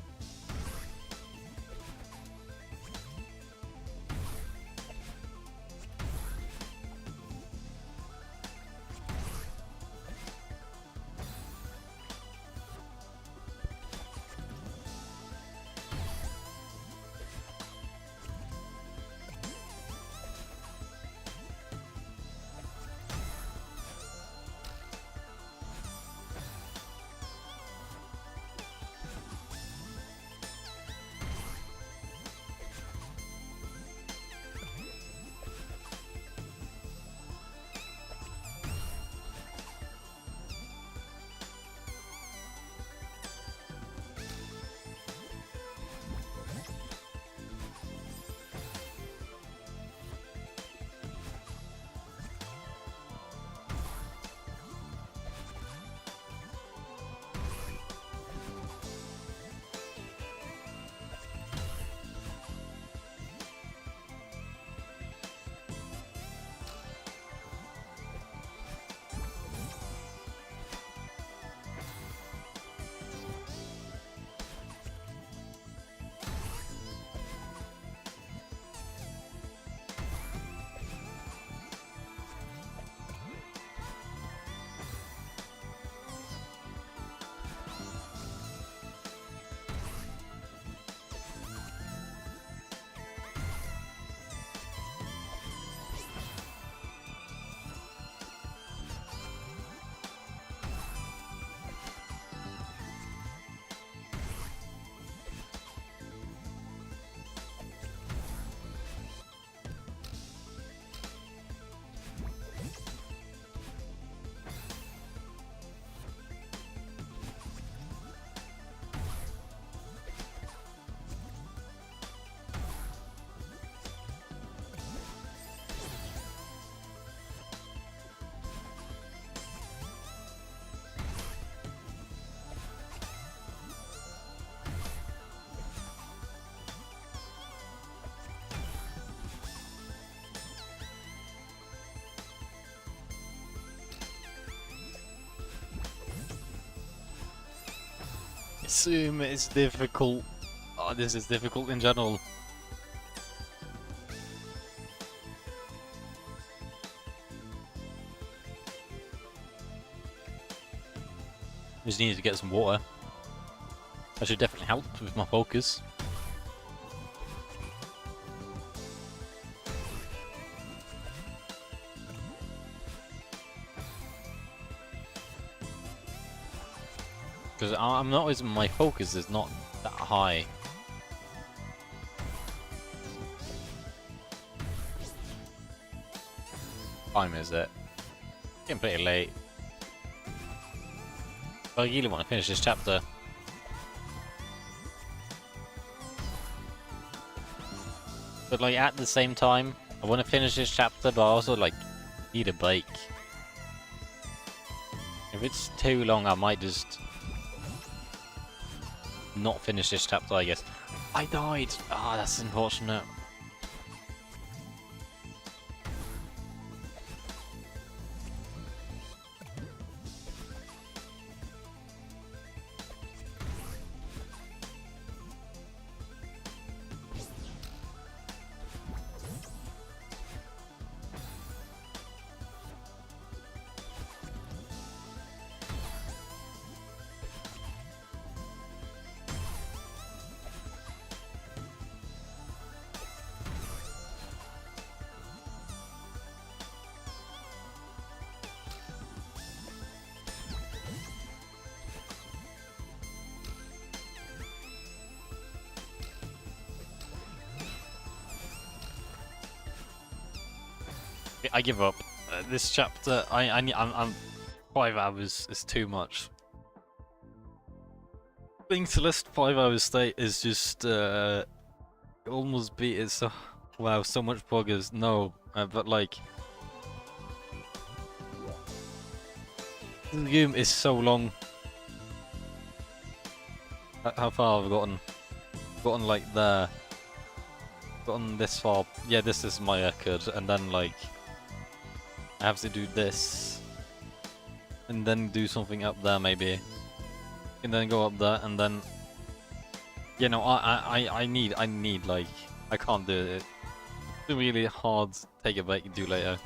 Assume it's difficult. Oh, this is difficult in general. Just need to get some water. That should definitely help with my focus. Because I'm not always, my focus is not that high. Time is it? Getting pretty late. I really want to finish this chapter. But like at the same time, I want to finish this chapter, but I also like need a break. If it's too long, I might just not finish this chapter, I guess. I died! Ah, that's unfortunate. I give up. This chapter, I'm 5 hours is too much. Being Celeste 5 hours state is just almost beat it. So wow, so much progress. No, but like the game is so long. How far have I gotten? Gotten like there. Gotten this far. Yeah, this is my record, and then like. I have to do this, and then do something up there maybe, and then go up there, and then, you know, I need like, I can't do it. It's really hard to take a break and do later.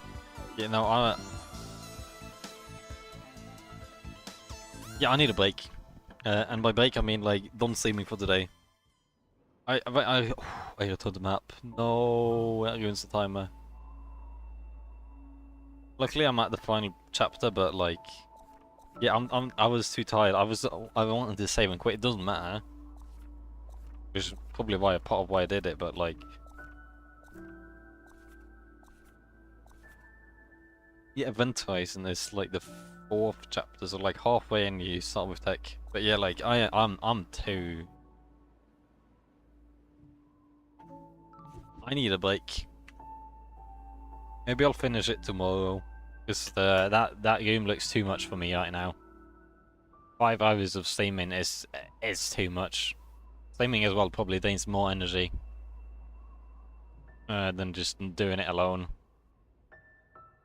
You know, I need a break, and by break I mean like don't see me for today. I got the map. No, that ruins the timer. Luckily, I'm at the final chapter, but like, yeah, I was too tired. I wanted to save and quit. It doesn't matter, which is probably why part of why I did it. But like, yeah, Event Horizon is like the 4th chapter, so like halfway in you start with tech. But yeah, like I'm too. I need a break. Maybe I'll finish it tomorrow, because that game looks too much for me right now. 5 hours of steaming is too much. Steaming as well probably drains more energy than just doing it alone.